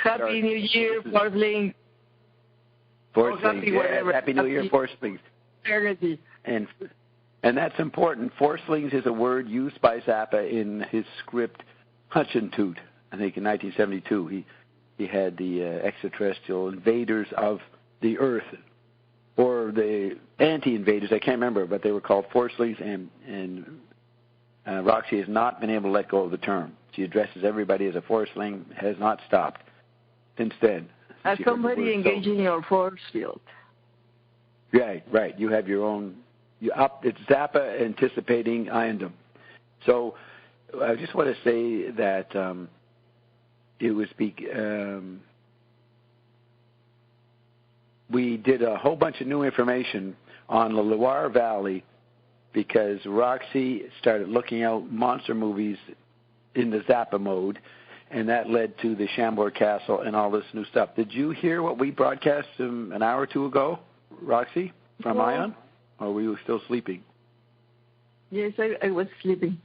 Happy New Year, Forcelings. Forcelings, yeah. Happy New Year, Forcelings. And that's important. Forcelings is a word used by Zappa in his script Hutchentute, I think in 1972. He had the extraterrestrial invaders of the Earth, or the anti-invaders, I can't remember, but they were called Forcelings, and Roxy has not been able to let go of the term. She addresses everybody as a Forceling, has not stopped since then. As somebody engaging your force field. Right. You have your own. It's Zappa anticipating Iandom. So I just want to say that it was we did a whole bunch of new information on the Loire Valley because Roxy started looking out monster movies in the Zappa mode, and that led to the Chambord Castle and all this new stuff. Did you hear what we broadcast an hour or two ago, Roxy, from Ion? Or were you still sleeping? Yes, I was sleeping.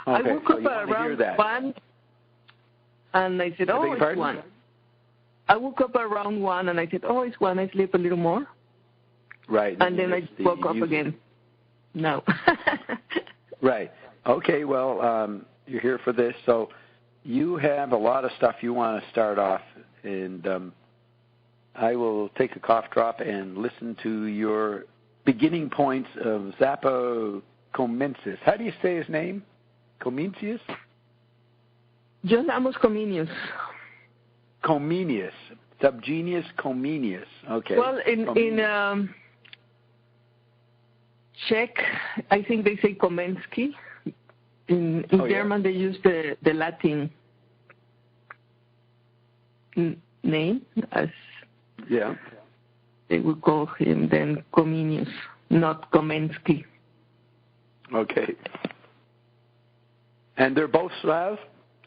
Okay, I woke up around 1, and I said, it's 1. I woke up around 1, and I said, it's 1. I sleep a little more. Right. And then I woke up again. No. Right. Okay, well, you're here for this. So you have a lot of stuff you want to start off, and I will take a cough drop and listen to your beginning points of Zappa Comensis. How do you say his name? Comenius? John Amos Comenius. Comenius. Subgenius Comenius. Okay. Well, in Czech, I think they say Komensky. In German, they use the Latin name as they would call him then Comenius, not Komensky. Okay. And they're both Slav?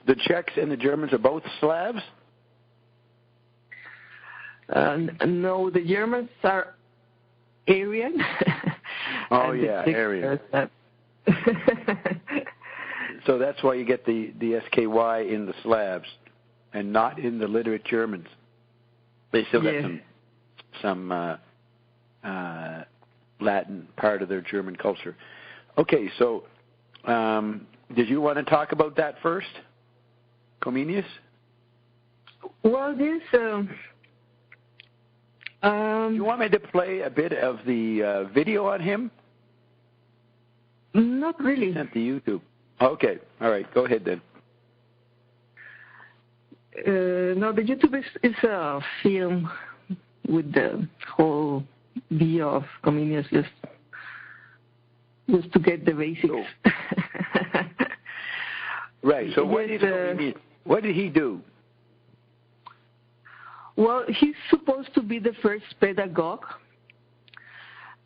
The Czechs and the Germans are both Slavs? No, the Germans are Aryan. Aryan. So that's why you get the SKY in the Slavs and not in the literate Germans. They still got some Latin part of their German culture. Okay, so did you want to talk about that first, Comenius? Well, this... you want me to play a bit of the video on him? Not really. Sent to YouTube. Okay, all right, go ahead then. No, the YouTube is a film with the whole view of Comenius just to get the basics. Oh. Right, so what did he do? Well, he's supposed to be the first pedagogue,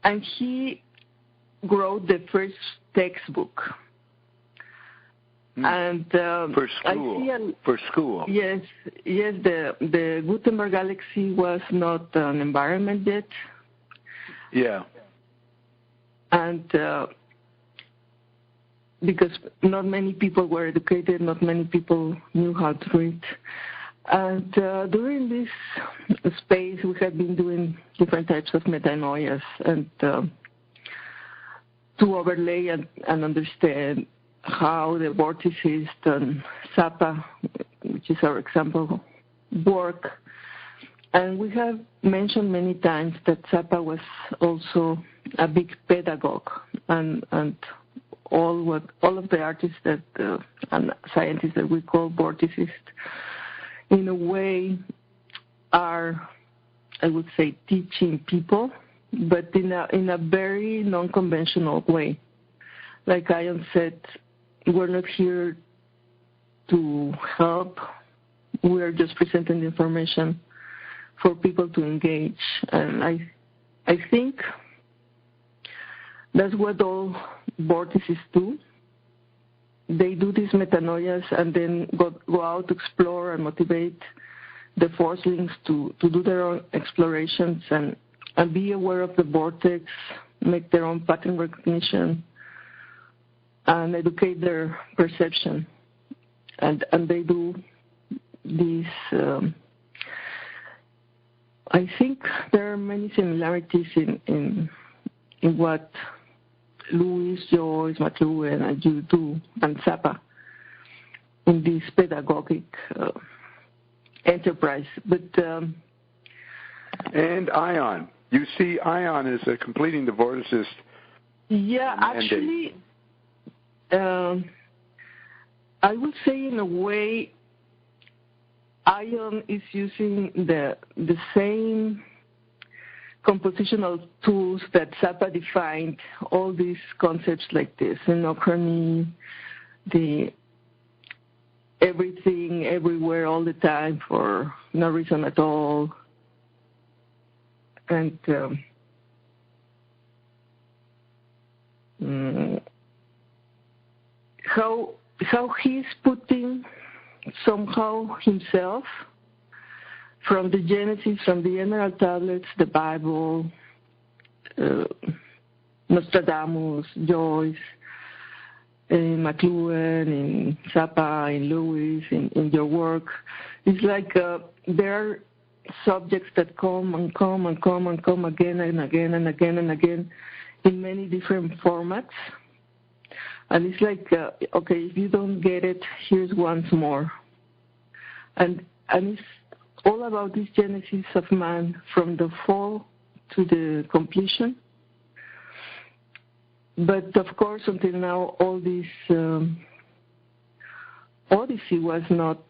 and he wrote the first textbook. And for school. Yes. The Gutenberg Galaxy was not an environment yet. Yeah. And because not many people were educated, not many people knew how to read. And during this space, we had been doing different types of metanoias and to overlay and understand how the vortices and Zappa, which is our example, work. And we have mentioned many times that Zappa was also a big pedagogue, and all of the artists and scientists that we call vorticists, in a way, are, I would say, teaching people, but in a very non-conventional way. Like Ian said, we're not here to help. We're just presenting the information for people to engage. And I think that's what all vortices do. They do these metanoias and then go out to explore and motivate the forcelings to do their own explorations and be aware of the vortex, make their own pattern recognition, and educate their perception. And they do these I think there are many similarities in what Lewis, Joyce, McLuhan, and you do, and Zappa in this pedagogic enterprise. But and Ion. You see Ion as a completing the vorticist. Yeah, actually, I would say in a way, Ion is using the same compositional tools that Zappa defined, all these concepts like the synochrony, the everything, everywhere, all the time for no reason at all. And how he's putting somehow himself from the Genesis, from the Emerald Tablets, the Bible, Nostradamus, Joyce, McLuhan, in Zappa, in Lewis, in your work. It's like there are subjects that come and come and come and come again and again and again and again in many different formats. And it's like, okay, if you don't get it, here's once more. And it's all about this genesis of man from the fall to the completion. But of course, until now, all this Odyssey was not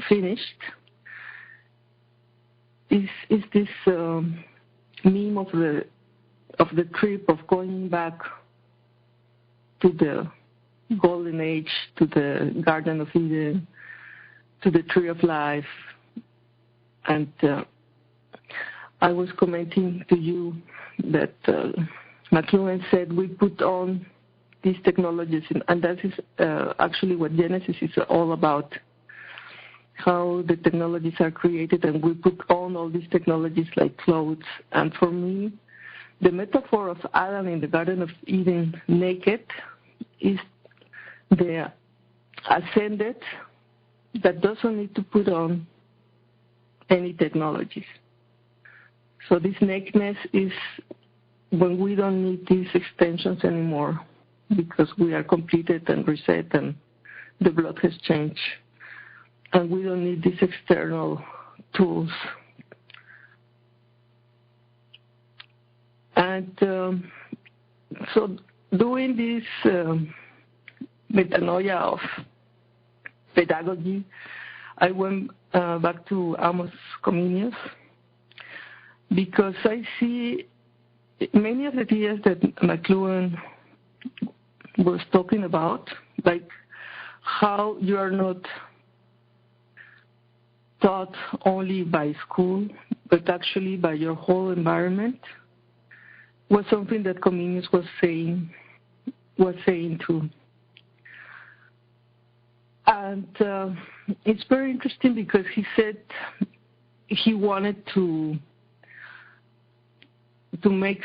finished. Is this meme of the trip of going back to the Golden Age, to the Garden of Eden, to the Tree of Life, and I was commenting to you that McLuhan said we put on these technologies, and that is actually what Genesis is all about, how the technologies are created, and we put on all these technologies like clothes. And for me, the metaphor of Adam in the Garden of Eden naked is the ascended that doesn't need to put on any technologies. So this nakedness is when we don't need these extensions anymore because we are completed and reset and the blood has changed. And we don't need these external tools. And so doing this metanoia of pedagogy, I went back to Amos Comenius because I see many of the ideas that McLuhan was talking about, like how you are not taught only by school, but actually by your whole environment, was something that Comenius was saying too. And it's very interesting because he said he wanted to make,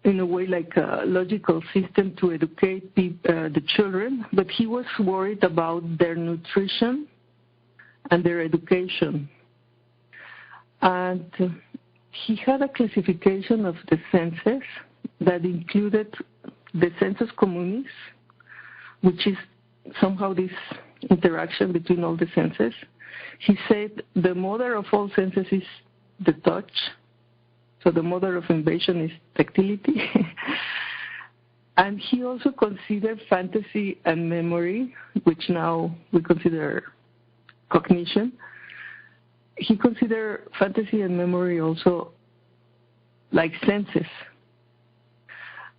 in a way, like a logical system to educate the children, but he was worried about their nutrition and their education. And he had a classification of the senses that included the sensus communis, which is somehow this interaction between all the senses. He said the mother of all senses is the touch, so the mother of invasion is tactility. And he also considered fantasy and memory, which now we consider cognition. He considered fantasy and memory also like senses.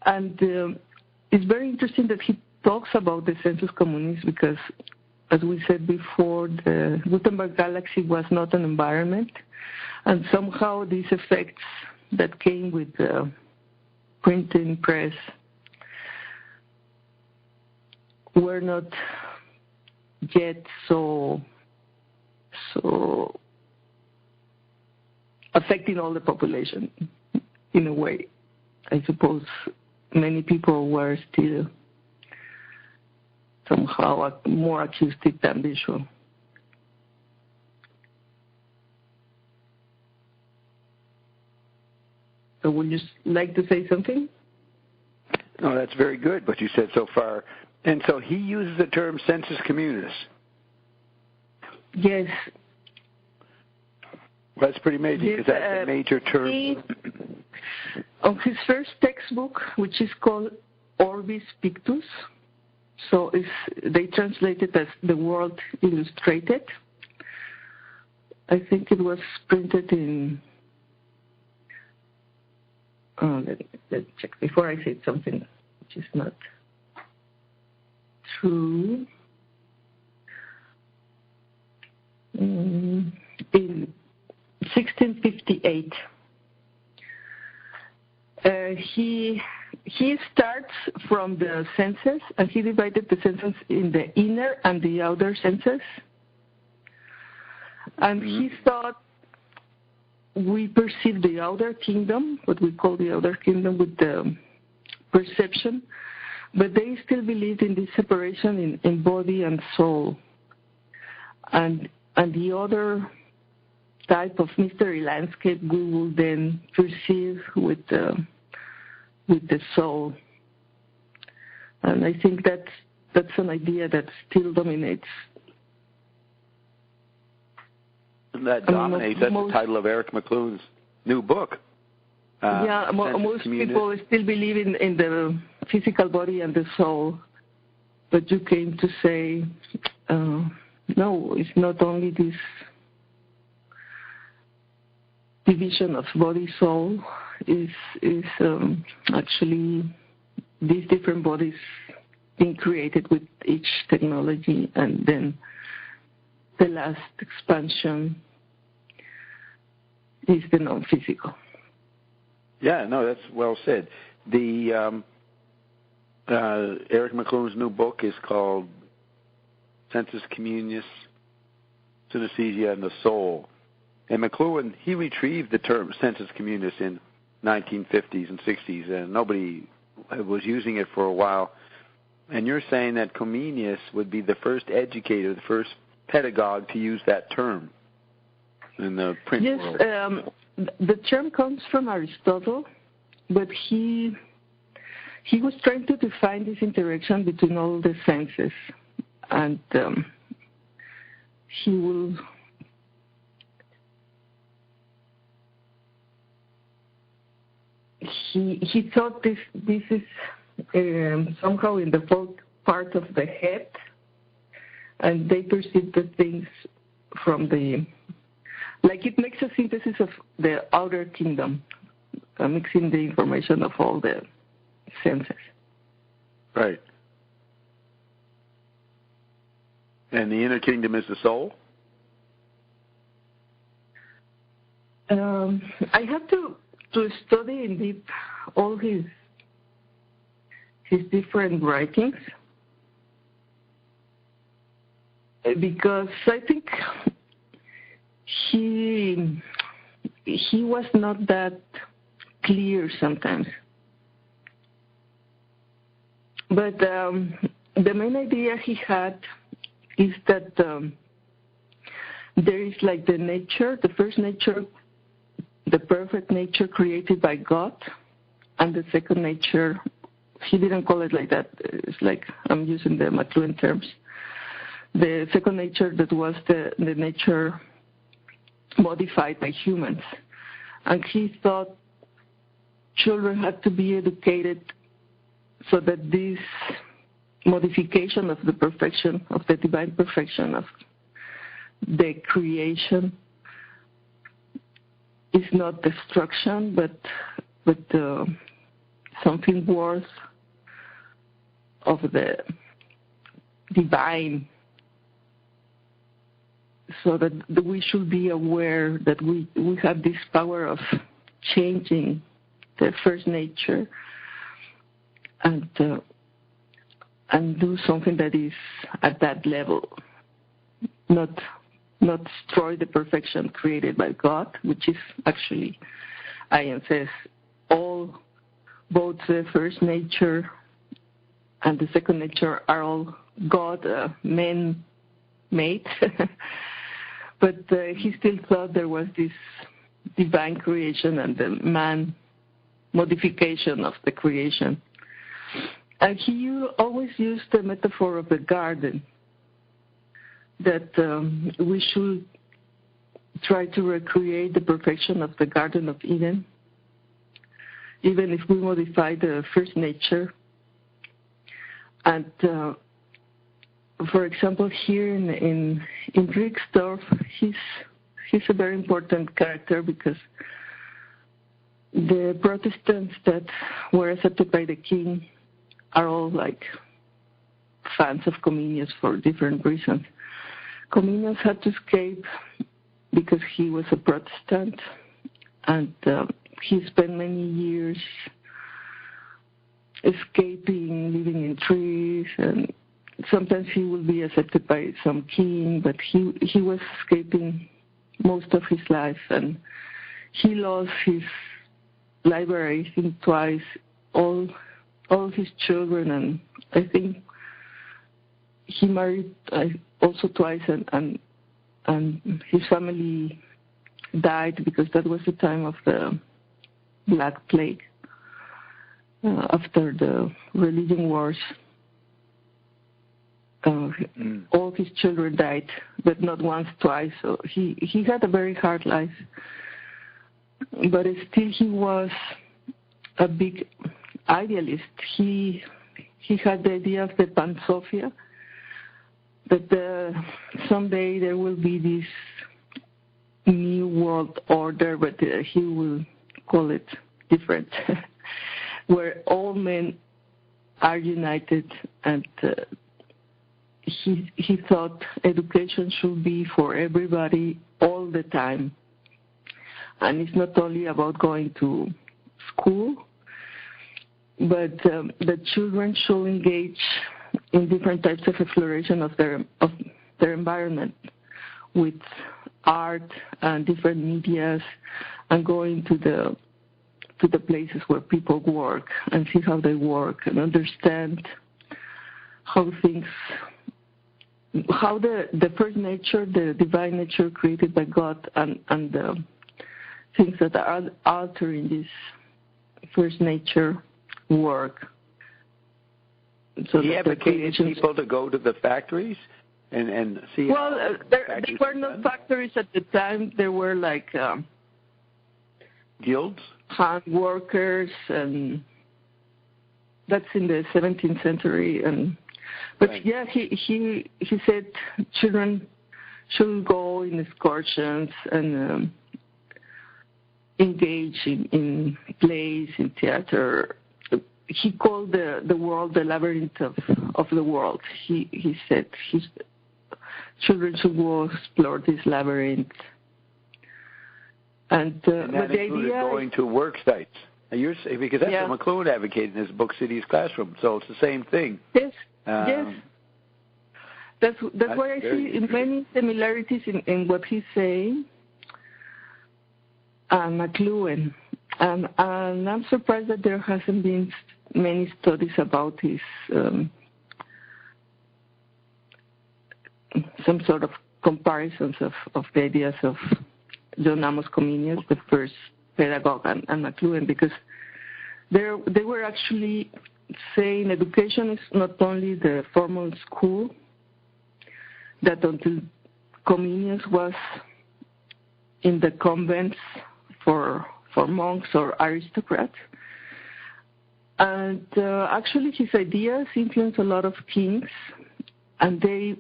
And it's very interesting that he talks about the sensus communis because, as we said before, the Gutenberg galaxy was not an environment, and somehow these effects that came with the printing press were not yet so affecting all the population in a way. I suppose many people were still somehow more acoustic than visual. So would you like to say something? No, that's very good, what you said so far. And so he uses the term sensus communis. Yes. Well, that's pretty amazing, because that's a major term. On his first textbook, which is called Orbis Pictus, so they translate it as The World Illustrated. I think it was printed in, let's check before I say something which is not true. In 1658. He starts from the senses, and he divided the senses in the inner and the outer senses. And he thought we perceive the outer kingdom, what we call the outer kingdom, with the perception, but they still believed in this separation in body and soul. And the other type of mystery landscape we will then perceive with the soul. And I think that's an idea that still dominates. That's the title of Eric McLuhan's new book. Most people still believe in the physical body and the soul. But you came to say, no, it's not only this division of body-soul, is actually these different bodies being created with each technology, and then the last expansion is the non-physical. Yeah, no, that's well said. The Eric McLuhan's new book is called Sensus Communis, Synesthesia, and the Soul. And McLuhan, he retrieved the term sensus communis in 1950s and 60s, and nobody was using it for a while. And you're saying that Comenius would be the first educator, the first pedagogue to use that term in the print world. Yes, the term comes from Aristotle, but he was trying to define this interaction between all the senses, and he thought this is somehow in the fourth part of the head, and they perceive the things from like it makes a synthesis of the outer kingdom, mixing the information of all the senses. Right. And the inner kingdom is the soul? I have to study in deep all his different writings, because I think he was not that clear sometimes. But the main idea he had is that there is like the nature, the first nature, the perfect nature created by God, and the second nature, he didn't call it like that. It's like I'm using the McLuhan terms. The second nature that was the nature modified by humans. And he thought children had to be educated so that this modification of the perfection, of the divine perfection of the creation, is not destruction, but something worth of the divine, so that we should be aware that we have this power of changing the first nature and do something that is at that level, not destroy the perfection created by God, which is actually, Ian says, both the first nature and the second nature are all God, man-made. But he still thought there was this divine creation, and the man modification of the creation. And he always used the metaphor of the garden, that we should try to recreate the perfection of the Garden of Eden, even if we modify the first nature. And for example, here in Rixdorf, he's a very important character because the Protestants that were accepted by the king are all like fans of Comenius for different reasons. Comenius had to escape because he was a Protestant, and he spent many years escaping, living in trees, and sometimes he would be accepted by some king, but he was escaping most of his life, and he lost his library, I think twice, all his children, and I think he married also twice, and his family died because that was the time of the Black Plague, after the religion wars. All his children died, but not once, twice. So he had a very hard life. But still he was a big idealist. He had the idea of the Pansophia, that someday there will be this new world order, but he will call it different, where all men are united, and he thought education should be for everybody all the time. And it's not only about going to school, but the children should engage in different types of exploration of their environment, with art and different medias, and going to the places where people work and see how they work and understand how the first nature, the divine nature created by God, and the things that are altering this first nature work. So he advocated people to go to the factories and see. Well, there were no factories at the time. There were like guilds, hand workers, and that's in the 17th century. But right. Yeah, he said children should go in excursions and engage in plays, in theater. He called the world the labyrinth of the world. He said children should go explore this labyrinth. And that but the included idea going to work sites. Because that's what McLuhan advocated in his book City's Classroom. So it's the same thing. Yes. Yes. That's why I see many similarities in what he's saying and McLuhan. And I'm surprised that there hasn't been many studies about his some sort of comparisons of the ideas of John Amos Comenius, the first pedagogue, and McLuhan, because they were actually saying education is not only the formal school, that until Comenius was in the convents for monks or aristocrats. And actually his ideas influenced a lot of kings, and they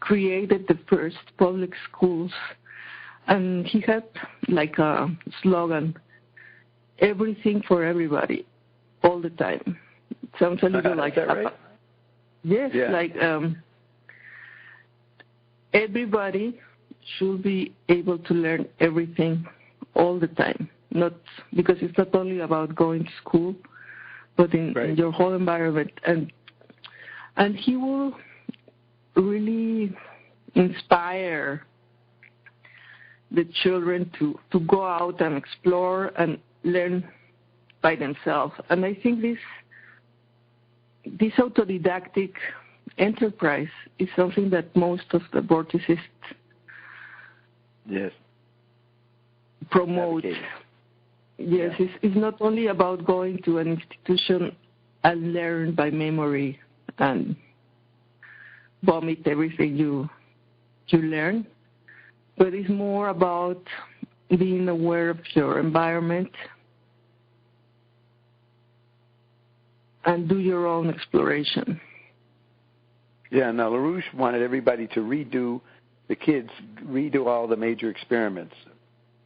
created the first public schools. And he had like a slogan, everything for everybody, all the time. It sounds a little like that right? Yes, yeah. Like everybody should be able to learn everything all the time. Not because it's not only about going to school, but in your whole environment. And he will really inspire the children to go out and explore and learn by themselves. And I think this autodidactic enterprise is something that most of the vorticists promote. Yes, it's not only about going to an institution and learn by memory and vomit everything you learn, but it's more about being aware of your environment and do your own exploration. Yeah, now LaRouche wanted everybody to redo all the major experiments,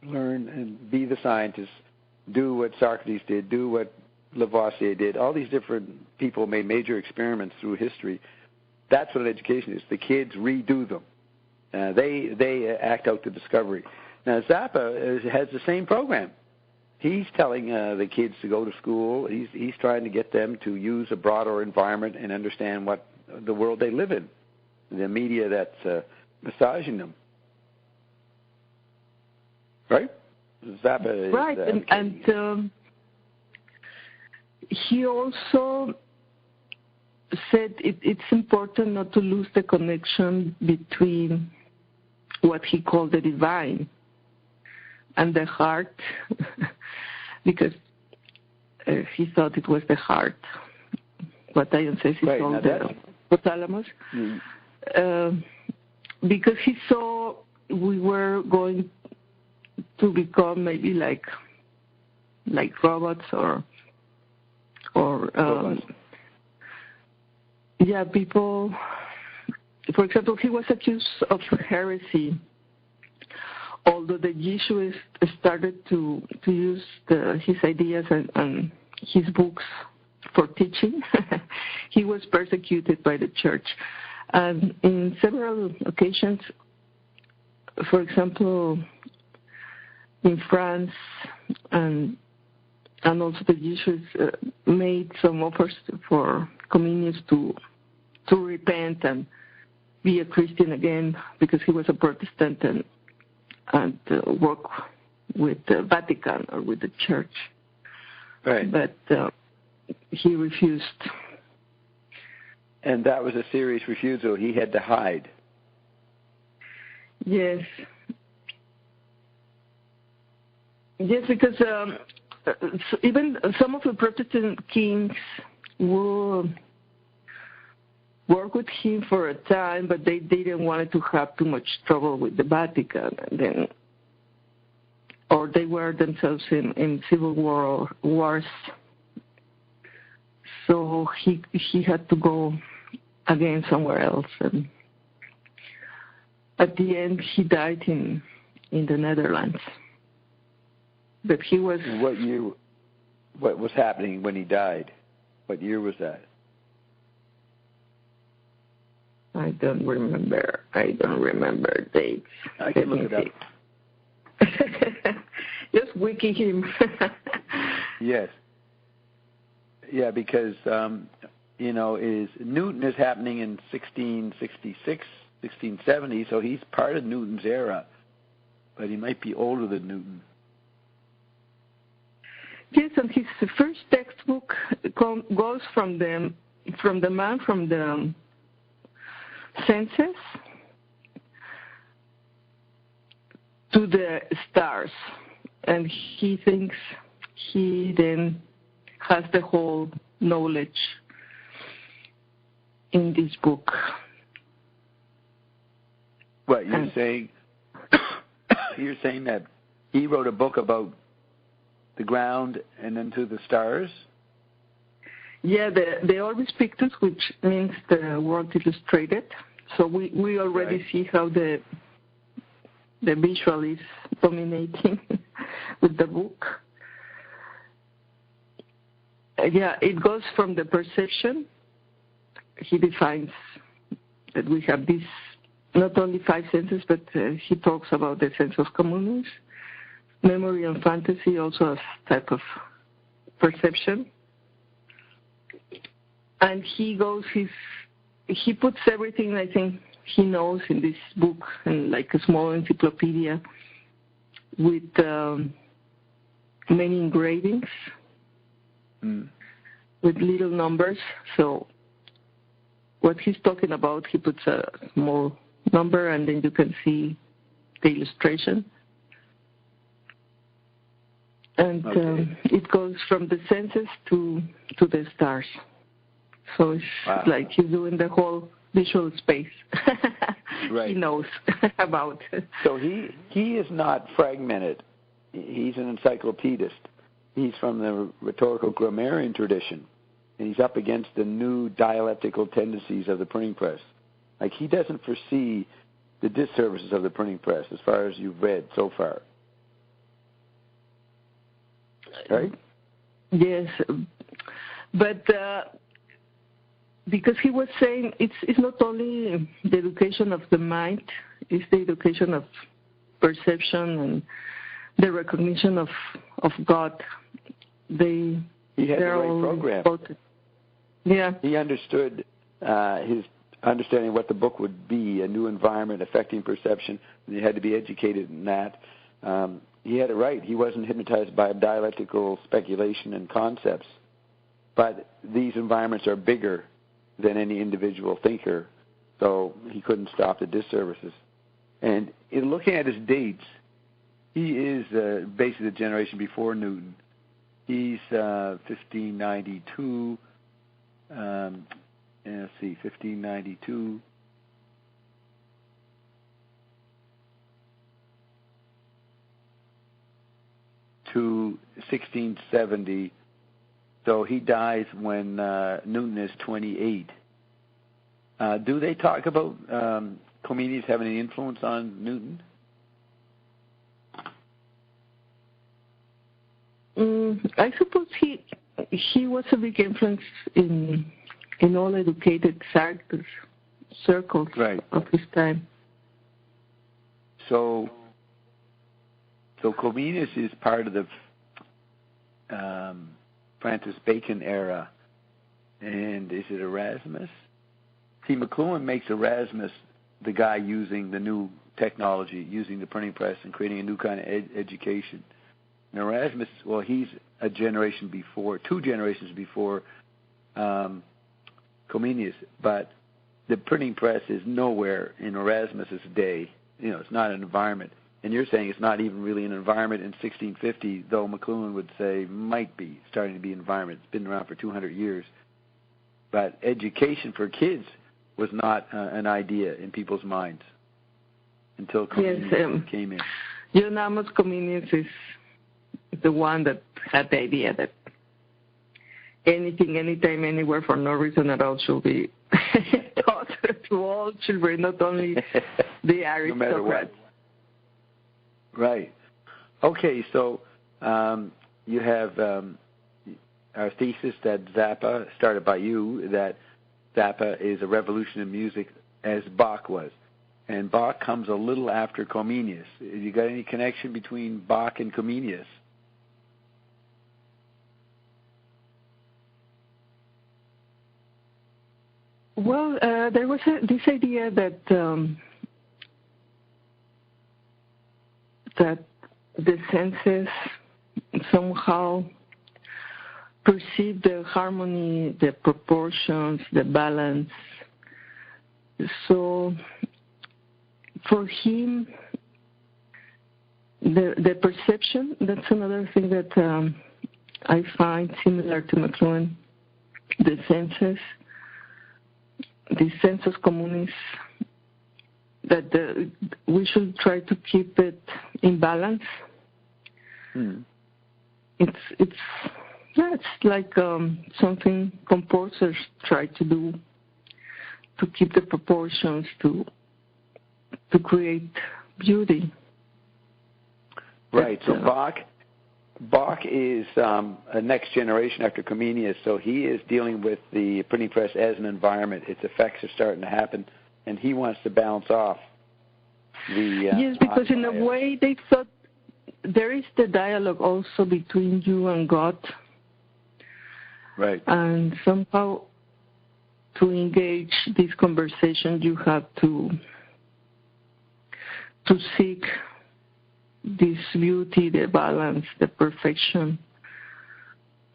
learn and be the scientists, do what Socrates did, do what Lavoisier did. All these different people made major experiments through history. That's what education is. The kids redo them. They act out the discovery. Now, Zappa has the same program. He's telling the kids to go to school. He's trying to get them to use a broader environment and understand what the world they live in, the media that's massaging them. Right? Zappa is... Right, and he also said it's important not to lose the connection between what he called the divine and the heart, because he thought it was the heart. What Diane says is called the hypothalamus. Because he saw we were going to become maybe like robots or people. For example, he was accused of heresy, although the Jesuits started to use his ideas and his books for teaching. He was persecuted by the church. And in several occasions, for example, in France and also the Jesuits made some offers for Comenius to repent and be a Christian again, because he was a Protestant and work with the Vatican or with the church. Right. But he refused. And that was a serious refusal. He had to hide. Yes. Yes, because even some of the Protestant kings will work with him for a time, but they didn't want to have too much trouble with the Vatican, or they were themselves in civil wars. So he had to go again somewhere else, and at the end he died in the Netherlands. But he was... What was happening when he died? What year was that? I don't remember dates. I can look it up. Just wiki him. Yes. Yeah, because, Newton is happening in 1666, 1670, so he's part of Newton's era, but he might be older than Newton. Yes, and his first textbook goes from the Sensus to the stars, and he thinks he then has the whole knowledge in this book. What you're saying? You're saying that he wrote a book about the ground and then to the stars? Yeah, the Orbis Pictus, which means the world illustrated. So we already see how the visual is dominating with the book. Yeah, it goes from the perception. He defines that we have these, not only five senses, but he talks about the sense of communis, memory and fantasy, also as type of perception. And he puts everything I think he knows in this book, in like a small encyclopedia with many engravings, with little numbers. So what he's talking about, he puts a small number and then you can see the illustration. And it goes from the senses to the stars. So it's like he's doing the whole visual space. Right. He knows about it. So he is not fragmented. He's an encyclopedist. He's from the rhetorical grammarian tradition, and he's up against the new dialectical tendencies of the printing press. Like, he doesn't foresee the disservices of the printing press as far as you've read so far. Right? Yes. But because he was saying it's not only the education of the mind, it's the education of perception and the recognition of God. He had the right program. Yeah. He understood his understanding what the book would be, a new environment affecting perception, and he had to be educated in that. He had it right. He wasn't hypnotized by dialectical speculation and concepts. But these environments are bigger than any individual thinker, so he couldn't stop the disservices. And in looking at his dates, he is basically the generation before Newton. He's 1592. Let's see, 1592. To 1670. So he dies when Newton is 28. Do they talk about Comenius having any influence on Newton? I suppose he was a big influence in all educated circles of his time. So Comenius is part of the Francis Bacon era, and is it Erasmus? See, McLuhan makes Erasmus the guy using the new technology, using the printing press and creating a new kind of education. And Erasmus, well, he's a generation before, 2 generations before Comenius, but the printing press is nowhere in Erasmus's day. It's not an environment. And you're saying it's not even really an environment in 1650, though McLuhan would say might be starting to be an environment. It's been around for 200 years. But education for kids was not an idea in people's minds until Comenius came in. John Amos Comenius is the one that had the idea that anything, anytime, anywhere, for no reason at all should be taught to all children, not only the aristocrats. No matter what. Right. Okay, so you have our thesis that Zappa, started by you, that Zappa is a revolution in music as Bach was. And Bach comes a little after Comenius. You got any connection between Bach and Comenius? Well, there was this idea that the senses somehow perceive the harmony, the proportions, the balance. So for him, the perception, that's another thing that I find similar to McLuhan, the senses, the sensus communis, that we should try to keep it in balance. It's like something composers try to do, to keep the proportions, to create beauty. Right. So Bach is a next generation after Comenius, so he is dealing with the printing press as an environment. Its effects are starting to happen, and he wants to bounce off the... yes, because in a way they thought there is the dialogue also between you and God. Right. And somehow to engage this conversation, you have to seek this beauty, the balance, the perfection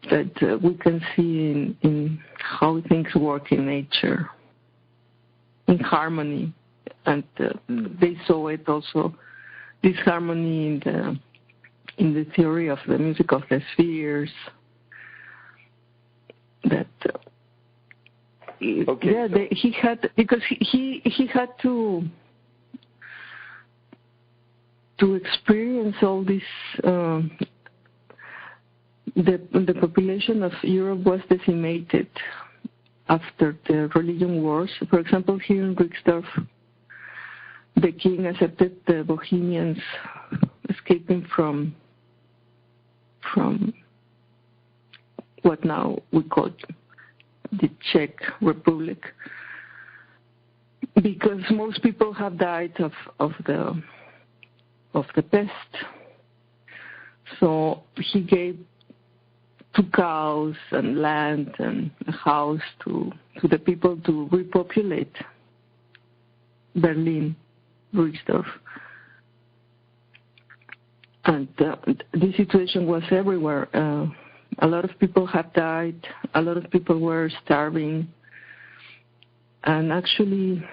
that we can see in how things work in nature, in harmony. And they saw it also, this harmony in the theory of the music of the spheres. That he had, because he had to experience all this. The population of Europe was decimated after the religion wars. For example, here in Rixdorf, the king accepted the Bohemians escaping from what now we call the Czech Republic, because most people have died of the pest. So he gave 2 cows and land and a house to the people to repopulate Berlin, Rixdorf. And this situation was everywhere. A lot of people have died. A lot of people were starving. And actually,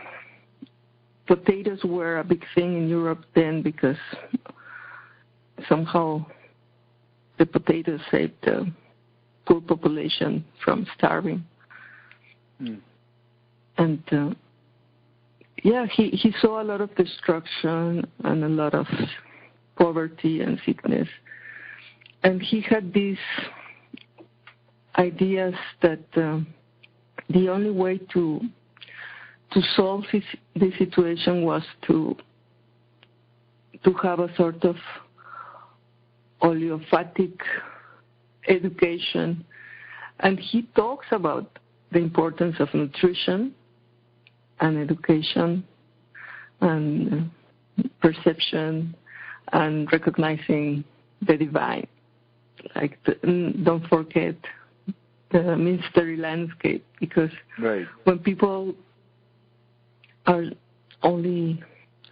potatoes were a big thing in Europe then, because somehow the potatoes saved the poor population from starving. And he saw a lot of destruction and a lot of poverty and sickness. And he had these ideas that the only way to solve this situation was to have a sort of oleophatic education. And he talks about the importance of nutrition and education and perception and recognizing the divine. Like, don't forget the mystery landscape, because when people are only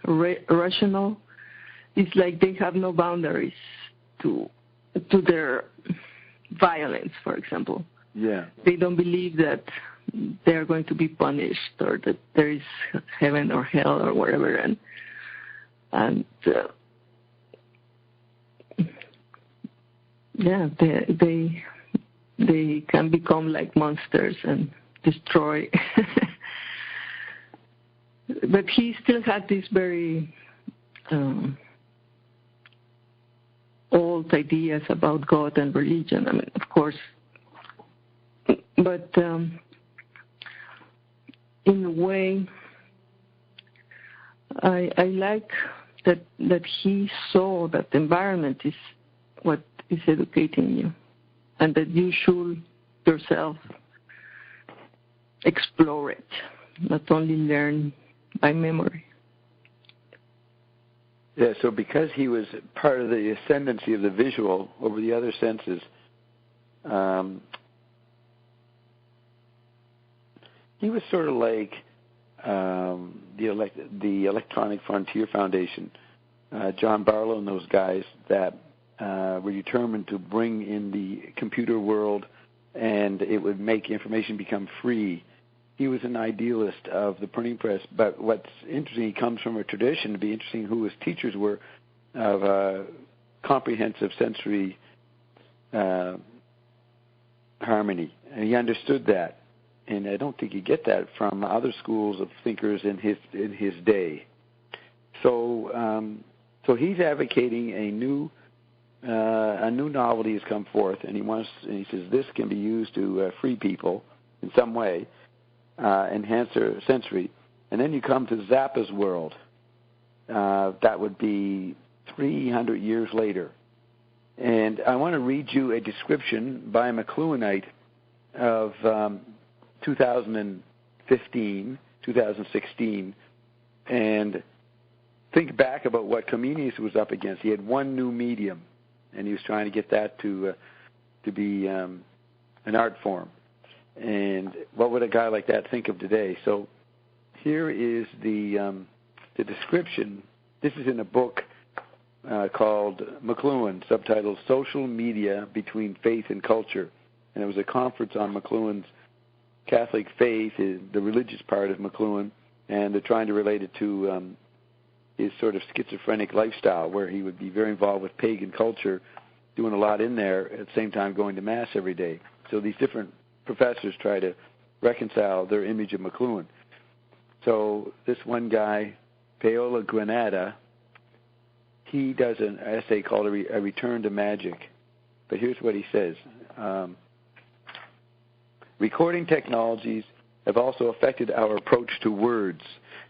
rational, it's like they have no boundaries to their violence, for example. Yeah. They don't believe that they're going to be punished, or that there is heaven or hell or whatever, and they can become like monsters and destroy. But he still had these very old ideas about God and religion. I mean, of course, but in a way, I like that he saw that the environment is what is educating you, and that you should yourself explore it, not only learn by memory. Yeah, so because he was part of the ascendancy of the visual over the other senses, he was sort of like the Electronic Frontier Foundation, John Barlow and those guys that were determined to bring in the computer world, and it would make information become free. He was an idealist of the printing press, but what's interesting, he comes from a tradition, it'd be interesting who his teachers were, of comprehensive sensory harmony, and he understood that. And I don't think you get that from other schools of thinkers in his day. So he's advocating a new novelty has come forth, and he says this can be used to free people in some way, enhance their sensory. And then you come to Zappa's world. That would be 300 years later. And I want to read you a description by a McLuhanite of 2016, and think back about what Comenius was up against. He had one new medium, and he was trying to get that to be an art form. And what would a guy like that think of today? So here is the description. This is in a book called McLuhan, subtitled Social Media Between Faith and Culture. And it was a conference on McLuhan's Catholic faith, the religious part of McLuhan, and they're trying to relate it to his sort of schizophrenic lifestyle, where he would be very involved with pagan culture, doing a lot in there, at the same time going to Mass every day. So these different professors try to reconcile their image of McLuhan. So this one guy, Paola Granada, he does an essay called A Return to Magic. But here's what he says. Recording technologies have also affected our approach to words.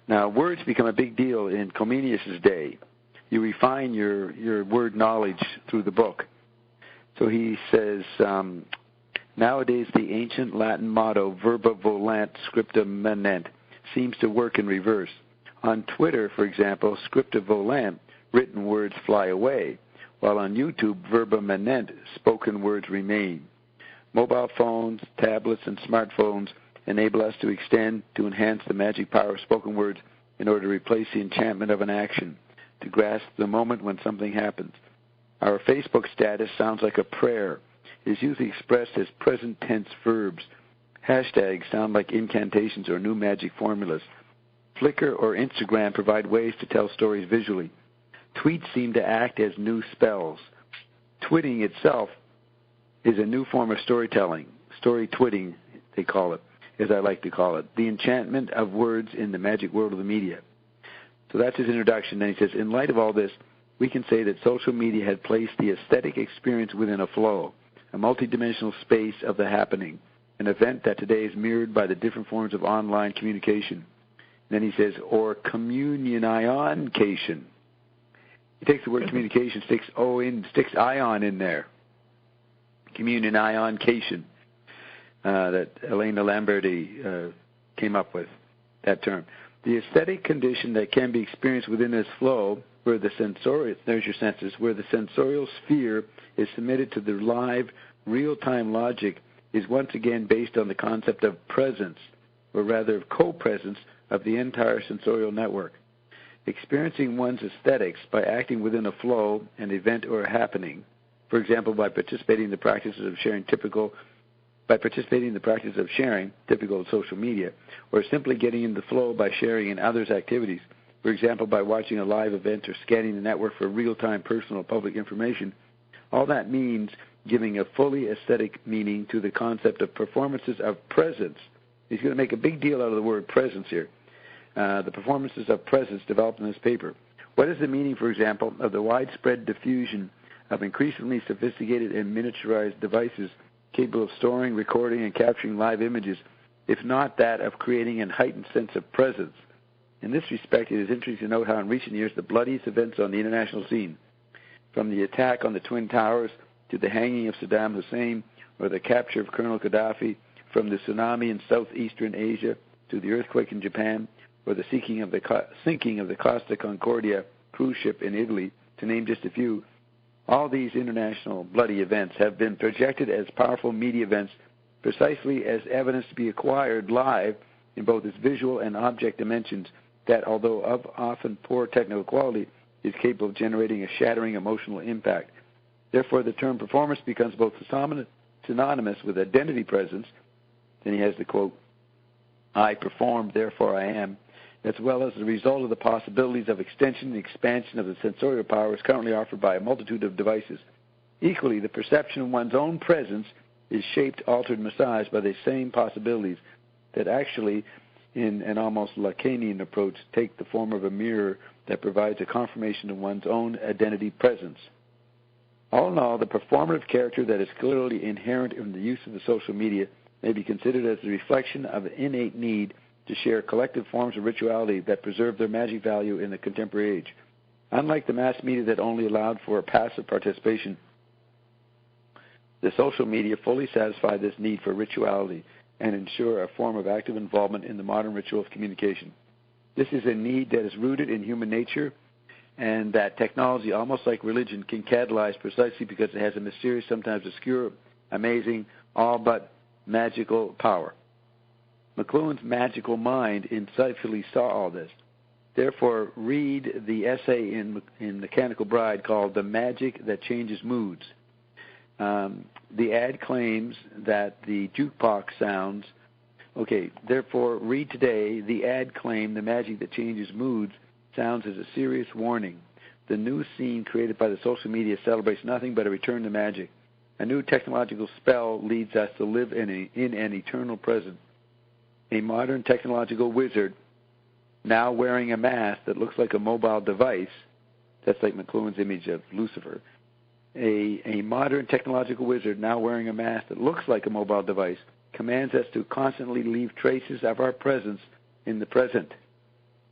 Now, words become a big deal in Comenius' day. You refine your word knowledge through the book. So he says, nowadays the ancient Latin motto, verba volant, scripta manent, seems to work in reverse. On Twitter, for example, scripta volant, written words fly away, while on YouTube, verba manent, spoken words remain. Mobile phones, tablets, and smartphones enable us to extend, to enhance the magic power of spoken words in order to replace the enchantment of an action, to grasp the moment when something happens. Our Facebook status sounds like a prayer. It is usually expressed as present tense verbs. Hashtags sound like incantations or new magic formulas. Flickr or Instagram provide ways to tell stories visually. Tweets seem to act as new spells. Twitting itself is a new form of storytelling. Story-twitting, they call it, as I like to call it. The enchantment of words in the magic world of the media. So that's his introduction. Then he says, in light of all this, we can say that social media had placed the aesthetic experience within a flow, a multidimensional space of the happening, an event that today is mirrored by the different forms of online communication. And then he says, or communionioncation. He takes the word communication, sticks ion in there. Communionioncation. That Elena Lamberti came up with, that term. The aesthetic condition that can be experienced within this flow, where the sensorial, there's your senses, where the sensorial sphere is submitted to the live, real-time logic, is once again based on the concept of presence, or rather of co-presence, of the entire sensorial network. Experiencing one's aesthetics by acting within a flow, an event, or a happening, for example, by participating in the practices of sharing typical of social media, or simply getting in the flow by sharing in others' activities, for example, by watching a live event or scanning the network for real-time personal public information, all that means giving a fully aesthetic meaning to the concept of performances of presence. He's going to make a big deal out of the word presence here. The performances of presence developed in this paper. What is the meaning, for example, of the widespread diffusion of increasingly sophisticated and miniaturized devices capable of storing, recording, and capturing live images, if not that of creating a heightened sense of presence? In this respect, it is interesting to note how in recent years the bloodiest events on the international scene, from the attack on the Twin Towers to the hanging of Saddam Hussein or the capture of Colonel Gaddafi, from the tsunami in southeastern Asia to the earthquake in Japan, or the sinking of the Costa Concordia cruise ship in Italy, to name just a few, all these international bloody events have been projected as powerful media events precisely as evidence to be acquired live in both its visual and object dimensions that, although of often poor technical quality, is capable of generating a shattering emotional impact. Therefore, the term performance becomes both synonymous with identity presence. Then he has the quote, I performed, therefore I am, as well as the result of the possibilities of extension and expansion of the sensorial powers currently offered by a multitude of devices. Equally, the perception of one's own presence is shaped, altered, massaged by the same possibilities that actually, in an almost Lacanian approach, take the form of a mirror that provides a confirmation of one's own identity presence. All in all, the performative character that is clearly inherent in the use of the social media may be considered as the reflection of an innate need to share collective forms of rituality that preserve their magic value in the contemporary age. Unlike the mass media that only allowed for passive participation, the social media fully satisfy this need for rituality and ensure a form of active involvement in the modern ritual of communication. This is a need that is rooted in human nature, and that technology, almost like religion, can catalyze precisely because it has a mysterious, sometimes obscure, amazing, all but magical power. McLuhan's magical mind insightfully saw all this. Therefore, read the essay in Mechanical Bride called The Magic That Changes Moods. The ad claims that the jukebox sounds, therefore read today the ad claim, The Magic That Changes Moods, sounds as a serious warning. The new scene created by the social media celebrates nothing but a return to magic. A new technological spell leads us to live in an eternal present. A modern technological wizard, now wearing a mask that looks like a mobile device, that's like McLuhan's image of Lucifer. A modern technological wizard, now wearing a mask that looks like a mobile device, commands us to constantly leave traces of our presence in the present.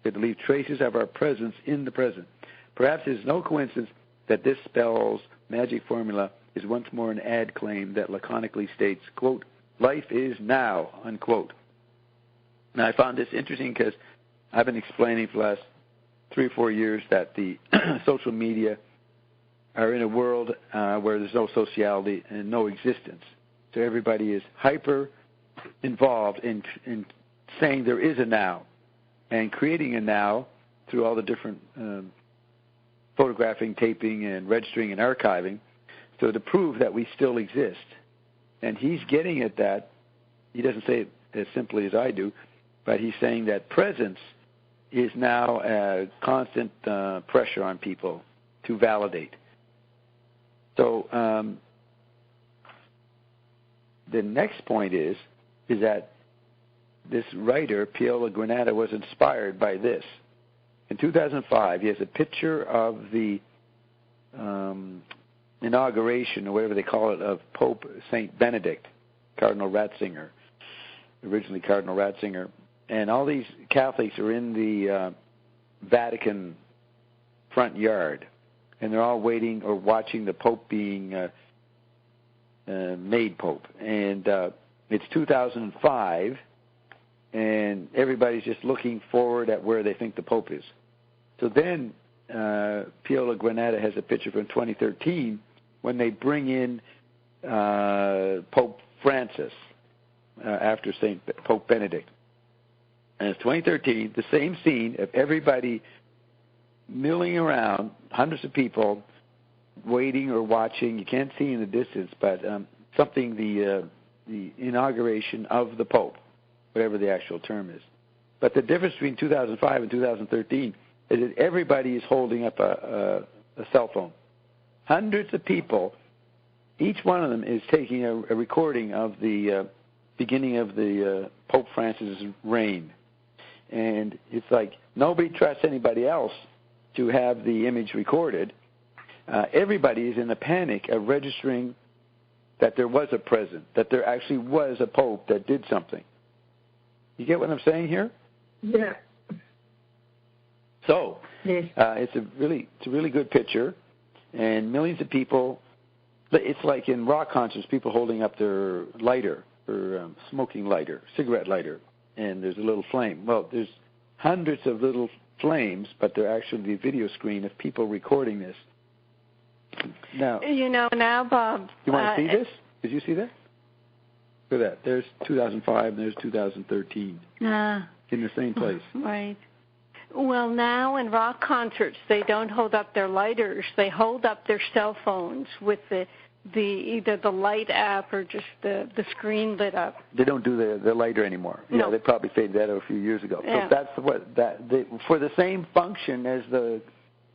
To leave traces of our presence in the present. Perhaps it is no coincidence that this spell's magic formula is once more an ad claim that laconically states, quote, life is now, unquote. Now, I found this interesting because I've been explaining for the last 3 or 4 years that the social media are in a world where there's no sociality and no existence. So everybody is hyper involved in saying there is a now and creating a now through all the different photographing, taping, and registering and archiving, so to prove that we still exist. And he's getting at that. He doesn't say it as simply as I do, but he's saying that presence is now a constant pressure on people to validate. So the next point is that this writer, Piero Granata, was inspired by this. In 2005, he has a picture of the inauguration, or whatever they call it, of Pope St. Benedict, Cardinal Ratzinger, originally Cardinal Ratzinger. And all these Catholics are in the Vatican front yard, and they're all waiting or watching the Pope being made Pope. And it's 2005, and everybody's just looking forward at where they think the Pope is. So then Piero Granata has a picture from 2013 when they bring in Pope Francis after Pope Benedict. And it's 2013, the same scene of everybody milling around, hundreds of people waiting or watching. You can't see in the distance, but the inauguration of the Pope, whatever the actual term is. But the difference between 2005 and 2013 is that everybody is holding up a cell phone. Hundreds of people, each one of them is taking a recording of the beginning of the Pope Francis' reign. And it's like nobody trusts anybody else to have the image recorded. Everybody is in a panic of registering that there was a president, that there actually was a Pope that did something. You get what I'm saying here? Yeah. So yes. It's a really good picture, and millions of people. It's like in rock concerts, people holding up their lighter or smoking lighter, cigarette lighter, and there's a little flame. Well, there's hundreds of little flames, but they're actually the video screen of people recording this. Now, now, Bob. You want to see this? Did you see that? Look at that. There's 2005 and there's 2013 in the same place. Right. Well, now in rock concerts, they don't hold up their lighters. They hold up their cell phones with either the light app or just the screen lit up. They don't do the lighter anymore. No. Yeah, they probably faded that out a few years ago. Yeah. So that's for the same function as the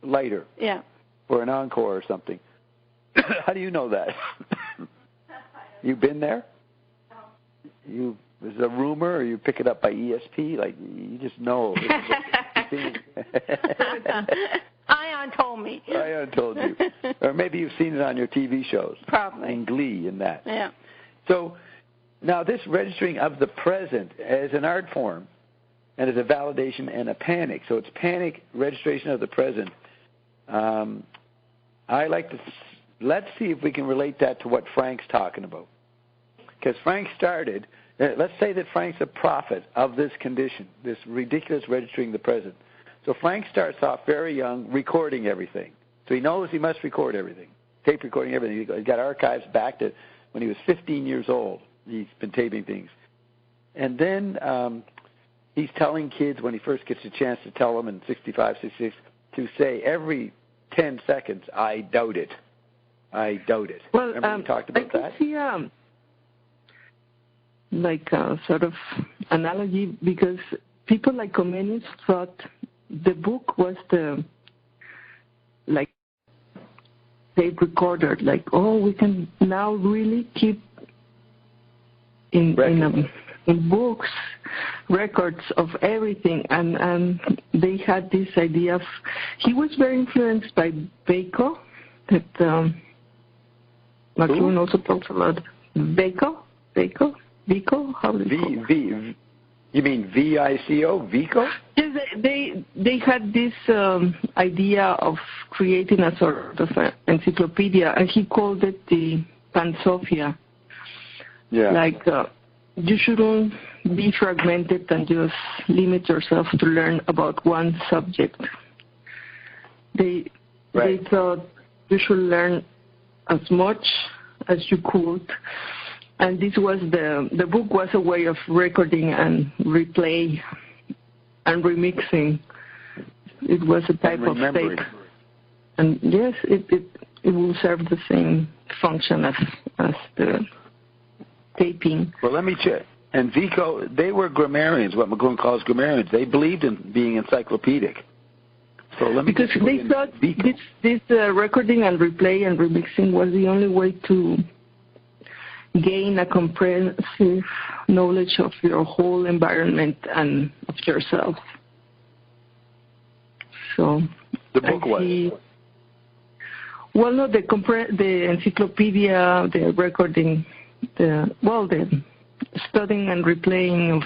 lighter. Yeah. Or an encore or something. How do you know that? You've been there? Is it a rumor, or you pick it up by ESP? Like, you just know. Ion told me. Ion told you. Or maybe you've seen it on your TV shows. Probably. In Glee and that. Yeah. So now this registering of the present as an art form and as a validation and a panic. So it's panic registration of the present. I like to, let's see if we can relate that to what Frank's talking about. Because Frank started, let's say that Frank's a prophet of this condition, this ridiculous registering the present. So Frank starts off very young, recording everything. So he knows he must record everything, tape recording everything. He's got archives back to when he was 15 years old. He's been taping things. And then he's telling kids when he first gets a chance to tell them in 65, 66, to say every 10 seconds, I doubt it. I doubt it. Well, Remember we talked about that? I can see like a sort of analogy, because people like Comenius thought the book was the tape recorder. Like, we can now really keep in books records of everything, and they had this idea of. He was very influenced by Bacon, that McLuhan also talks about. Bacon. How do you call it? You mean VICO? Vico? Yes, they had this idea of creating a sort of encyclopedia, and he called it the Pansophia. Yeah. Like, you shouldn't be fragmented and just limit yourself to learn about one subject. They thought you should learn as much as you could. And this was the book was a way of recording and replay and remixing. It was a type of tape. And yes, it will serve the same function as the taping. Well, let me check. And Vico, they were grammarians, what McLuhan calls grammarians. They believed in being encyclopedic. So let me because they thought this recording and replay and remixing was the only way to gain a comprehensive knowledge of your whole environment and of yourself. So the book was. Well, no, the encyclopedia, the recording, the studying and replaying of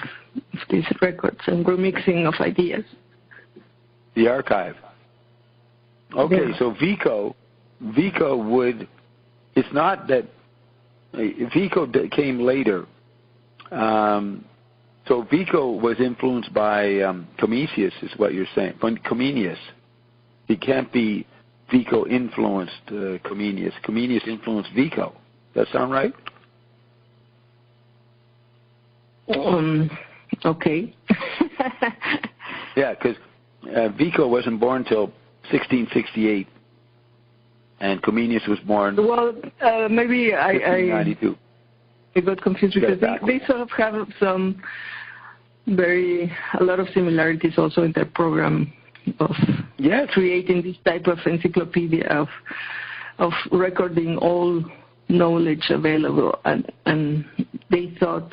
these records and remixing of ideas. The archive. Okay, yeah. So Vico would. It's not that. Vico came later. So Vico was influenced by Comenius, is what you're saying. Comenius. He can't be Vico influenced Comenius. Comenius influenced Vico. Does that sound right? Okay. Yeah, because Vico wasn't born till 1668. And Comenius was born. Well, maybe I got confused because they sort of have a lot of similarities also in their program of creating this type of encyclopedia of recording all knowledge available, and they thought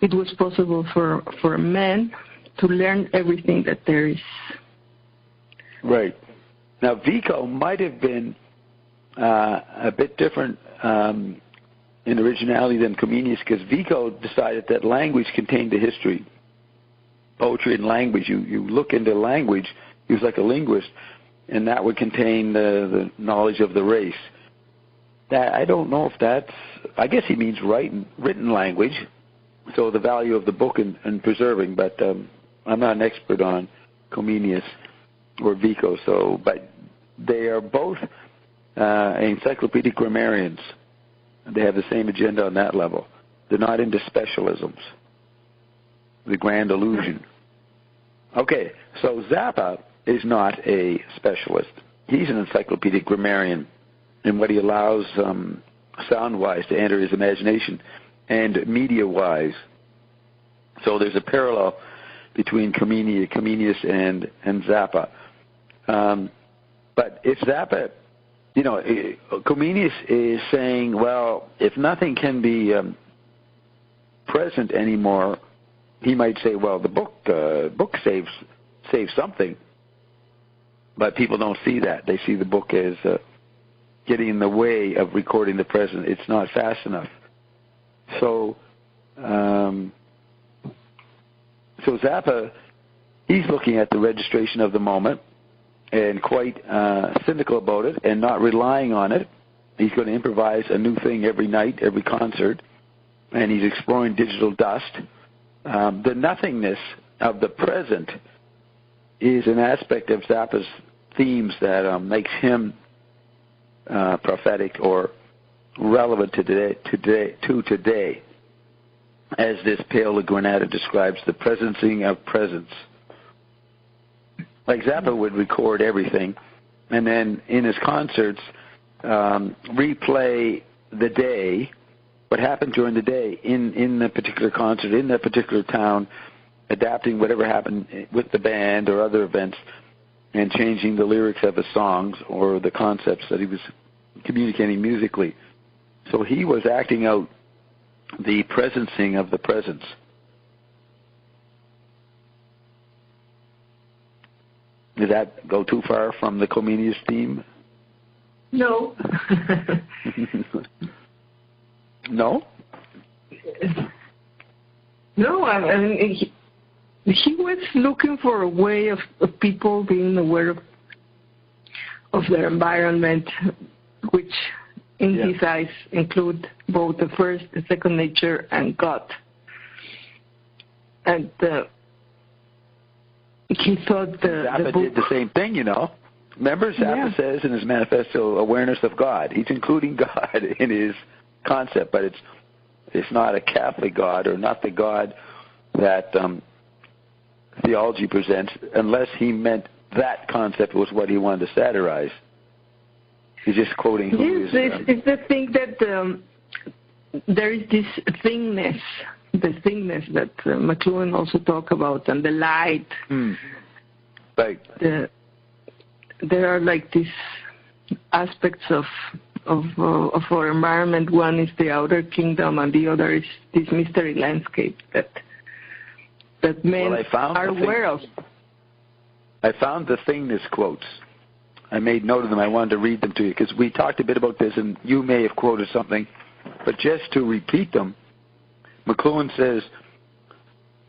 it was possible for a man to learn everything that there is. Right. Now, Vico might have been a bit different in originality than Comenius, because Vico decided that language contained the history. Poetry and language. You look into language, he was like a linguist, and that would contain the knowledge of the race. That I don't know if that's... I guess he means written language, so the value of the book and preserving, but I'm not an expert on Comenius or Vico, but they are both encyclopedic grammarians. They have the same agenda on that level. They're not into specialisms, the grand illusion. Okay, so Zappa is not a specialist. He's an encyclopedic grammarian in what he allows sound-wise to enter his imagination and media-wise. So there's a parallel between Comenius and Zappa. But if Zappa, Comenius is saying, well, if nothing can be present anymore, he might say, well, the book saves something. But people don't see that. They see the book as getting in the way of recording the present. It's not fast enough. So Zappa, he's looking at the registration of the moment and quite cynical about it and not relying on it. He's going to improvise a new thing every night, every concert, and he's exploring digital dust. The nothingness of the present is an aspect of Zappa's themes that makes him prophetic or relevant to today, as this Pale of Granada describes the presencing of presence. Like Zappa would record everything, and then in his concerts replay the day, what happened during the day in the particular concert, in that particular town, adapting whatever happened with the band or other events and changing the lyrics of his songs or the concepts that he was communicating musically. So he was acting out the presencing of the presence. Did that go too far from the Comenius theme? No. No? No, I mean, he was looking for a way of people being aware of their environment, which in his eyes include both the first, the second nature, and God. And he thought Zappa did the same thing, you know. Remember, Zappa says in his manifesto, awareness of God. He's including God in his concept, but it's not a Catholic God or not the God that theology presents, unless he meant that concept was what he wanted to satirize. He's just quoting who is... It's the thing that there is this thingness, the thingness that McLuhan also talked about, and the light. Right. There are like these aspects of our environment. One is the outer kingdom, and the other is this mystery landscape that men are aware of. I found the thingness quotes. I made note of them. I wanted to read them to you because we talked a bit about this, and you may have quoted something, but just to repeat them, McLuhan says,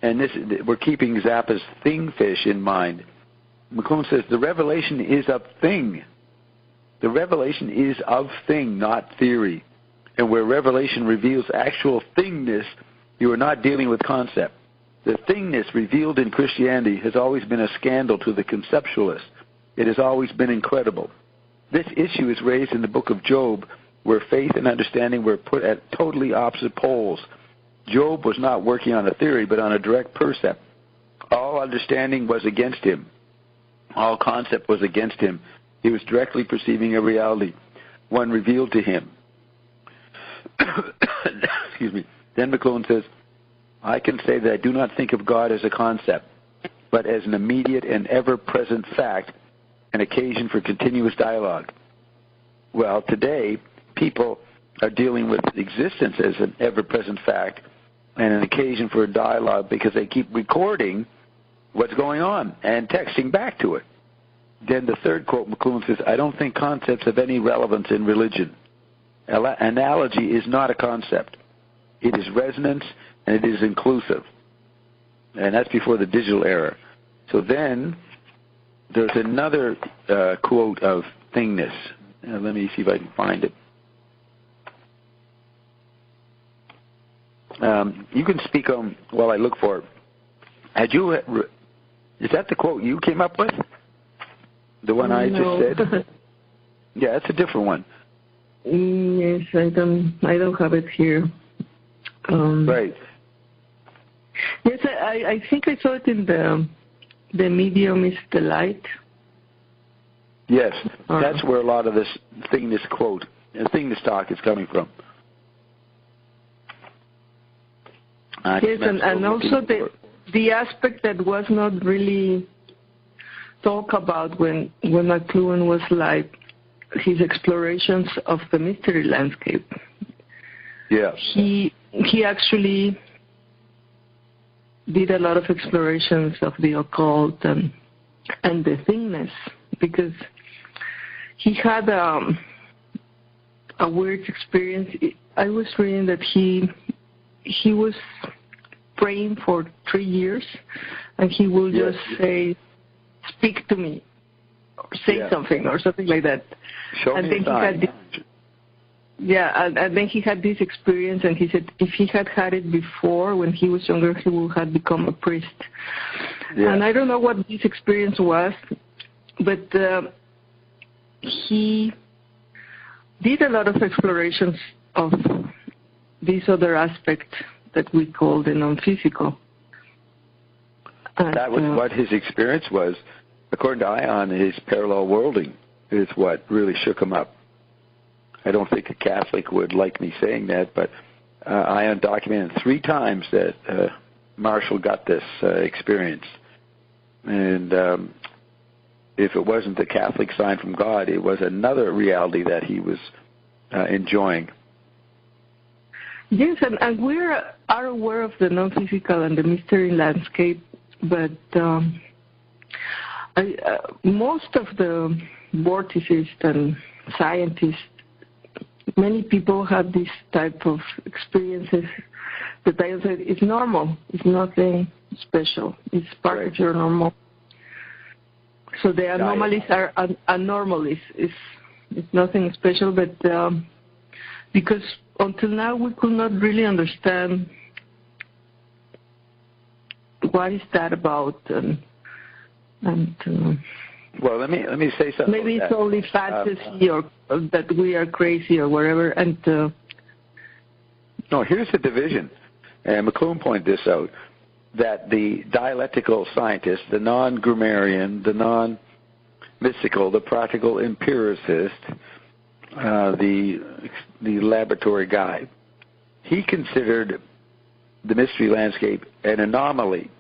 and this we're keeping Zappa's thing fish in mind. McLuhan says the revelation is of thing. The revelation is of thing, not theory. And where revelation reveals actual thingness, you are not dealing with concept. The thingness revealed in Christianity has always been a scandal to the conceptualist. It has always been incredible. This issue is raised in the book of Job, where faith and understanding were put at totally opposite poles. Job was not working on a theory, but on a direct percept. All understanding was against him. All concept was against him. He was directly perceiving a reality, one revealed to him. Excuse me. Then McLuhan says, I can say that I do not think of God as a concept, but as an immediate and ever-present fact, an occasion for continuous dialogue. Well, today, people are dealing with existence as an ever-present fact and an occasion for a dialogue because they keep recording what's going on and texting back to it. Then the third quote, McLuhan says, I don't think concepts have any relevance in religion. Analogy is not a concept. It is resonance and it is inclusive. And that's before the digital era. So then there's another quote of thingness. Let me see if I can find it. You can speak on while I look for it. Is that the quote you came up with? The one I just said? Yeah, that's a different one. Yes, I don't have it here. Right. Yes, I think I saw it in the medium is the light. Yes, that's where a lot of this thingness quote, thingness talk is coming from. Yes, and also the aspect that was not really talked about when McLuhan was like his explorations of the mystery landscape. Yeah. He actually did a lot of explorations of the occult and the thingness because he had a weird experience. I was reading that he was praying for 3 years, and he will just say, "Speak to me," or say something, or something like that. Show and me then a sign. And then he had this experience, and he said if he had it before when he was younger, he would have become a priest. Yeah. And I don't know what this experience was, but he did a lot of explorations of this other aspect that we call the non-physical. That was what his experience was. According to Ion, his parallel worlding is what really shook him up. I don't think a Catholic would like me saying that, but Ion documented 3 times that Marshall got this experience. And if it wasn't the Catholic sign from God, it was another reality that he was enjoying. Yes, and we are aware of the non-physical and the mystery landscape, but most of the vorticists and scientists, many people have this type of experiences that I said it's normal. It's nothing special. It's part of your normal. So the anomalies are anomalies. It's nothing special, but because until now we could not really understand what is that about, and well, let me say something. Maybe it's only fantasy, or that we are crazy or whatever. And no, here's the division, and McLuhan pointed this out, that the dialectical scientist, the non-grammarian, the non-mystical, the practical empiricist, the laboratory guy, he considered the mystery landscape an anomaly.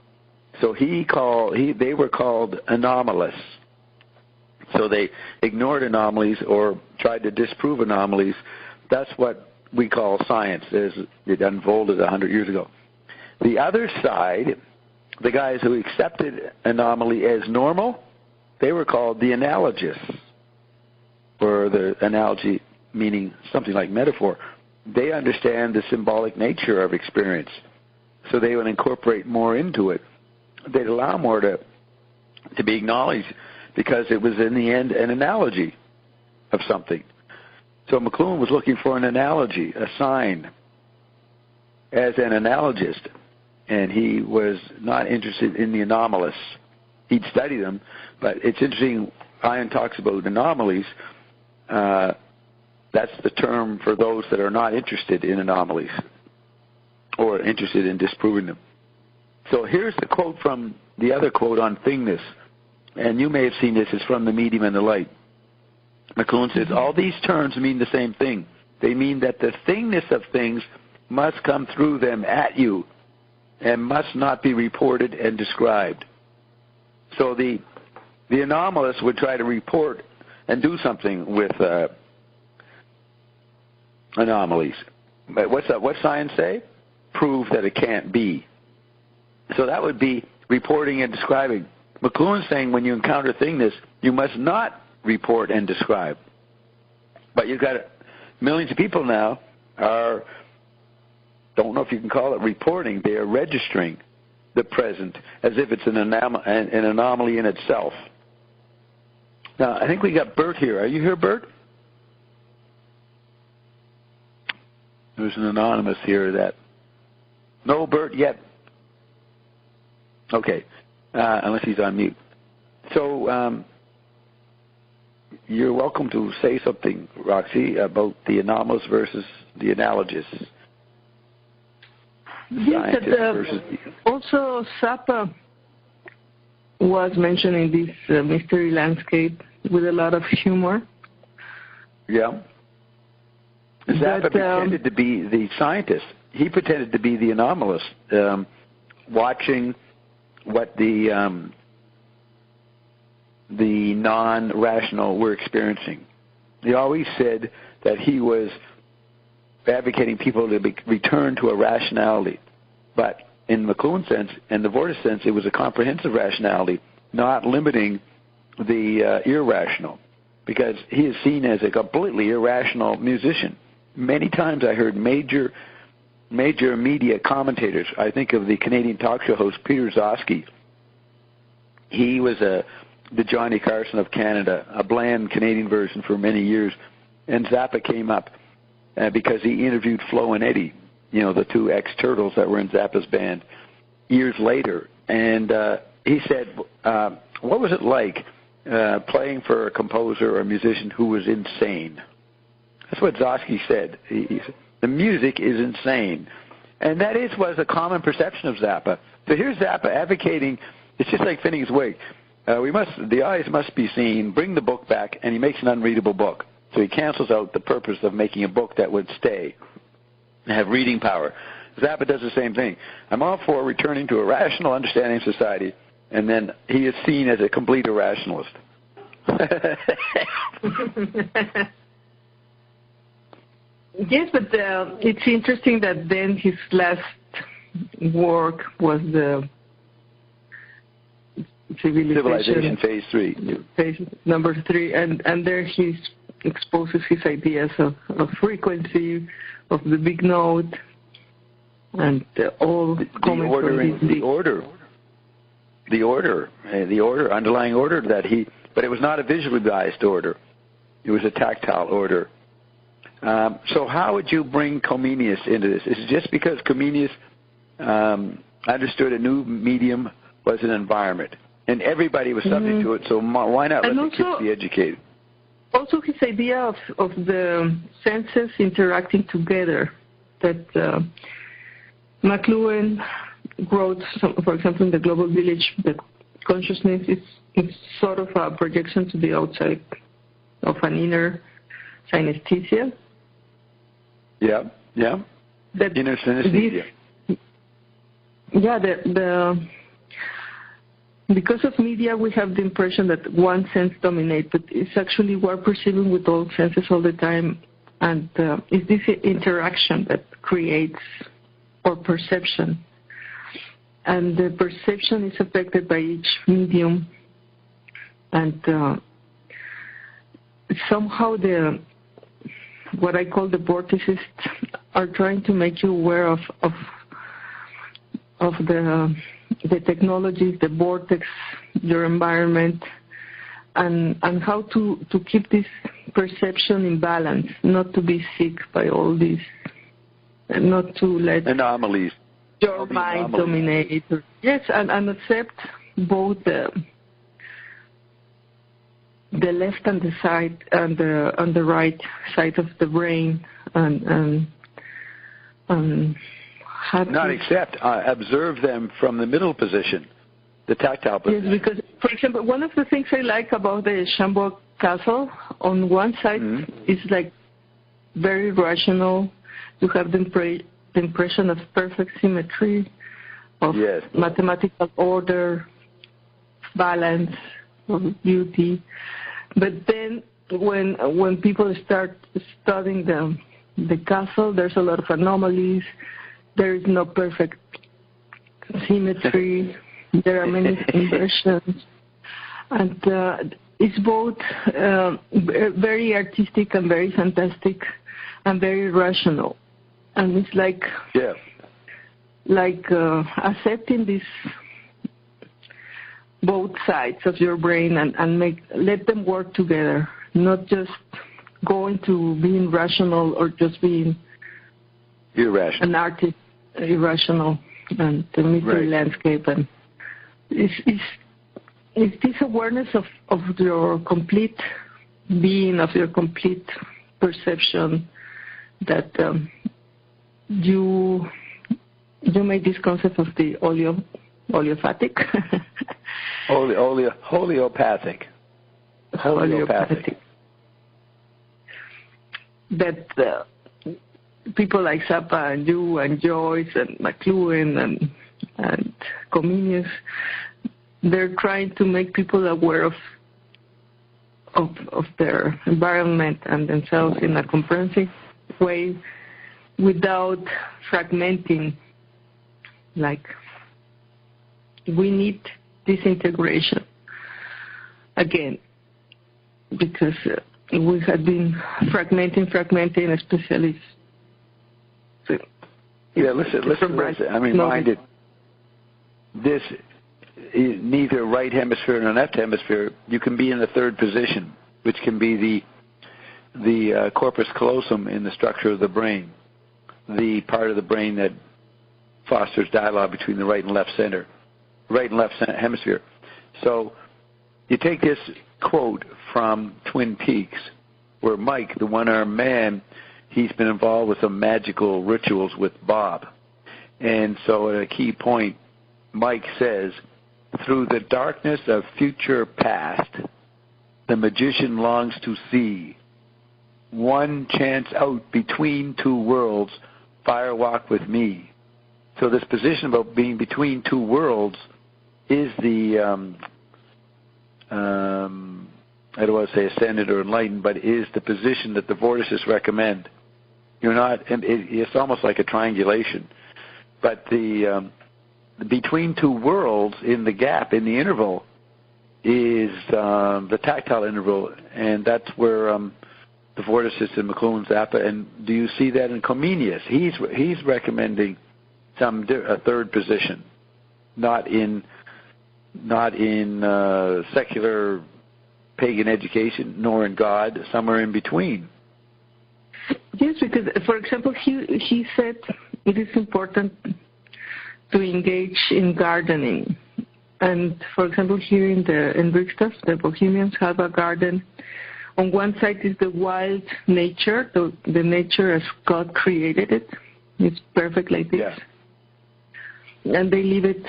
So they were called anomalies. So they ignored anomalies or tried to disprove anomalies. That's what we call science, as it unfolded 100 years ago. The other side, the guys who accepted anomaly as normal, they were called the analogists, or the analogy meaning something like metaphor. They understand the symbolic nature of experience, so they would incorporate more into it. They'd allow more to be acknowledged because it was in the end an analogy of something. So McLuhan was looking for an analogy, a sign, as an analogist, and he was not interested in the anomalous. He'd study them, but it's interesting, Ian talks about anomalies. That's the term for those that are not interested in anomalies or interested in disproving them. So here's the quote from the other quote on thingness, and you may have seen this. It's from The Medium and the Light. McLuhan says, all these terms mean the same thing. They mean that the thingness of things must come through them at you and must not be reported and described. So the anomalous would try to report and do something with anomalies. But what science say? Prove that it can't be. So that would be reporting and describing. McLuhan's saying when you encounter thingness, you must not report and describe. But you've got millions of people now don't know if you can call it reporting, they are registering the present as if it's an anomaly in itself. Now, I think we got Bert here. Are you here, Bert? There's an anonymous here that... No Bert yet. Okay, unless he's on mute. So you're welcome to say something, Roxy, about the anomalous versus the analogous. Yes, also Zappa was mentioning this mystery landscape with a lot of humor. Yeah. Zappa pretended to be the scientist. He pretended to be the anomalous, watching what the non-rational were experiencing. He always said that he was advocating people to return to a rationality. But in McLuhan's sense and the Vortis sense, it was a comprehensive rationality, not limiting the irrational, because he is seen as a completely irrational musician. Many times I heard major media commentators. I think of the Canadian talk show host Peter Zosky. He was the Johnny Carson of Canada, a bland Canadian version for many years. And Zappa came up because he interviewed Flo and Eddie, the two ex-Turtles that were in Zappa's band, years later. And he said, what was it like playing for a composer or a musician who was insane? That's what Zosky said. He said, the music is insane. And that was a common perception of Zappa. So here's Zappa advocating, it's just like Finney's Wig. The eyes must be seen, bring the book back, and he makes an unreadable book. So he cancels out the purpose of making a book that would stay and have reading power. Zappa does the same thing. I'm all for returning to a rational understanding of society, and then he is seen as a complete irrationalist. Yes, but it's interesting that then his last work was the Civilization Phase 3. Phase number 3, and there he exposes his ideas of frequency, of the big note, and all coming from the order, underlying order that but it was not a visually biased order. It was a tactile order. So how would you bring Comenius into this? Is it just because Comenius understood a new medium was an environment, and everybody was subject to it, so why not let the kids be educated? Also his idea of the senses interacting together, that McLuhan wrote, for example, in The Global Village, that consciousness is sort of a projection to the outside of an inner synesthesia. Yeah. That inner synesthesia. Because of media, we have the impression that one sense dominates, but it's actually we're perceiving with all senses all the time, and it's this interaction that creates our perception. And the perception is affected by each medium, and somehow what I call the vortices are trying to make you aware of the technologies, the vortex, your environment, and how to keep this perception in balance, not to be sick by all these, and not to let anomalies. Your mind dominate. Yes, and accept both the left and the side and the right side of the brain, and not accept, observe them from the middle position, the tactile position. Yes, because, for example, one of the things I like about the Chambord Castle, on one side is like very rational. You have the impression of perfect symmetry, of mathematical order, balance, of beauty. But then when people start studying the castle, there's a lot of anomalies. There is no perfect symmetry. There are many inversions. And it's both very artistic and very fantastic and very rational. And it's like accepting this both sides of your brain and let them work together, not just going to being rational or just being irrational. An artist, irrational, and the mystery landscape. And it's this awareness of your complete being, of your complete perception, that you made this concept of the oleopathic. Holeopathic. That people like Zappa and you and Joyce and McLuhan and Comenius, they're trying to make people aware of their environment and themselves in a comprehensive way without fragmenting. Like, we need this integration again, because we had been fragmenting, especially. Listen. I'm reminded this is neither right hemisphere nor left hemisphere. You can be in the third position, which can be the corpus callosum in the structure of the brain, the part of the brain that fosters dialogue between the right and left hemisphere. So you take this quote from Twin Peaks, where Mike, the one-armed man, he's been involved with some magical rituals with Bob. And so at a key point, Mike says, through the darkness of future past, the magician longs to see one chance out between two worlds, fire walk with me. So this position about being between two worlds is the, I don't want to say ascended or enlightened, but is the position that the vortices recommend. You're not, it's almost like a triangulation. But the between two worlds in the gap, in the interval, is the tactile interval, and that's where the vortices in McLuhan, Zappa, and do you see that in Comenius? He's recommending a third position, not in secular pagan education, nor in God, somewhere in between. Yes, because, for example, he said it is important to engage in gardening. And, for example, here in Richter, the Bohemians have a garden. On one side is the wild nature, the nature as God created it. It's perfect like this. Yeah. And they leave it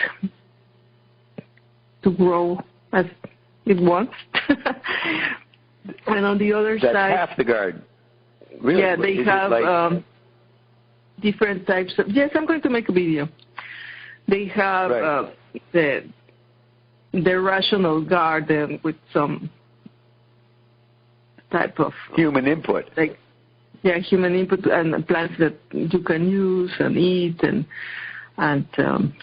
to grow as it wants. And on the other side... That's half the garden. Really? Yeah, they have different types of... Yes, I'm going to make a video. They have the rational garden with some type of... human input. Human input and plants that you can use and eat and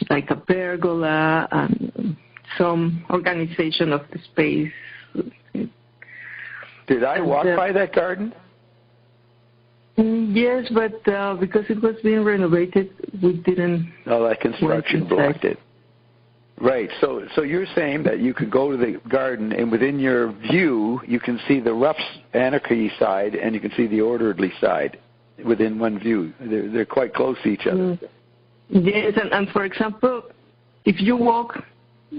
like a pergola and some organization of the space. Did I walk by that garden? Yes, but because it was being renovated, we didn't... Oh, that construction blocked it. Right. So you're saying that you could go to the garden, and within your view, you can see the rough anarchy side, and you can see the orderly side within one view. They're quite close to each other. Yes, and for example, if you walk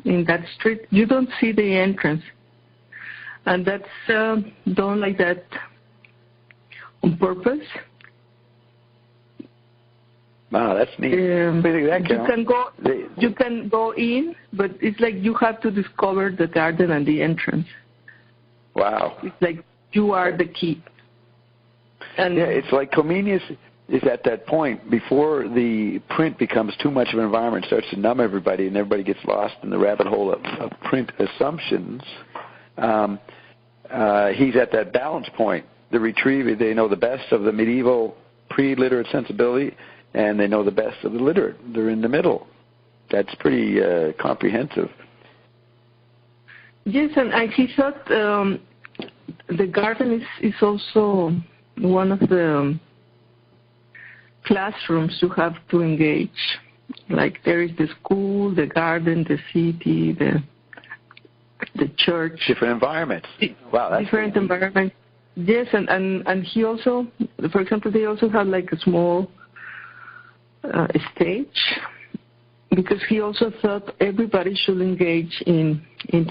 in that street, you don't see the entrance. And that's done like that on purpose. Wow, that's neat. You can go in, but it's like you have to discover the garden and the entrance. Wow. It's like you are the key. And it's like Comenius is at that point before the print becomes too much of an environment, starts to numb everybody, and everybody gets lost in the rabbit hole of print assumptions. He's at that balance point. The retrieve, they know the best of the medieval pre-literate sensibility, and they know the best of the literate. They're in the middle. That's pretty comprehensive. Yes, and he thought the garden is also one of the classrooms you have to engage. Like there is the school, the garden, the city, the church. Different environments. Wow, that's different environments. Yes, and he also, for example, they also have like a small stage, because he also thought everybody should engage in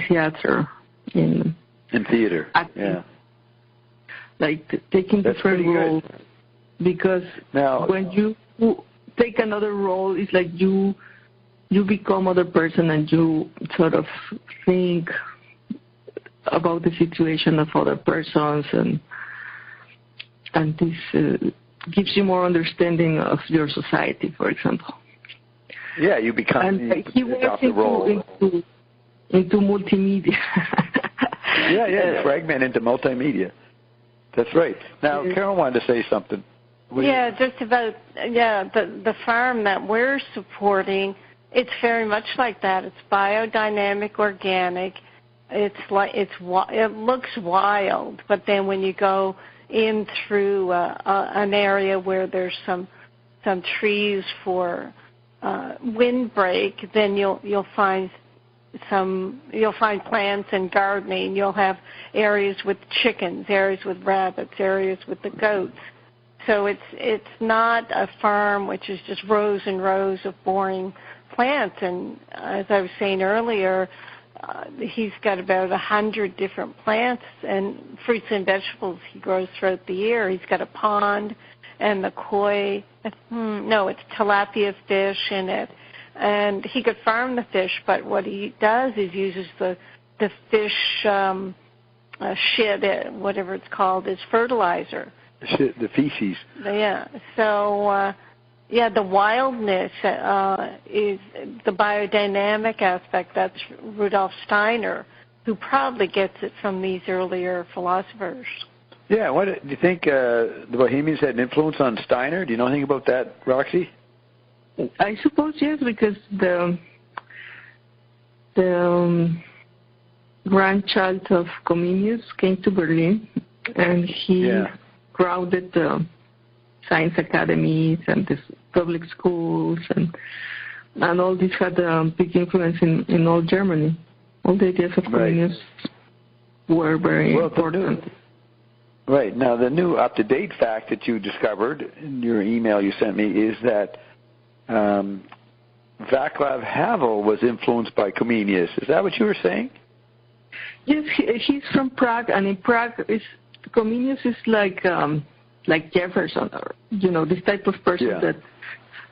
theater, in theater, acting, like taking different roles. Because when you take another role, it's like you become other person and you sort of think about the situation of other persons, and this gives you more understanding of your society, for example. Yeah, you become. And he went into multimedia. Fragment into multimedia. That's right. Now, Carol wanted to say something. Just about the farm that we're supporting. It's very much like that. It's biodynamic, organic. It looks wild, but then when you go in through an area where there's some trees for windbreak, then you'll find plants and gardening. You'll have areas with chickens, areas with rabbits, areas with the goats. So it's not a farm which is just rows and rows of boring plants. And as I was saying earlier, he's got about 100 different plants and fruits and vegetables he grows throughout the year. He's got a pond and the koi, it's tilapia fish in it. And he could farm the fish, but what he does is uses the fish shit, whatever it's called, as fertilizer. The feces. Yeah. So the wildness is the biodynamic aspect. That's Rudolf Steiner, who probably gets it from these earlier philosophers. Yeah, what do you think the Bohemians had an influence on Steiner? Do you know anything about that, Roxy? I suppose yes, because the grandchild of Comenius came to Berlin, and he grounded the science academies and the public schools, and all this had a big influence in all Germany. All the ideas of Comenius were very important. Right. Now, the new up-to-date fact that you discovered in your email you sent me is that Václav Havel was influenced by Comenius. Is that what you were saying? Yes, he's from Prague, and in Prague, Comenius is like Jefferson, or this type of person that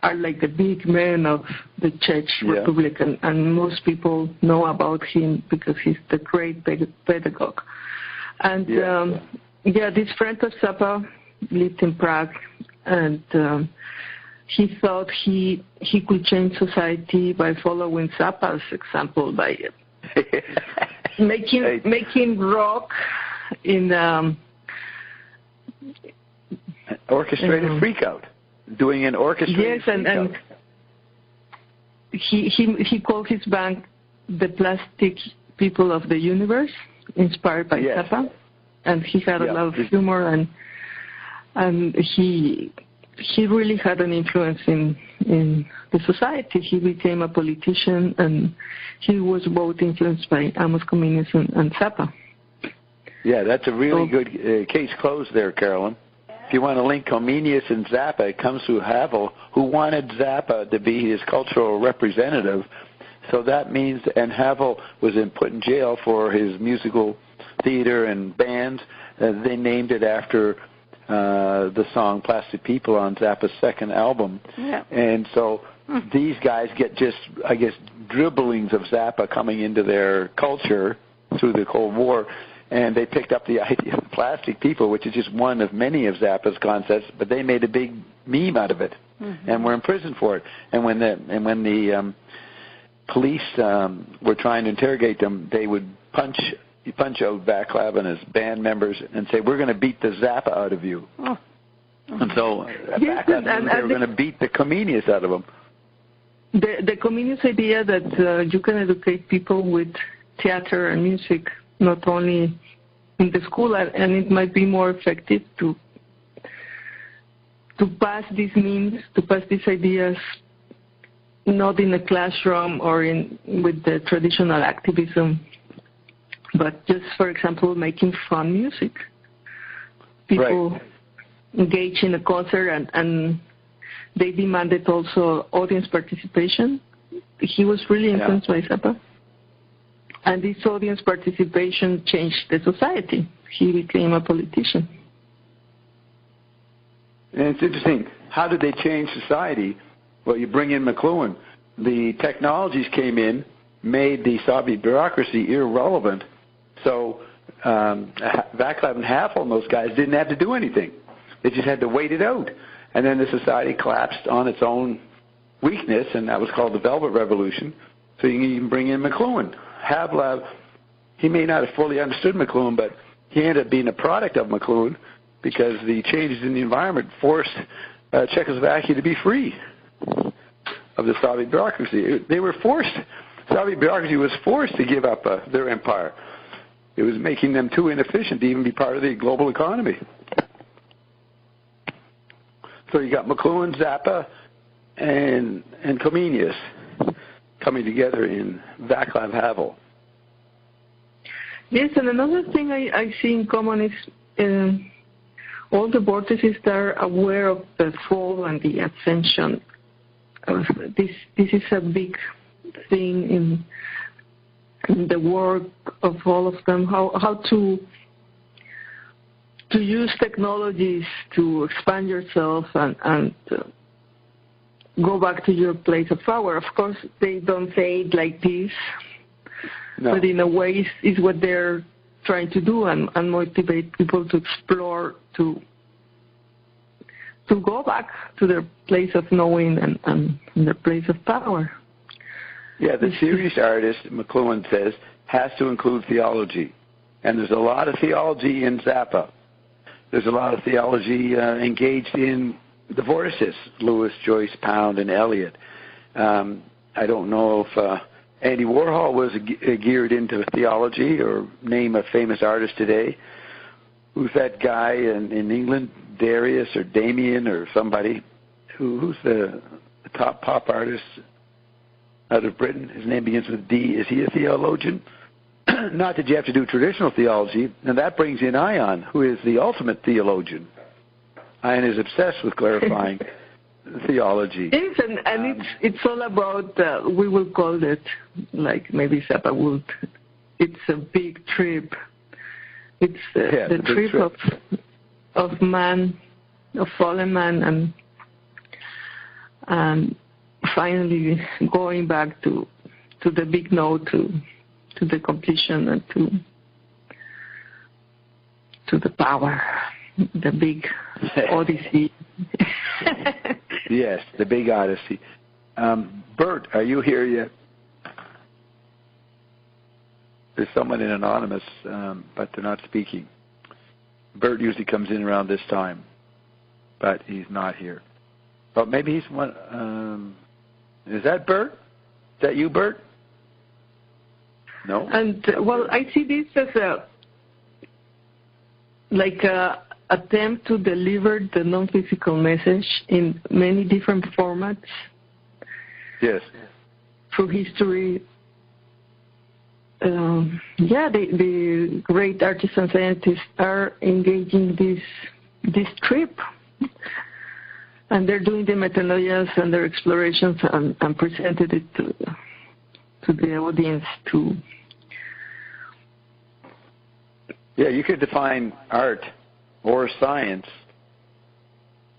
are like the big men of the Czech Republic, and most people know about him because he's the great pedagogue. And this friend of Zappa lived in Prague, and he thought he could change society by following Zappa's example, by making rock in orchestrated freakout, doing an orchestrated freakout. And he called his band the Plastic People of the Universe, inspired by Zappa. And he had a lot of humor, and he really had an influence in the society. He became a politician, and he was both influenced by Amos Comenius and Zappa. Yeah, that's a really good case closed there, Carolyn. If you want to link Comenius and Zappa, it comes through Havel, who wanted Zappa to be his cultural representative. So that means, and Havel was put in jail for his musical theater and bands. They named it after the song Plastic People on Zappa's second album. Yeah. And so these guys get just, I guess, dribblings of Zappa coming into their culture through the Cold War, and they picked up the idea of plastic people, which is just one of many of Zappa's concepts, but they made a big meme out of it, and were in prison for it. And when the police were trying to interrogate them, they would punch out Václav and his band members and say, "We're going to beat the Zappa out of you." Oh. And so Václav knew they were going to beat the Comenius out of them. The Comenius idea that you can educate people with theater and music, not only in the school, and it might be more effective to pass these memes, to pass these ideas, not in a classroom or with the traditional activism, but just, for example, making fun music. People engage in a concert, and they demanded also audience participation. He was really influenced by Zappa. And this audience participation changed the society. He became a politician. And it's interesting. How did they change society? Well, you bring in McLuhan. The technologies came in, made the Soviet bureaucracy irrelevant. So Václav and Havel and those guys didn't have to do anything. They just had to wait it out. And then the society collapsed on its own weakness, and that was called the Velvet Revolution. So you can even bring in McLuhan. Havel, he may not have fully understood McLuhan, but he ended up being a product of McLuhan because the changes in the environment forced Czechoslovakia to be free of the Soviet bureaucracy. They were forced. The Soviet bureaucracy was forced to give up their empire. It was making them too inefficient to even be part of the global economy. So you got McLuhan, Zappa, and Comenius coming together in Václav Havel. Yes, and another thing I see in common is all the vortices that are aware of the fall and the ascension. This is a big thing in the work of all of them, how to use technologies to expand yourself and go back to your place of power. Of course, they don't say it like this, but in a way it's what they're trying to do and motivate people to explore, to to go back to their place of knowing and their place of power. Yeah, the serious artist, McLuhan says, has to include theology. And there's a lot of theology in Zappa. There's a lot of theology engaged in the vortices, Lewis, Joyce, Pound, and Eliot. I don't know if Andy Warhol was geared into theology, or name a famous artist today. Who's that guy in England, Darius or Damien or somebody? Who's the top pop artist out of Britain? His name begins with D. Is he a theologian? Not that you have to do traditional theology, and that brings in Ion, who is the ultimate theologian. Ion is obsessed with clarifying theology. Yes, and it's all about, we will call it, like maybe Zappa would, it's a big trip. It's the trip of man, of fallen man, and finally going back to the big no, to the completion, and to the power, the big odyssey. Yes, the big odyssey. Bert, are you here yet? There's someone in Anonymous, but they're not speaking. Bert usually comes in around this time, but he's not here. But maybe he's one. Is that Bert? Is that you, Bert? No? And, well, I see this as a attempt to deliver the non-physical message in many different formats. Yes. Through history. The great artists and scientists are engaging this trip. And they're doing the metanoias and their explorations and presented it to the audience too. Yeah, you could define art or science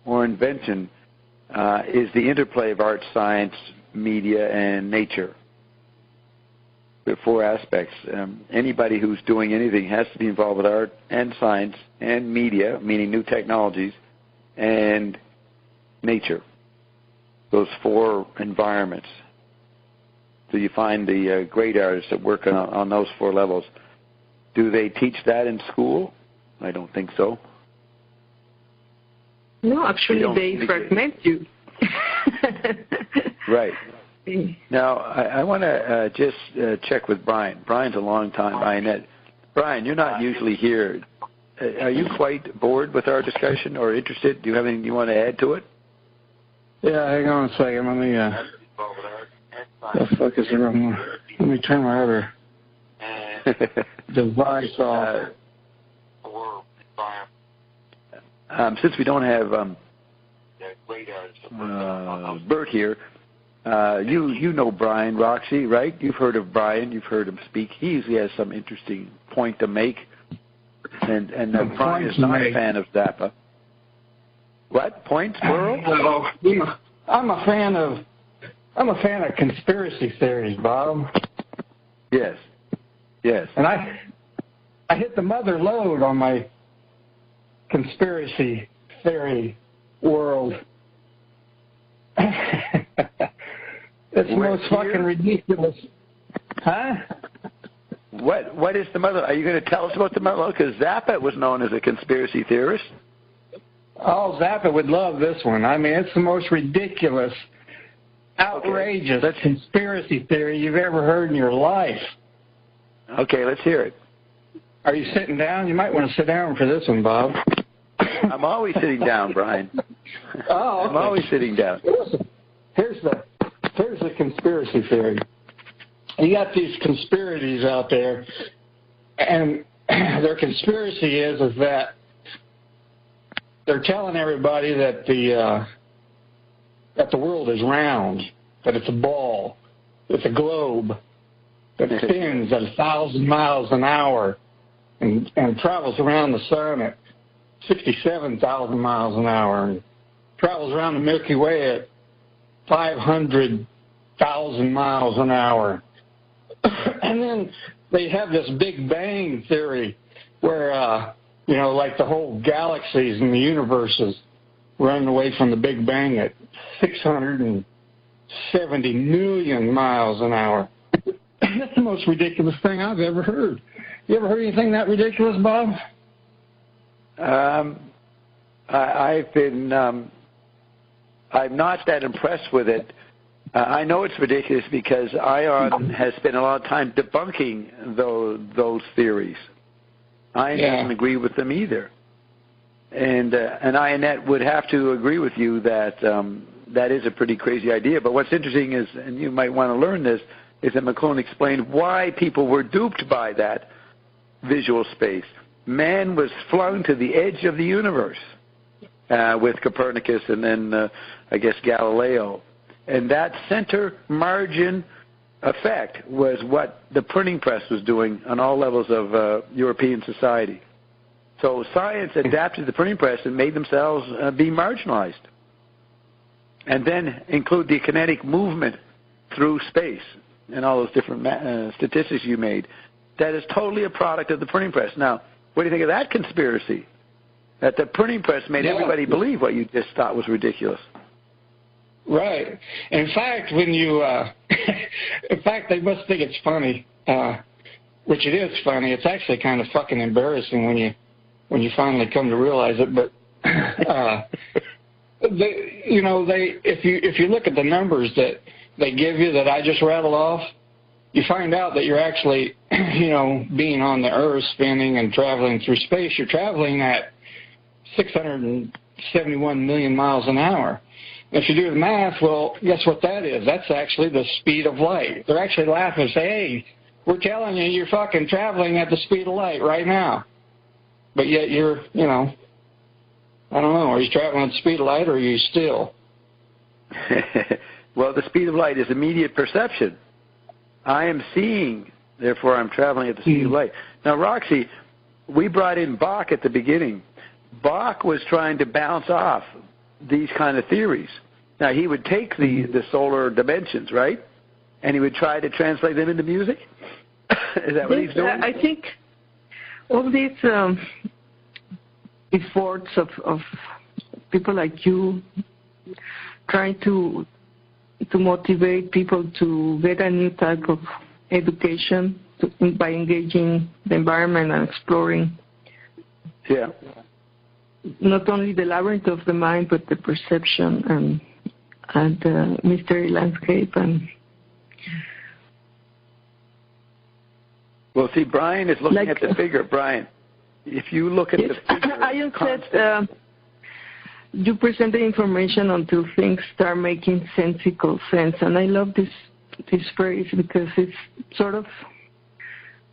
or invention is the interplay of art, science, media, and nature. There are four aspects. Anybody who's doing anything has to be involved with art and science and media, meaning new technologies, and nature. Those four environments. So you find the great artists that work on those four levels. Do they teach that in school? I don't think so. No, actually they fragment you. Right. Now, I want to just check with Brian. Brian's a long-time Ionette. Brian, you're not usually here. Are you quite bored with our discussion or interested? Do you have anything you want to add to it? Yeah, hang on a second. Let me, the fuck is the wrong one? Let me turn my other device off. Since we don't have Bert here, you know Brian, Roxy, right? You've heard of Brian. You've heard him speak. He usually has some interesting point to make. And Brian is not a fan of Zappa. What? Points, plural? I'm a fan of conspiracy theories, Bob. Yes. Yes. And I hit the mother lode on my conspiracy theory world. It's the most fucking ridiculous. Huh? What is the mother? Are you going to tell us about the mother? Because Zappa was known as a conspiracy theorist. Oh, Zappa would love this one. I mean, it's the most ridiculous, outrageous conspiracy theory you've ever heard in your life. Okay, let's hear it. Are you sitting down? You might want to sit down for this one, Bob. I'm always sitting down, Brian. Oh, okay. I'm always sitting down. Listen, here's the conspiracy theory. You got these conspiracies out there, and their conspiracy is that they're telling everybody that the world is round, that it's a ball, it's a globe, that spins at 1,000 miles an hour and travels around the sun at 67,000 miles an hour and travels around the Milky Way at 500,000 miles an hour. And then they have this Big Bang theory where, like the whole galaxies and the universes running away from the Big Bang at 670 million miles an hour. That's the most ridiculous thing I've ever heard. You ever heard anything that ridiculous, Bob? I'm not that impressed with it. I know it's ridiculous because Ion has spent a lot of time debunking those theories. Ion doesn't agree with them either. And Ionette would have to agree with you that that is a pretty crazy idea. But what's interesting is, and you might want to learn this, is that McLuhan explained why people were duped by that visual space. Man was flung to the edge of the universe with Copernicus and then, I guess, Galileo. And that center margin effect was what the printing press was doing on all levels of European society. So science adapted the printing press and made themselves be marginalized. And then include the kinetic movement through space and all those different statistics you made. That is totally a product of the printing press. Now, what do you think of that conspiracy? That the printing press made everybody believe what you just thought was ridiculous. Right. In fact, when you, in fact, they must think it's funny, which it is funny. It's actually kind of fucking embarrassing when you finally come to realize it. But if you look at the numbers that they give you that I just rattled off, you find out that you're actually, being on the Earth, spinning and traveling through space, you're traveling at 671 million miles an hour. If you do the math, well, guess what that is? That's actually the speed of light. They're actually laughing and say, hey, we're telling you you're fucking traveling at the speed of light right now. But yet you're, I don't know, are you traveling at the speed of light or are you still? Well, the speed of light is immediate perception. I am seeing, therefore I'm traveling at the speed of light. Now, Roxy, we brought in Bach at the beginning. Bach was trying to bounce off these kind of theories. Now, he would take the solar dimensions, right? And he would try to translate them into music? Is that what he's doing? I think all these efforts of people like you trying to motivate people to get a new type of education by engaging the environment and exploring not only the labyrinth of the mind, but the perception and the mystery landscape. And well, see, Brian is looking at the figure. Brian, if you look at the figure, I just said you present the information until things start making sensical sense, and I love this phrase because it sort of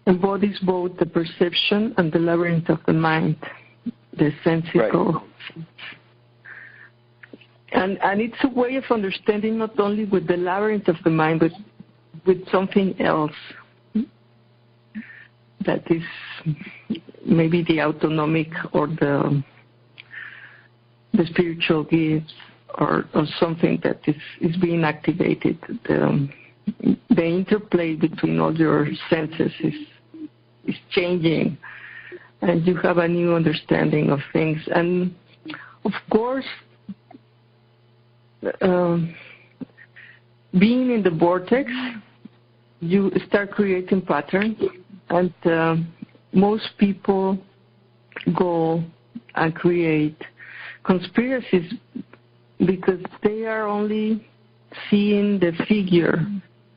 embodies both the perception and the labyrinth of the mind. The sensical. Right. And it's a way of understanding not only with the labyrinth of the mind, but with something else that is maybe the autonomic or the spiritual gifts or something that is being activated. The interplay between all your senses is changing. And you have a new understanding of things. And, of course, being in the vortex, you start creating patterns. And most people go and create conspiracies because they are only seeing the figure,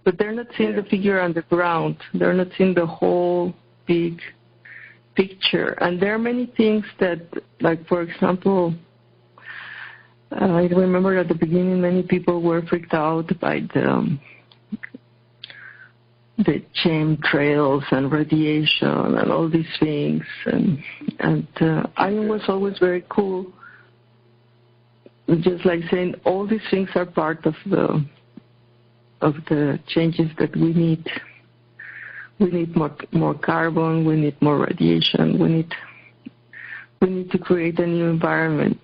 but they're not seeing the figure on the ground. They're not seeing the whole big picture. And there are many things that, like, for example, I remember at the beginning many people were freaked out by the chemtrails and radiation and all these things. And I was always very cool, just like saying all these things are part of the changes that we need. We need more carbon. We need more radiation. We need to create a new environment,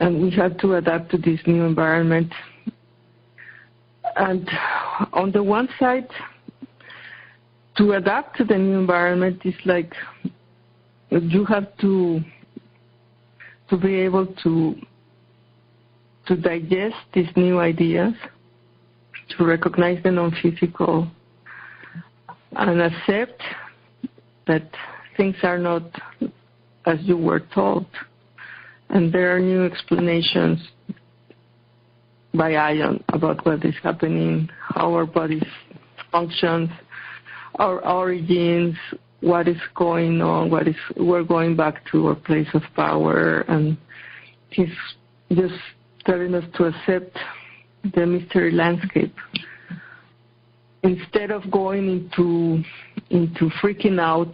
and we have to adapt to this new environment. And on the one side, to adapt to the new environment is like you have to to be able to digest these new ideas, to recognize the non-physical, and accept that things are not as you were told, and there are new explanations by Ion about what is happening, how our bodies functions, our origins, what is going on, we're going back to our place of power, and he's just telling us to accept the mystery landscape instead of going into freaking out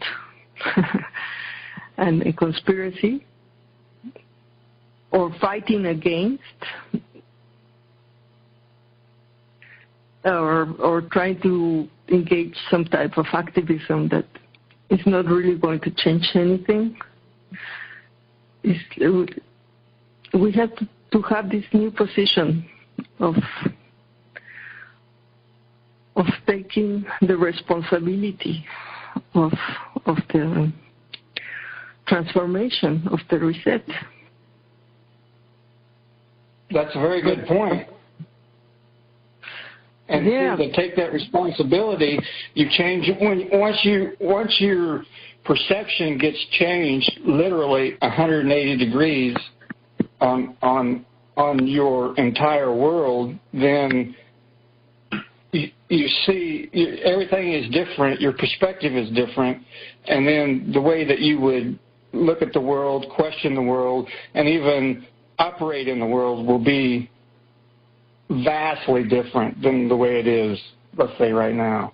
and a conspiracy or fighting against or trying to engage some type of activism that is not really going to change anything. We have to have this new position of taking the responsibility of the transformation, of the reset. That's a very good point. And to take that responsibility, you change once your perception gets changed literally 180 degrees on your entire world, then you see everything is different, your perspective is different, and then the way that you would look at the world, question the world, and even operate in the world will be vastly different than the way it is, let's say, right now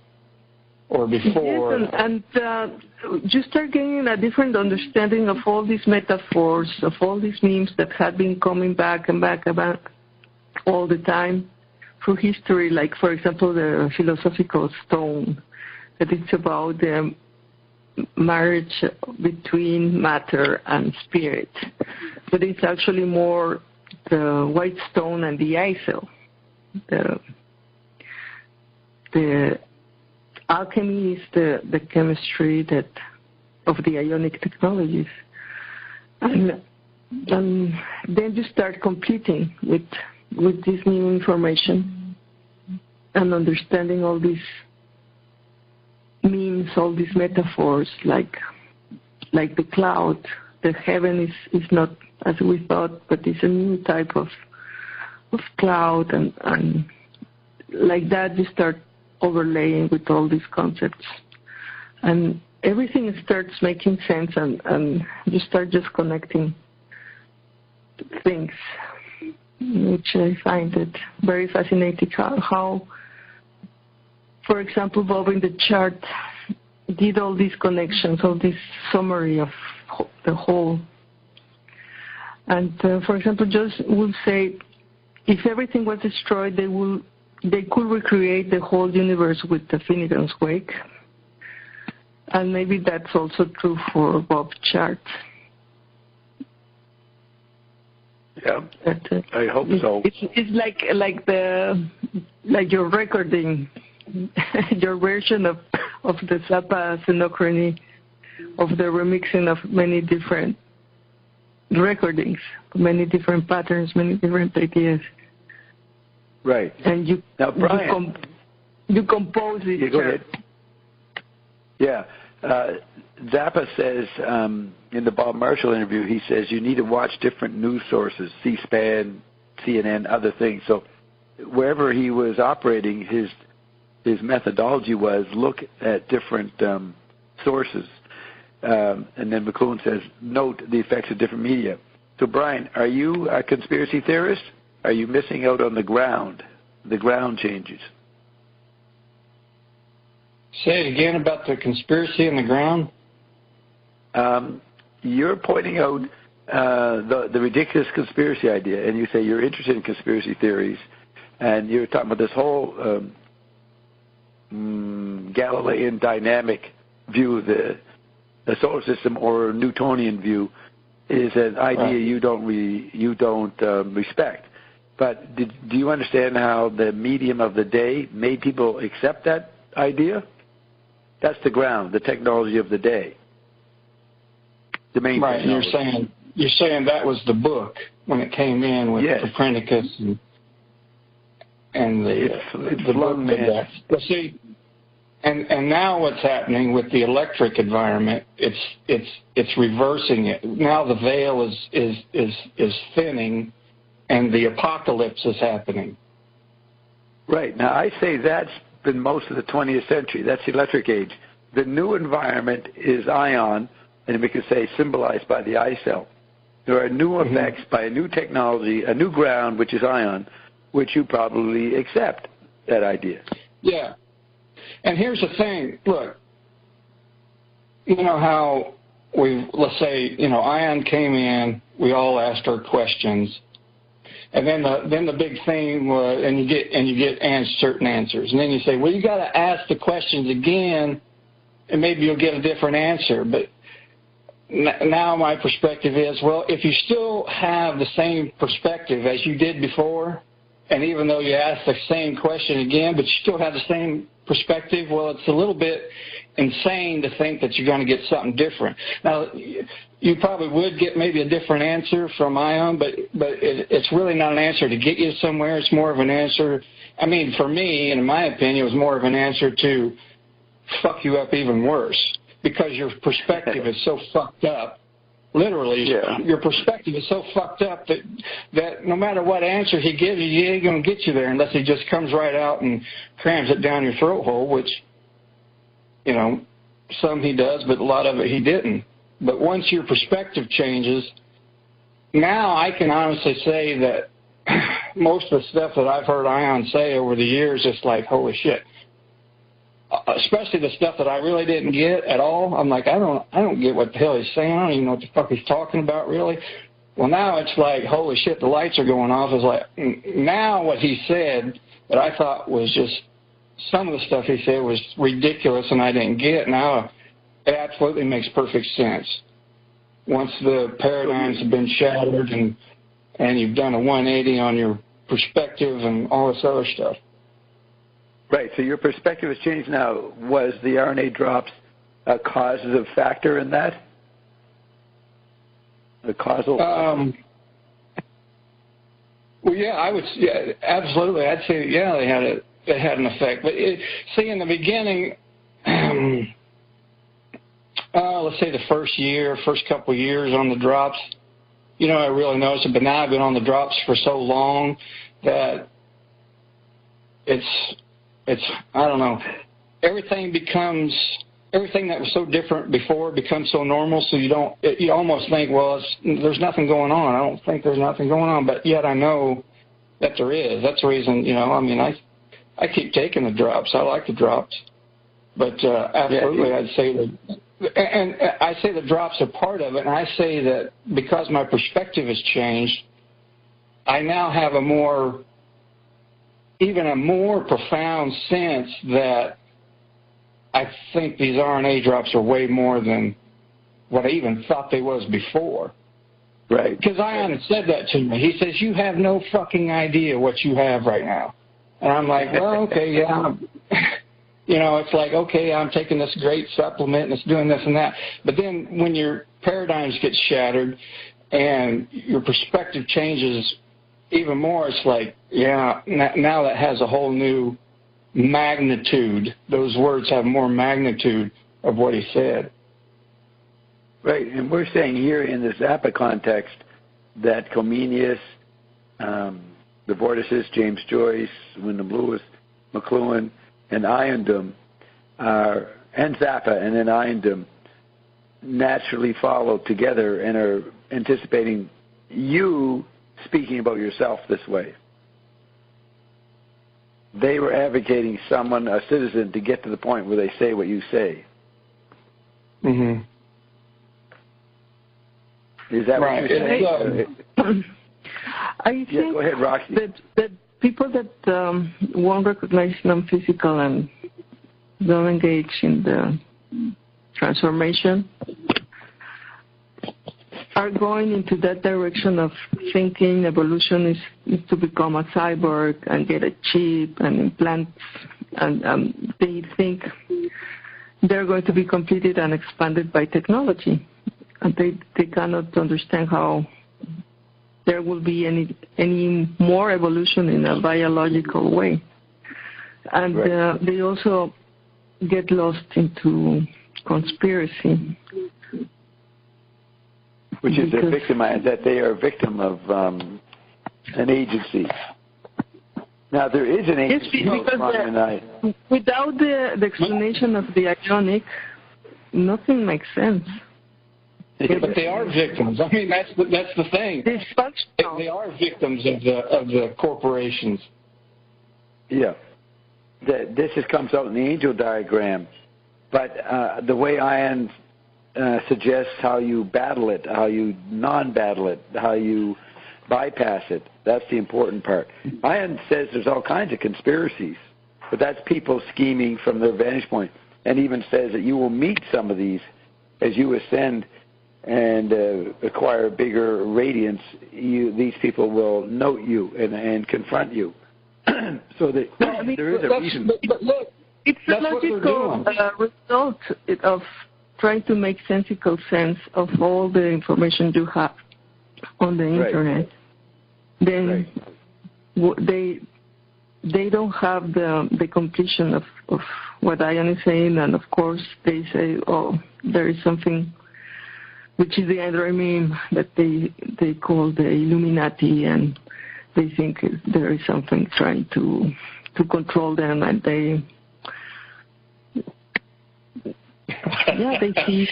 or before. Yes, and you start getting a different understanding of all these metaphors, of all these memes that have been coming back and back about all the time through history, like, for example, the philosophical stone, that it's about the marriage between matter and spirit. But it's actually more the white stone and the eisel. The alchemy is the chemistry of the ionic technologies. And then you start completing with this new information and understanding all these memes, all these metaphors, like the cloud. The heaven is not as we thought, but it's a new type of cloud, and like that you start overlaying with all these concepts, and everything starts making sense, and you start just connecting things, which I find it very fascinating how for example, Bob in the chart did all these connections, all this summary of the whole. And for example, Joyce will say, if everything was destroyed, they could recreate the whole universe with the Finnegan's Wake. And maybe that's also true for Bob's chart. Yeah, I hope so. It's like your recording, your version of the Zappa synochrony, of the remixing of many different recordings, many different patterns, many different ideas. Right. And you compose it. Yeah, go ahead. Yeah. Zappa says in the Bob Marshall interview, he says you need to watch different news sources, C-SPAN, CNN, other things. So wherever he was operating, his methodology was look at different sources. And then McLuhan says, note the effects of different media. So, Brian, are you a conspiracy theorist? Are you missing out on the ground changes? Say it again about the conspiracy in the ground. You're pointing out the ridiculous conspiracy idea, and you say you're interested in conspiracy theories, and you're talking about this whole Galilean dynamic view of the solar system, or Newtonian view, is an idea you don't respect. But do you understand how the medium of the day made people accept that idea? That's the ground, the technology of the day. The main right, technology. and you're saying that was the book when it came in with Copernicus and the book man. Well, see, and now what's happening with the electric environment? It's reversing it. Now the veil is thinning, and the apocalypse is happening. Right. Now I say that's been most of the 20th century. That's the electric age. The new environment is ion, and we could say symbolized by the eye cell. There are new effects by a new technology, a new ground, which is ion, which you probably accept that idea. Yeah. And here's the thing. Look, you know how let's say, ion came in, we all asked our questions, and then the big thing was, and you get certain answers, and then you say, well, you got to ask the questions again, and maybe you'll get a different answer. But now my perspective is, well, if you still have the same perspective as you did before, and even though you ask the same question again, but you still have the same perspective, well, it's a little bit insane to think that you're going to get something different. Now, you probably would get maybe a different answer from ion, but it's really not an answer to get you somewhere. It's more of an answer, I mean, for me, and in my opinion, it was more of an answer to fuck you up even worse, because your perspective is so fucked up. Literally, your perspective is so fucked up that no matter what answer he gives you, he ain't going to get you there unless he just comes right out and crams it down your throat hole, which, some he does, but a lot of it he didn't. But once your perspective changes, now I can honestly say that most of the stuff that I've heard Ion say over the years, it's like, holy shit. Especially the stuff that I really didn't get at all. I'm like, I don't get what the hell he's saying. I don't even know what the fuck he's talking about, really. Well, now it's like, holy shit, the lights are going off. It's like, now what he said that I thought was just, some of the stuff he said was ridiculous and I didn't get. Now it absolutely makes perfect sense. Once the paradigms have been shattered and you've done a 180 on your perspective and all this other stuff. Right, so your perspective has changed now. Was the RNA drops a causative factor in that? A causal factor? Well, yeah, absolutely. I'd say, they had an effect. But see, in the beginning, let's say the first couple of years on the drops, I really noticed it. But now I've been on the drops for so long that it's I don't know. Everything that was so different before becomes so normal, so you almost think, well, there's nothing going on. I don't think there's nothing going on, but yet I know that there is. That's the reason, I keep taking the drops. I like the drops. But absolutely, I'd say that, and I say the drops are part of it, and I say that because my perspective has changed, I now have even a more profound sense that I think these RNA drops are way more than what I even thought they was before. Right. Because Ion said that to me. He says, you have no fucking idea what you have right now. And I'm like, well, okay, yeah. It's like, okay, I'm taking this great supplement and it's doing this and that. But then when your paradigms get shattered and your perspective changes even more, it's like, now that has a whole new magnitude. Those words have more magnitude of what he said. Right, and we're saying here in the Zappa context that Comenius, the Vortices, James Joyce, Wyndham Lewis, McLuhan, and Iondom, and Zappa, and then Iondom, naturally follow together and are anticipating you speaking about yourself this way. They were advocating a citizen, to get to the point where they say what you say. Mm-hmm. Is that right. what you're saying? I think go ahead, Roxy. that people that won't recognize non-physical and don't engage in the transformation are going into that direction of thinking evolution is to become a cyborg and get a chip and implants, and they think they're going to be completed and expanded by technology. and they cannot understand how there will be any more evolution in a biological way. And they also get lost into conspiracy. Which is that they are a victim of an agency. Now, there is an agency. Yes, without the explanation of the ionic, nothing makes sense. But they are victims. I mean, that's the thing. They are victims of the corporations. Yeah. This comes out in the angel diagram. But the way Ion suggests how you battle it, how you non-battle it, how you bypass it, that's the important part. Ion says there's all kinds of conspiracies, but that's people scheming from their vantage point, and even says that you will meet some of these as you ascend and acquire bigger radiance. These people will note you and confront you. So there is a reason. But look, it's a logical result of trying to make sensical sense of all the information you have on the internet. Then they don't have the completion of what Ion is saying, and of course they say, oh, there is something which is the Android meme that they call the Illuminati, and they think there is something trying to control them, and they see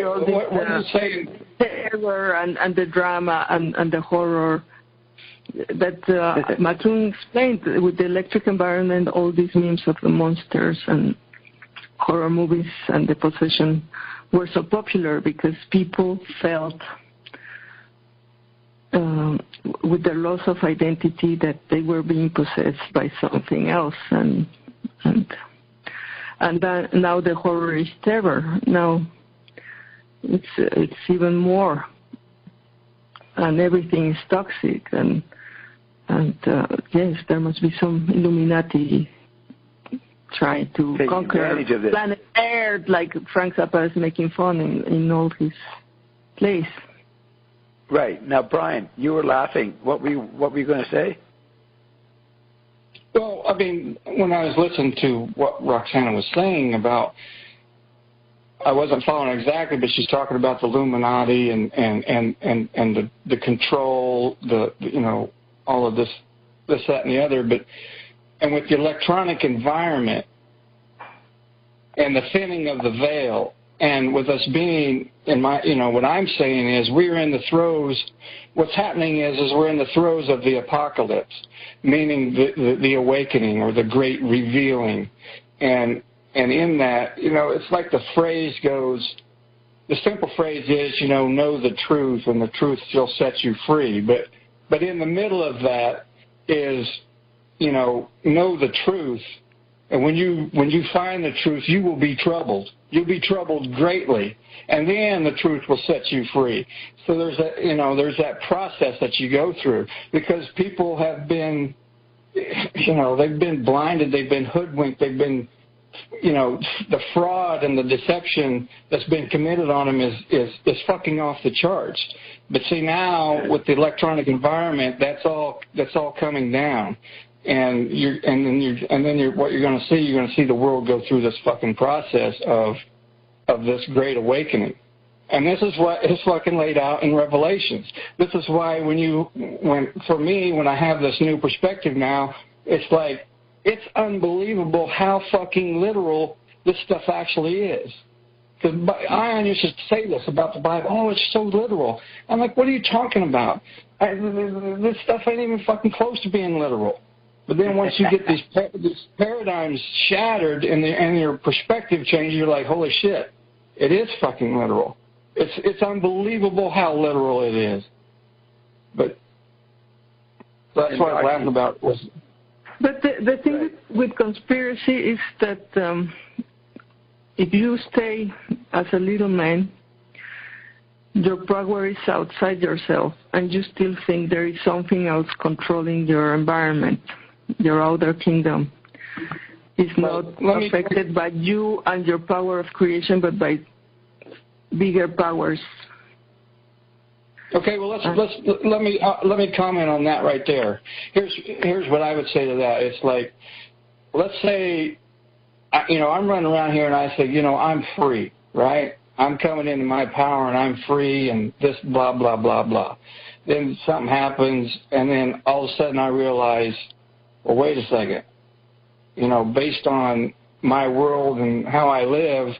all this terror and the drama and the horror that McLuhan explained with the electric environment. All these memes of the monsters and horror movies and the possession were so popular because people felt with the loss of identity that they were being possessed by something else, and that now the horror is terror. Now it's even more, and everything is toxic, and yes, there must be some Illuminati trying to conquer planet Earth, like Frank Zappa is making fun in all his plays. Right. Now, Brian, you were laughing. What were you going to say? Well, I mean, when I was listening to what Roxana was saying about, I wasn't following exactly, but she's talking about the Illuminati and the control, all of this, that, and the other. And with the electronic environment and the thinning of the veil, and with us being what I'm saying is we're in the throes. What's happening is we're in the throes of the apocalypse, meaning the awakening or the great revealing, and in that, it's like the phrase goes. The simple phrase is, know the truth, and the truth shall set you free. But in the middle of that is, know the truth. And when you find the truth, you will be troubled. You'll be troubled greatly, and then the truth will set you free. So there's that process that you go through, because people have been, they've been blinded, they've been hoodwinked, they've been, the fraud and the deception that's been committed on them is fucking off the charts. But see, now with the electronic environment, that's all coming down. And what you're going to see the world go through this fucking process of this great awakening. And this is what is fucking laid out in Revelations. This is why when I have this new perspective now, it's like, it's unbelievable how fucking literal this stuff actually is. Because Ion used to say this about the Bible, oh, it's so literal. I'm like, what are you talking about? This stuff ain't even fucking close to being literal. But then once you get these paradigms shattered and your perspective changes, you're like, holy shit, it is fucking literal. It's unbelievable how literal it is. But that's what I laughed about. But the thing with conspiracy is that if you stay as a little man, your power is outside yourself, and you still think there is something else controlling your environment. Your outer kingdom is not affected by you and your power of creation, but by bigger powers. Okay, well let me comment on that right there. Here's what I would say to that. It's like, let's say, I'm running around here and I say, I'm free, right? I'm coming into my power and I'm free and this blah blah blah blah. Then something happens and then all of a sudden I realize, well, wait a second. Based on my world and how I live,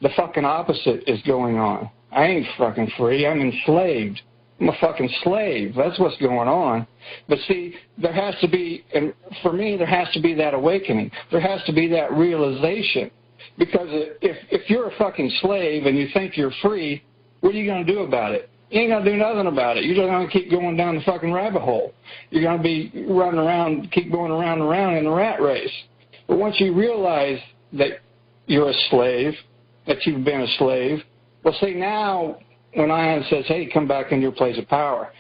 the fucking opposite is going on. I ain't fucking free. I'm enslaved. I'm a fucking slave. That's what's going on. But see, there has to be, and for me, there has to be that awakening. There has to be that realization. Because if you're a fucking slave and you think you're free, what are you going to do about it? You ain't going to do nothing about it. You're just going to keep going down the fucking rabbit hole. You're going to be running around, keep going around and around in the rat race. But once you realize that you're a slave, that you've been a slave, well, see, now when Ion says, hey, come back in your place of power,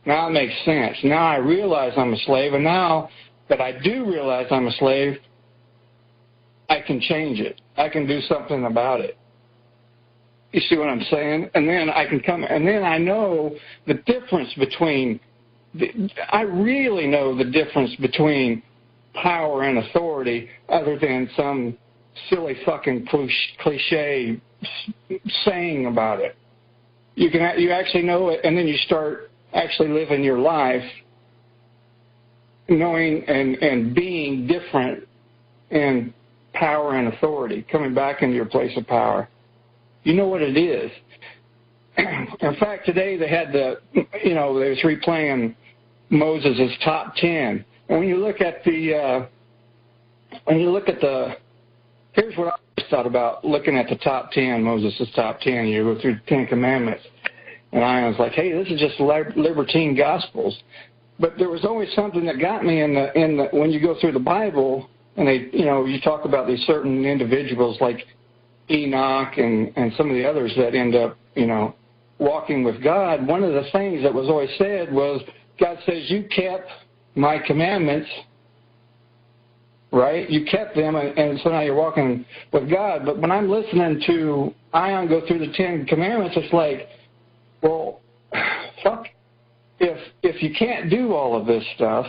now it makes sense. Now I realize I'm a slave, and now that I do realize I'm a slave, I can change it. I can do something about it. You see what I'm saying? And then I can come, and then I know the difference between, I really know the difference between power and authority other than some silly fucking cliche saying about it. You actually know it, and then you start actually living your life knowing and being different in power and authority, coming back into your place of power. You know what it is. In fact, today they had they was replaying Moses' top 10. And when you look at here's what I thought about looking at the top 10, Moses' top 10. You go through the 10 Commandments, and I was like, hey, this is just libertine gospels. But there was always something that got me in the when you go through the Bible, and you talk about these certain individuals like Enoch and some of the others that end up, walking with God. One of the things that was always said was, God says, you kept my commandments, right? You kept them, and so now you're walking with God. But when I'm listening to Ion go through the 10 Commandments, it's like, well, fuck, if you can't do all of this stuff,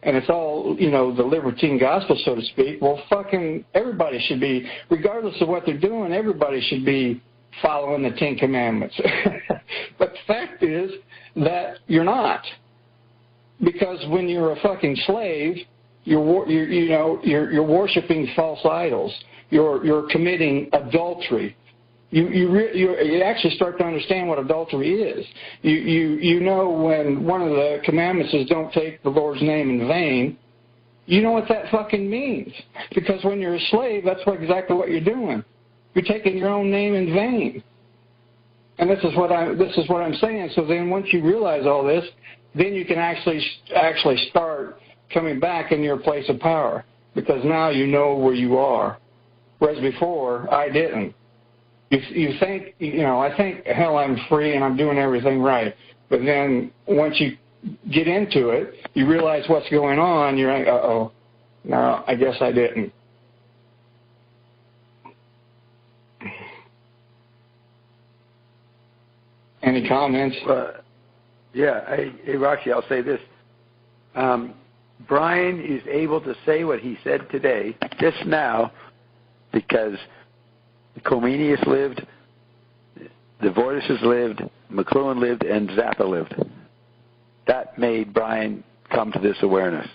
and it's all, the libertine gospel, so to speak, well, fucking everybody should be, regardless of what they're doing, everybody should be following the 10 Commandments. But the fact is that you're not. Because when you're a fucking slave, you're worshiping false idols. You're committing adultery. You actually start to understand what adultery is. You know when one of the commandments is don't take the Lord's name in vain. You know what that fucking means. Because when you're a slave, that's exactly what you're doing. You're taking your own name in vain. And this is what I'm saying. So then once you realize all this, then you can actually start coming back in your place of power, because now you know where you are. Whereas before, I didn't. You think, I think, hell, I'm free and I'm doing everything right. But then once you get into it, you realize what's going on, you're like, uh-oh, no, I guess I didn't. Any comments? Hey, Roxy, I'll say this. Brian is able to say what he said today, just now, because Comenius lived, the Vortices lived, McLuhan lived, and Zappa lived. That made Brian come to this awareness.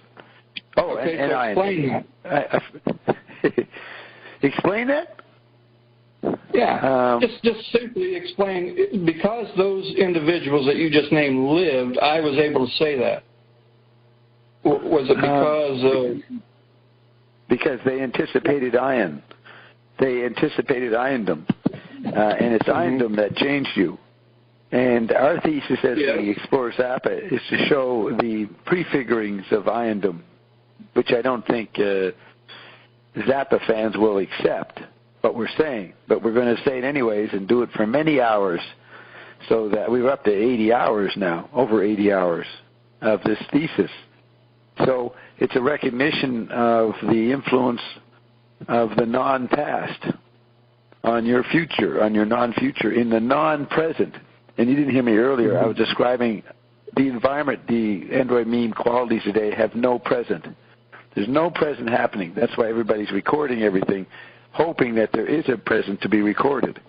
Oh, okay, and so explain that. Explain that? Yeah, just simply explain, because those individuals that you just named lived, I was able to say that. Was it because of... Because they anticipated ion. They anticipated iondom. And it's iondom that changed you. And our thesis as we explore Zappa is to show the prefigurings of iondom, which I don't think Zappa fans will accept what we're saying. But we're going to say it anyways and do it for many hours, so that we're up to 80 hours now, over 80 hours of this thesis. So it's a recognition of the influence of the non-past. on your future, on your non-future, in the non-present. And you didn't hear me earlier. I was describing the environment. The Android meme qualities today have no present. There's no present happening. That's why everybody's recording everything, hoping that there is a present to be recorded.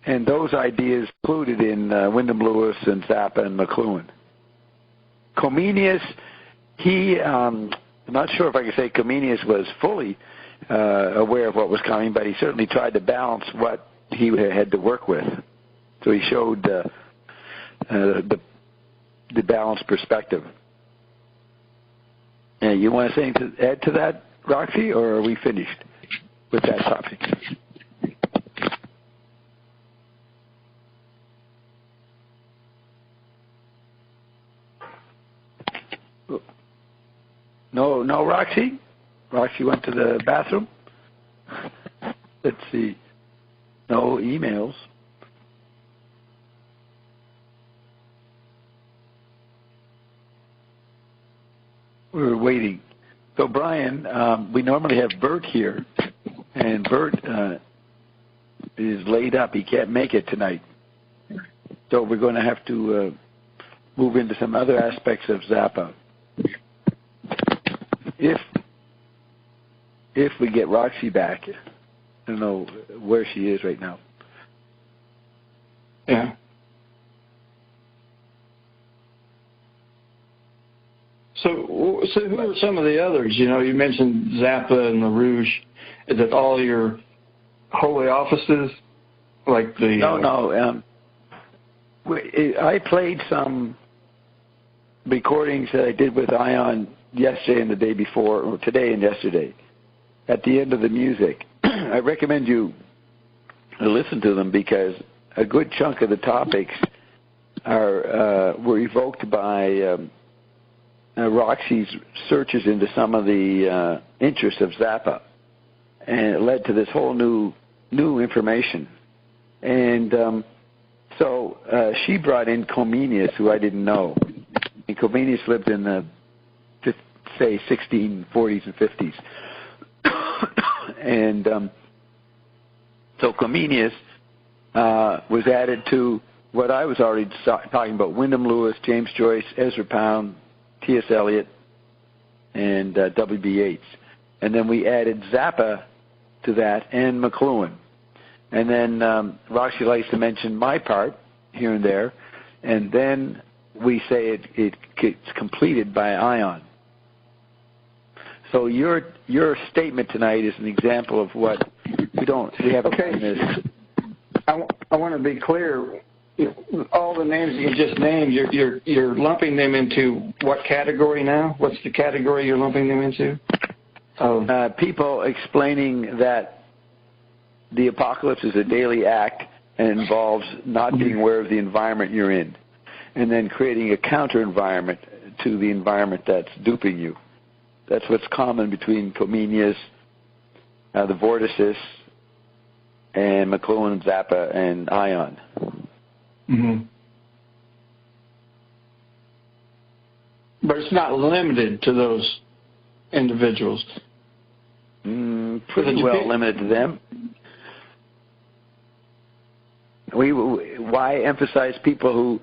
And those ideas included in Wyndham Lewis and Zappa and McLuhan. Comenius, I'm not sure if I can say Comenius was fully aware of what was coming, but he certainly tried to balance what he had to work with. So he showed the balanced perspective. You want to say anything to add to that, Roxy, or are we finished with that topic? No, Roxy? Roxy went to the bathroom? Let's see. No emails. We're waiting. So, Brian, we normally have Bert here, and Bert is laid up. He can't make it tonight. So we're going to have to move into some other aspects of Zappa. If we get Roxy back, I don't know where she is right now. Yeah. So who are some of the others? You know, you mentioned Zappa and LaRouche. Is it all your holy offices? Like the No. I played some recordings that I did with Ion yesterday and the day before, or today and yesterday. At the end of the music, I recommend you listen to them because a good chunk of the topics were evoked by Roxy's searches into some of the interests of Zappa, and it led to this whole new information. And so she brought in Comenius, who I didn't know. And Comenius lived in the, say, 1640s and 50s. And so Comenius was added to what I was already talking about: Wyndham Lewis, James Joyce, Ezra Pound, T.S. Eliot, and W.B. Yeats. And then we added Zappa to that and McLuhan. And then Roxy likes to mention my part here and there. And then we say it's completed by Ion. So your statement tonight is an example of what we have. Okay. I want to be clear. All the names you just named, you're lumping them into what category now? What's the category you're lumping them into? People explaining that the apocalypse is a daily act and involves not being aware of the environment you're in, and then creating a counter environment to the environment that's duping you. That's what's common between Comenius, the Vorticists, and McLuhan, Zappa, and Ion. Mm-hmm. But it's not limited to those individuals. Pretty well limited to them. Why emphasize people who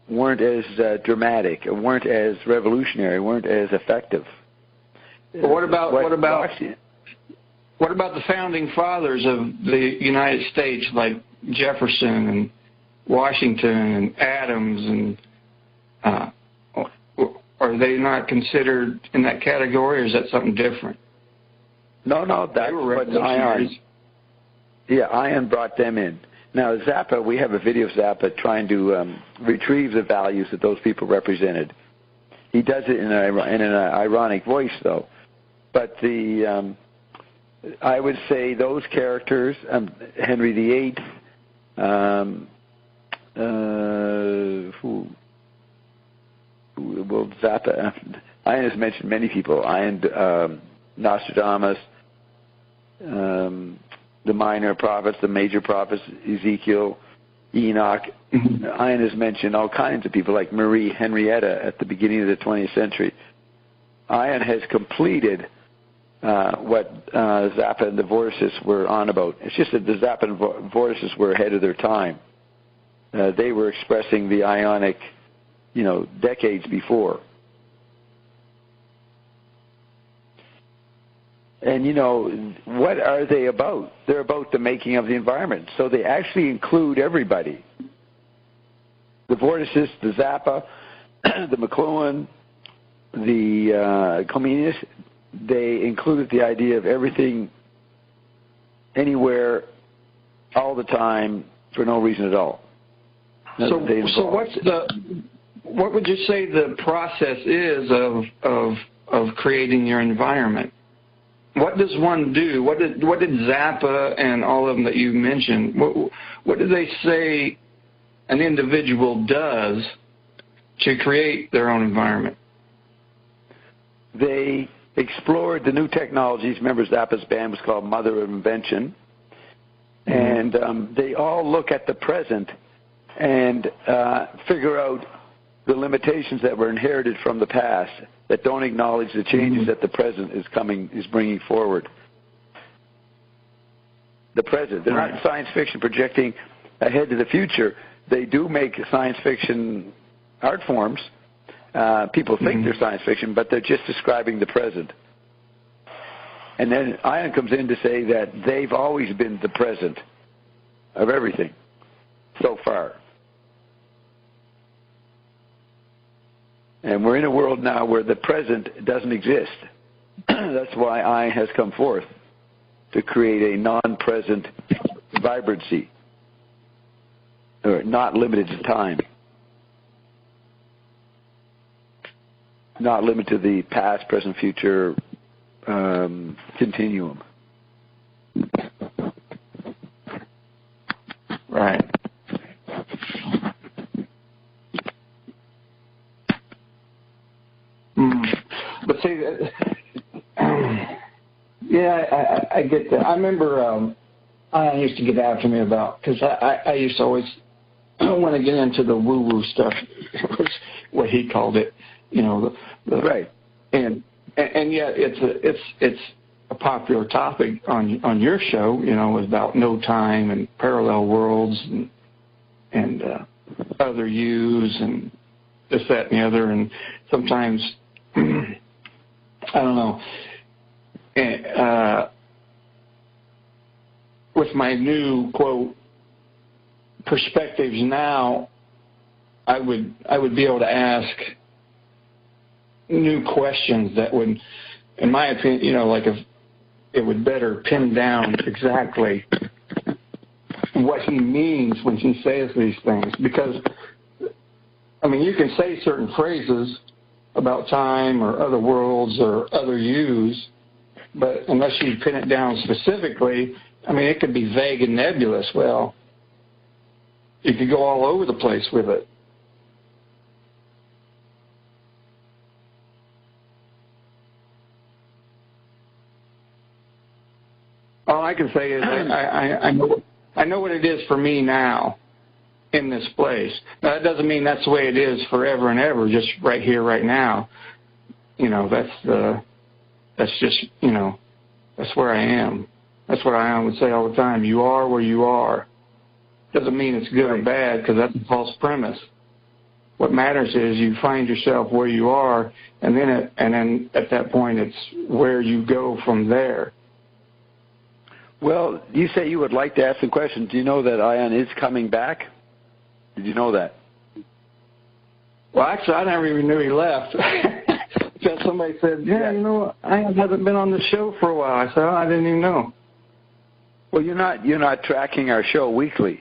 weren't as dramatic, weren't as revolutionary, weren't as effective? But what about the founding fathers of the United States, like Jefferson and Washington and Adams, and are they not considered in that category, or is that something different? No, that's what Ion. Yeah, Ion brought them in. Now, Zappa, we have a video of Zappa trying to retrieve the values that those people represented. He does it in an ironic voice, though. But I would say those characters, Henry VIII, Zappa, Ion has mentioned many people. Ion, Nostradamus, the minor prophets, the major prophets, Ezekiel, Enoch. Ion has mentioned all kinds of people like Marie Henrietta at the beginning of the 20th century. Ion has completed what Zappa and the Vorsists were on about. It's just that the Zappa and Vorsists were ahead of their time. They were expressing the ionic, decades before. And, what are they about? They're about the making of the environment. So they actually include everybody. The Vorsists, the Zappa, the McLuhan, the Comenius, they included the idea of everything, anywhere, all the time, for no reason at all. So what would you say the process is of creating your environment? What does one do? What did Zappa and all of them that you mentioned, what do they say an individual does to create their own environment? They explored the new technologies. Remember, Zappa's band was called Mother of Invention. And they all look at the present and figure out the limitations that were inherited from the past that don't acknowledge the changes that the present is bringing forward. The present. They're not science fiction projecting ahead to the future. They do make science fiction art forms. People think they're science fiction, but they're just describing the present. And then Ion comes in to say that they've always been the present of everything so far. And we're in a world now where the present doesn't exist. That's why Ion has come forth to create a non-present vibrancy, or not limited to time, not limited to the past, present, future continuum. Right. But see, I get that. I remember I used to get after me about, because I used to always want to get into the woo-woo stuff, was what he called it, right. And yet it's a popular topic on your show, about no time and parallel worlds and other yous and this, that, and the other, and sometimes I don't know. With my new quote perspectives now, I would be able to ask new questions that would, in my opinion, like if it would better pin down exactly what he means when he says these things. Because, you can say certain phrases about time or other worlds or other yous, but unless you pin it down specifically, it could be vague and nebulous. Well, you could go all over the place with it. All I can say is I know what it is for me now in this place. Now, that doesn't mean that's the way it is forever and ever, just right here, right now. That's just, that's where I am. That's what I would say all the time. You are where you are. Doesn't mean it's good or bad, because that's a false premise. What matters is you find yourself where you are, and then at that point it's where you go from there. Well, you say you would like to ask some questions. Do you know that Ion is coming back? Did you know that? Well, actually, I never even knew he left. Until somebody said, Ion hasn't been on the show for a while. I said, I didn't even know. Well, you're not tracking our show weekly.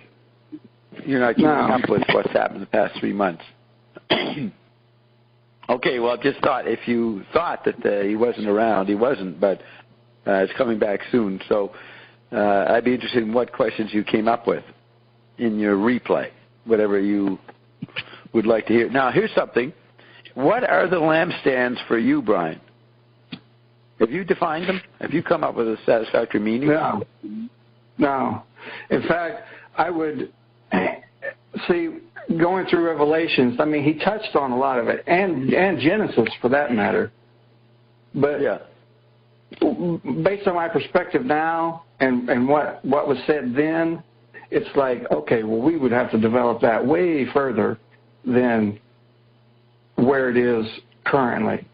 You're not keeping up with what's happened the past 3 months. Okay, well, just thought, if you thought that he wasn't around, he wasn't, but it's coming back soon. So I'd be interested in what questions you came up with in your replay, whatever you would like to hear. Now, here's something. What are the lampstands for you, Brian? Have you defined them? Have you come up with a satisfactory meaning? No. In fact, I would see, going through Revelations, he touched on a lot of it, and Genesis for that matter. But based on my perspective now and what was said then, it's like, okay, well, we would have to develop that way further than where it is currently,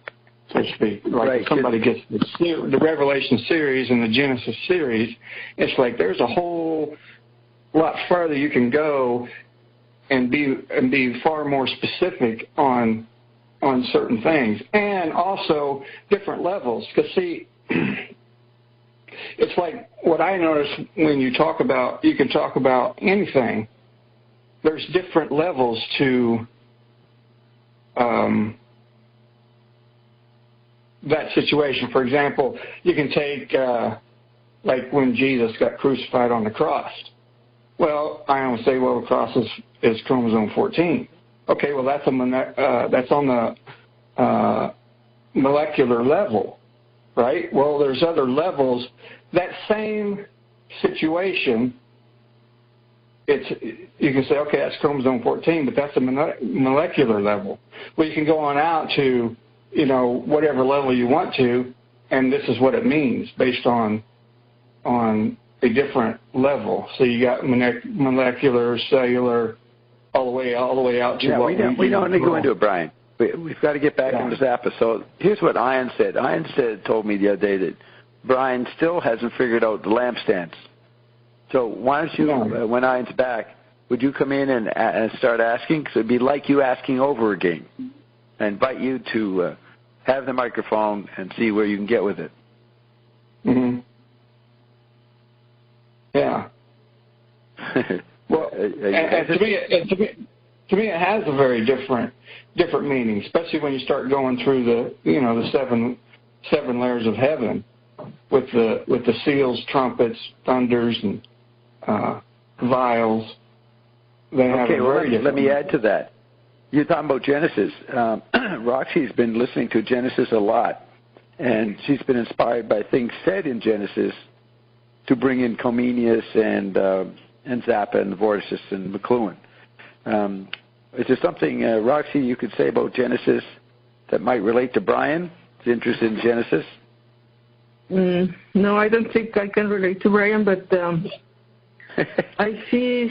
so to speak. Like right, if somebody gets the Revelation series and the Genesis series, it's like there's a whole lot further you can go and be far more specific on certain things, and also different levels. Because see, it's like what I notice when you can talk about anything. There's different levels to that situation. For example, you can take like when Jesus got crucified on the cross. Well, I always say, well, the cross is chromosome 14. Okay, well, that's on the molecular level, right? Well, there's other levels. That same situation, you can say, okay, that's chromosome 14, but that's a molecular level. Well, you can go on out to, whatever level you want to, and this is what it means based on a different level. So you got molecular, cellular, all the way out to what we don't need to go into it, Brian. We've got to get back into Zappa. So here's what Ian said. Told me the other day that Brian still hasn't figured out the lampstands. So why don't you, when Ian's back, would you come in and start asking? Because it'd be like you asking over again. I invite you to have the microphone and see where you can get with it. Mm-hmm. Yeah. Well, and to me, it has a very different meaning, especially when you start going through the seven layers of heaven with the seals, trumpets, thunders, and vials. They have a very different. Let me add to that. You're talking about Genesis. Roxy's been listening to Genesis a lot, and she's been inspired by things said in Genesis to bring in Comenius and Zappa and the Vortices and McLuhan. Is there something, Roxy, you could say about Genesis that might relate to Brian's interest in Genesis? No, I don't think I can relate to Brian, but I see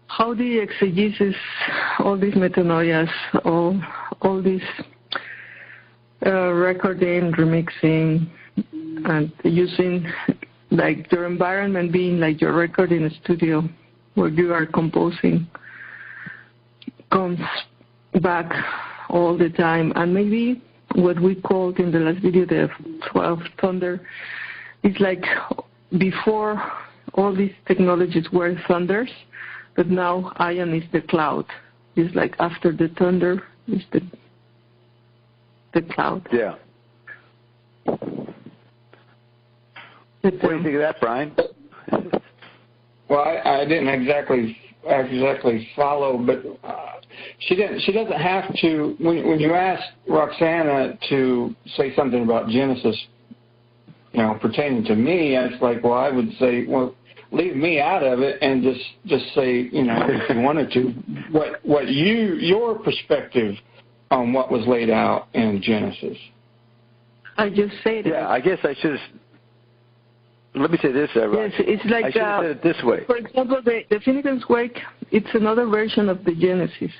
how the exegesis, all these metanoias, all these recording, remixing, and using like your environment being like your recording studio where you are composing comes back all the time. And maybe what we called in the last video the 12th thunder is like before all these technologies were thunders, but now ion is the cloud. It's like after the thunder is the cloud. Yeah. What do you think of that, Brian? Well, I didn't exactly follow, but she doesn't have to. When you ask Roxana to say something about Genesis, pertaining to me, it's like, well, I would say, well, leave me out of it and just say, if you wanted to, what your perspective on what was laid out in Genesis. I just said it. Yeah, I guess I should have. Let me say this, Yes, it's like, I should have said it this way. For example, the Finnegan's Wake, it's another version of the Genesis.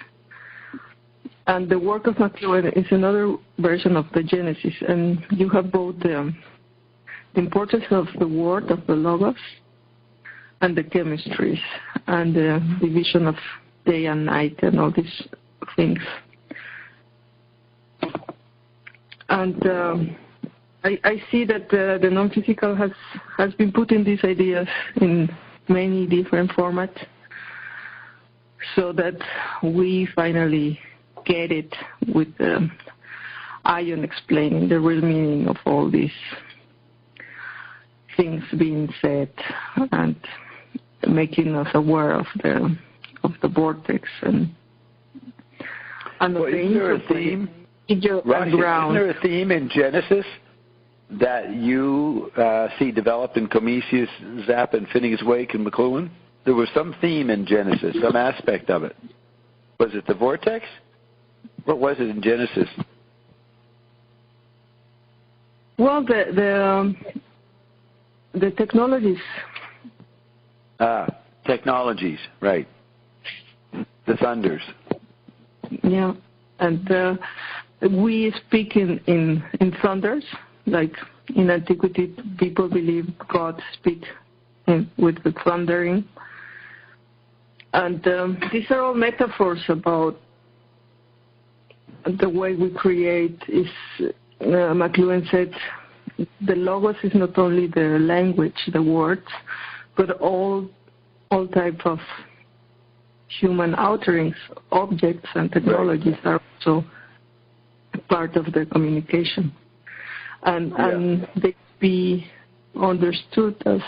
And the work of McLuhan is another version of the Genesis. And you have both the importance of the word, of the logos, and the chemistries, and the division of day and night, and all these things. And I see that the non-physical has been putting these ideas in many different formats so that we finally get it with Ion explaining the real meaning of all these things being said and making us aware of the vortex and of the theme? Roxy, isn't there a theme in Genesis that you see developed in Comenius, Zappa, and Finnegan's Wake, and McLuhan? There was some theme in Genesis, some aspect of it. Was it the vortex? What was it in Genesis? Well, the technologies. Technologies, right. The thunders. Yeah, and we speak in thunders, like in antiquity, people believe God speak with the thundering. And these are all metaphors about the way we create. McLuhan said, the logos is not only the language, the words, but all type of human outerings, objects and technologies are also part of the communication. And they be understood as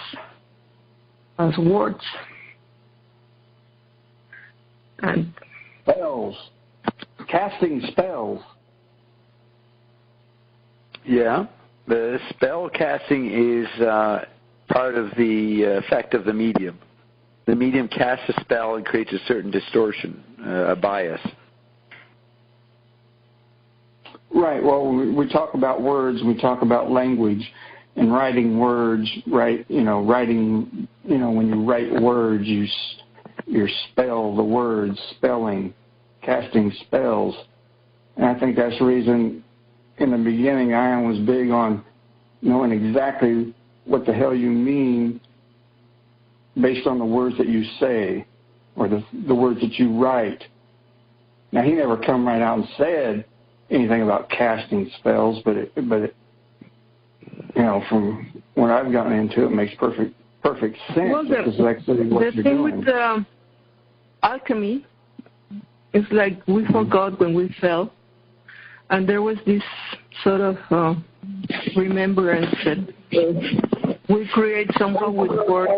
words. And spells. Casting spells. Yeah. The spell casting is part of the effect of the medium. The medium casts a spell and creates a certain distortion, a bias. Right. Well, we talk about words, we talk about language, and writing words. Right. Writing. When you write words, you spell the words, spelling, casting spells, and I think that's the reason. In the beginning, Ion was big on knowing exactly what the hell you mean based on the words that you say or the words that you write. Now, he never come right out and said anything about casting spells, but from when I've gotten into it, makes perfect sense. Well, the thing with alchemy is like we forgot when we fell. And there was this sort of remembrance that we create somehow with words.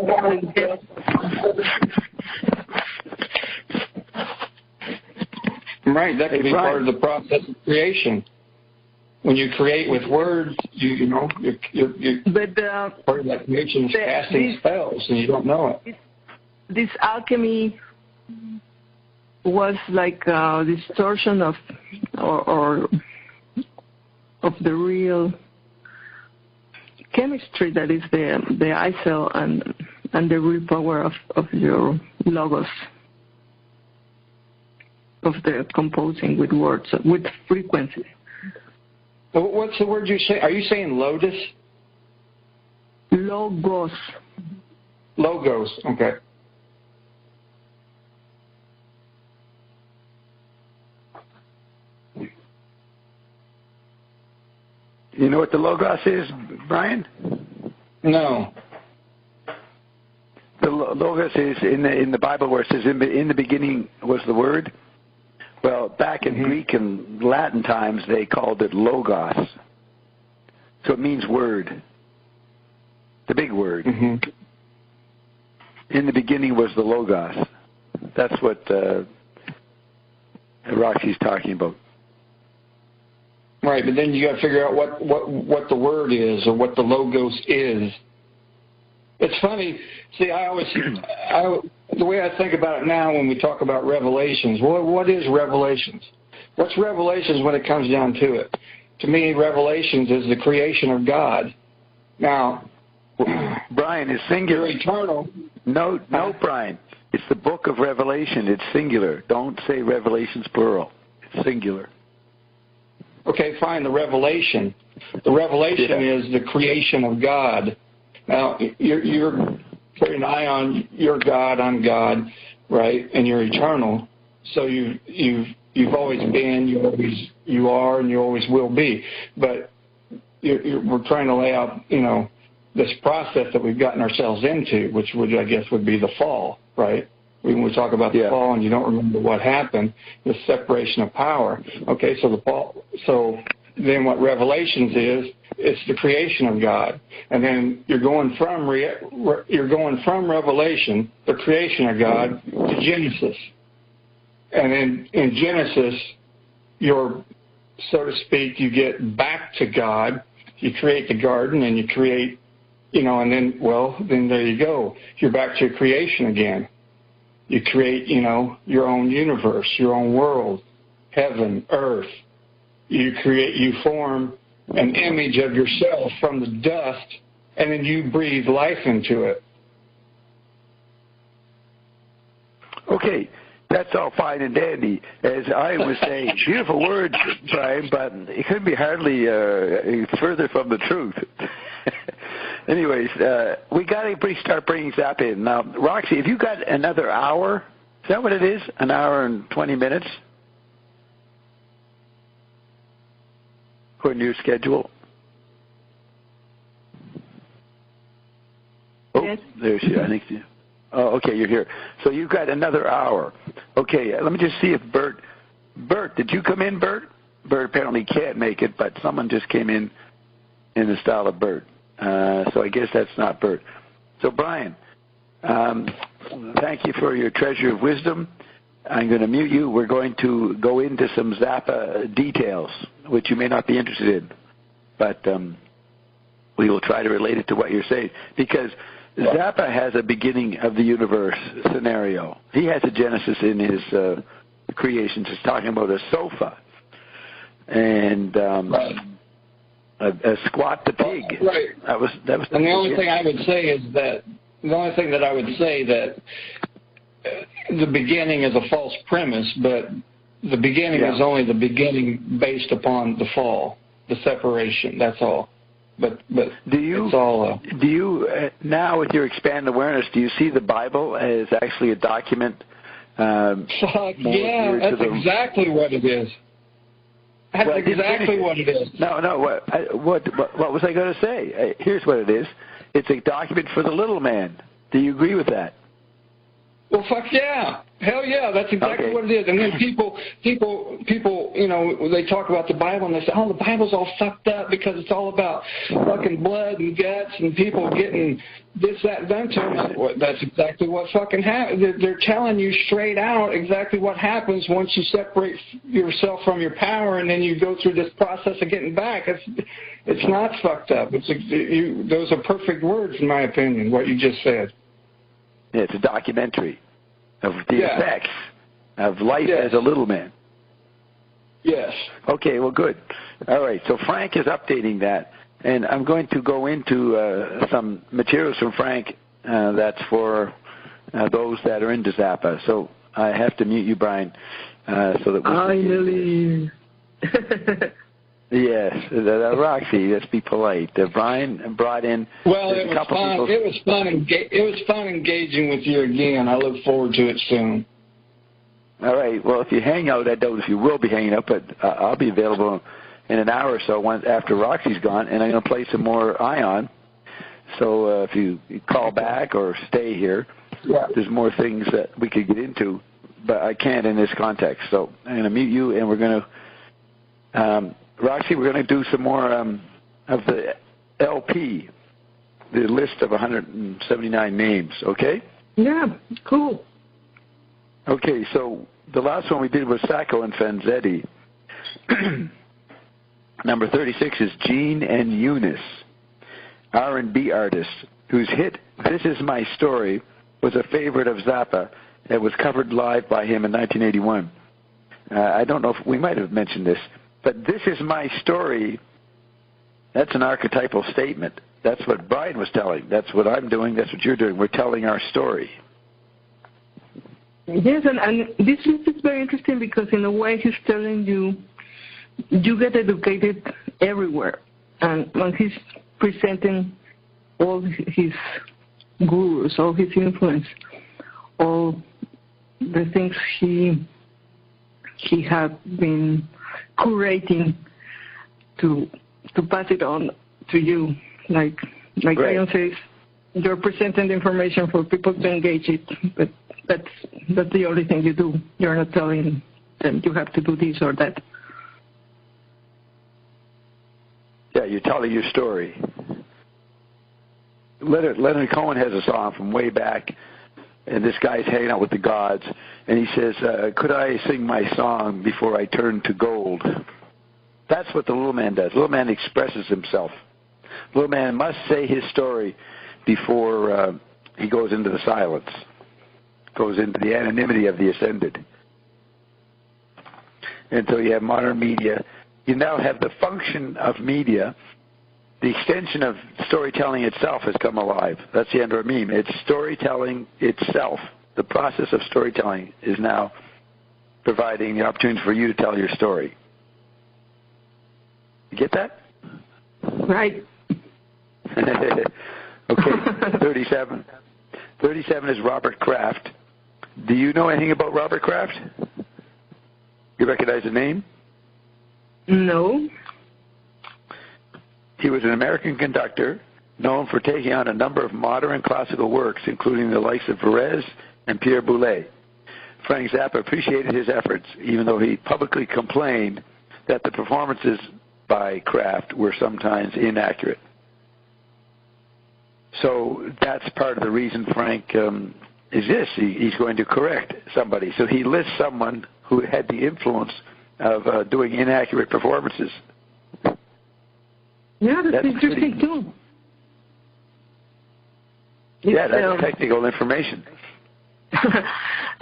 Right, that could be part of the process of creation. When you create with words, you're part of that creation is casting spells, and you don't know it. This alchemy was like a distortion of the real chemistry that is the I cell and the real power of your logos, of the composing with words, with frequency. What's the word you say? Are you saying lotus? Logos. Logos, okay. You know what the logos is, Brian? No. The logos is in the Bible where it says in the beginning was the word. Well, back in Greek and Latin times, they called it logos. So it means word. The big word. Mm-hmm. In the beginning was the logos. That's what Roxy's talking about. Right, but then you got to figure out what the word is or what the logos is. It's funny. See, the way I think about it now when we talk about revelations, what is revelations? What's revelations when it comes down to it? To me, revelations is the creation of God. Now, Brian, is singular. You're eternal. No, Brian. It's the book of Revelation. It's singular. Don't say Revelations plural. It's singular. Okay, fine, the revelation. The revelation is the creation of God. Now, you're putting an eye on your God, I'm God, right? And you're eternal. So you've always been, you are, and you always will be. But we're trying to lay out, this process that we've gotten ourselves into, which I guess would be the fall, right? When we talk about the fall and you don't remember what happened, the separation of power. Okay, so then what Revelations is, it's the creation of God. And then you're going from Revelation, the creation of God, to Genesis. And then in Genesis, so to speak, you get back to God. You create the garden and you create, and then there you go. You're back to creation again. You create, your own universe, your own world, heaven, earth. You form an image of yourself from the dust, and then you breathe life into it. Okay, that's all fine and dandy. As I was saying, beautiful words, Brian, but it couldn't be hardly further from the truth. Anyways, we got to start bringing Zappa in. Now, Roxy, have you got another hour? Is that what it is? An hour and 20 minutes? According to your schedule? Oh, yes. There she is. I think she. Oh, okay, you're here. So you've got another hour. Okay, let me just see if Bert, did you come in, Bert? Bert apparently can't make it, but someone just came in the style of Bert. So I guess that's not Bert. So Brian, thank you for your treasure of wisdom. I'm going to mute you. We're going to go into some Zappa details, which you may not be interested in, but we will try to relate it to what you're saying, because Zappa has a beginning of the universe scenario. He has a genesis in his creations. He's talking about a sofa and a squat the pig. Right. That was. And the only thing I would say is that the beginning is a false premise, but the beginning is only the beginning based upon the fall, the separation. That's all. But do you now, with your expanded awareness, do you see the Bible as actually a document? Yeah, that's exactly what it is. That's exactly what it is. No. What was I going to say? Here's what it is. It's a document for the little man. Do you agree with that? Well, fuck yeah. Hell yeah, that's exactly what it is. And then people, they talk about the Bible and they say, oh, the Bible's all fucked up because it's all about fucking blood and guts and people getting this, that, and done to them. That's exactly what fucking happens. They're telling you straight out exactly what happens once you separate yourself from your power and then you go through this process of getting back. It's not fucked up. Those are perfect words, in my opinion, what you just said. Yeah, it's a documentary of the effects of life as a little man. Yes. Okay, well, good. All right, so Frank is updating that, and I'm going to go into some materials from Frank that's for those that are into Zappa. So I have to mute you, Brian, so that we Finally. Yes, Roxy, let's be polite. Brian brought in a couple people. It was fun engaging with you again. I look forward to it soon. All right. Well, if you hang out, I don't know if you will be hanging out, but I'll be available in an hour or so after Roxy's gone, and I'm going to play some more Ion. So if you call back or stay here, there's more things that we could get into, but I can't in this context. So I'm going to mute you, and we're going to... Roxy, we're going to do some more of the LP, the list of 179 names, okay? Yeah, cool. Okay, so the last one we did was Sacco and Fanzetti. Number 36 is Gene and Eunice, R&B artist, whose hit This Is My Story was a favorite of Zappa and was covered live by him in 1981. I don't know if we might have mentioned this, but This Is My Story, that's an archetypal statement. That's what Brian was telling. That's what I'm doing. That's what you're doing. We're telling our story. Yes, and this is very interesting because in a way he's telling you, you get educated everywhere. And when he's presenting all his gurus, all his influence, all the things he had been curating to pass it on to you. Like Ion says, you're presenting the information for people to engage it, but that's the only thing you do. You're not telling them you have to do this or that. Yeah, you're telling your story. Leonard Cohen has a song from way back, and this guy's hanging out with the gods, and he says, could I sing my song before I turn to gold? That's what the little man does. Little man expresses himself. Little man must say his story before he goes into the silence, goes into the anonymity of the ascended. And so you have modern media you now have the function of media. The extension of storytelling itself has come alive. That's the end of a meme. It's storytelling itself. The process of storytelling is now providing the opportunity for you to tell your story. You get that? Right. Okay, 37. 37 is Robert Kraft. Do you know anything about Robert Kraft? You recognize the name? No. He was an American conductor known for taking on a number of modern classical works, including the likes of Flores and Pierre Boulez. Frank Zappa appreciated his efforts, even though he publicly complained that the performances by Kraft were sometimes inaccurate. So that's part of the reason Frank exists. He's going to correct somebody. So he lists someone who had the influence of doing inaccurate performances. Yeah, that's interesting too. Yeah, that's technical information.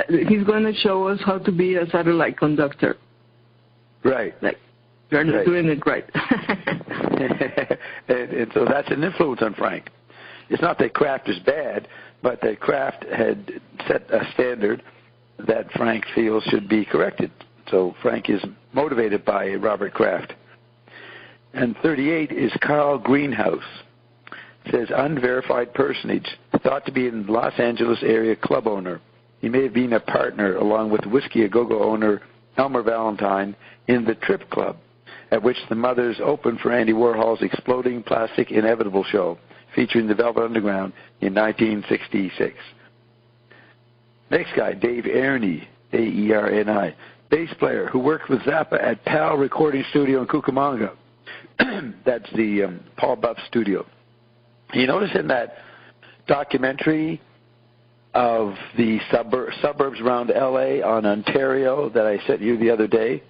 He's going to show us how to be a satellite conductor. Right. Like, you're not doing it right. and so that's an influence on Frank. It's not that Kraft is bad, but that Kraft had set a standard that Frank feels should be corrected. So Frank is motivated by Robert Kraft. And 38 is Carl Greenhouse. It says, unverified personage, thought to be an Los Angeles area club owner. He may have been a partner along with Whiskey A Go-Go owner Elmer Valentine in the Trip Club, at which the mothers opened for Andy Warhol's Exploding Plastic Inevitable show, featuring the Velvet Underground in 1966. Next guy, Dave Ernie, A-E-R-N-I, bass player who worked with Zappa at PAL Recording Studio in Cucamonga. That's the Paul Buff studio. You notice in that documentary of the suburbs around L.A. on Ontario that I sent you the other day,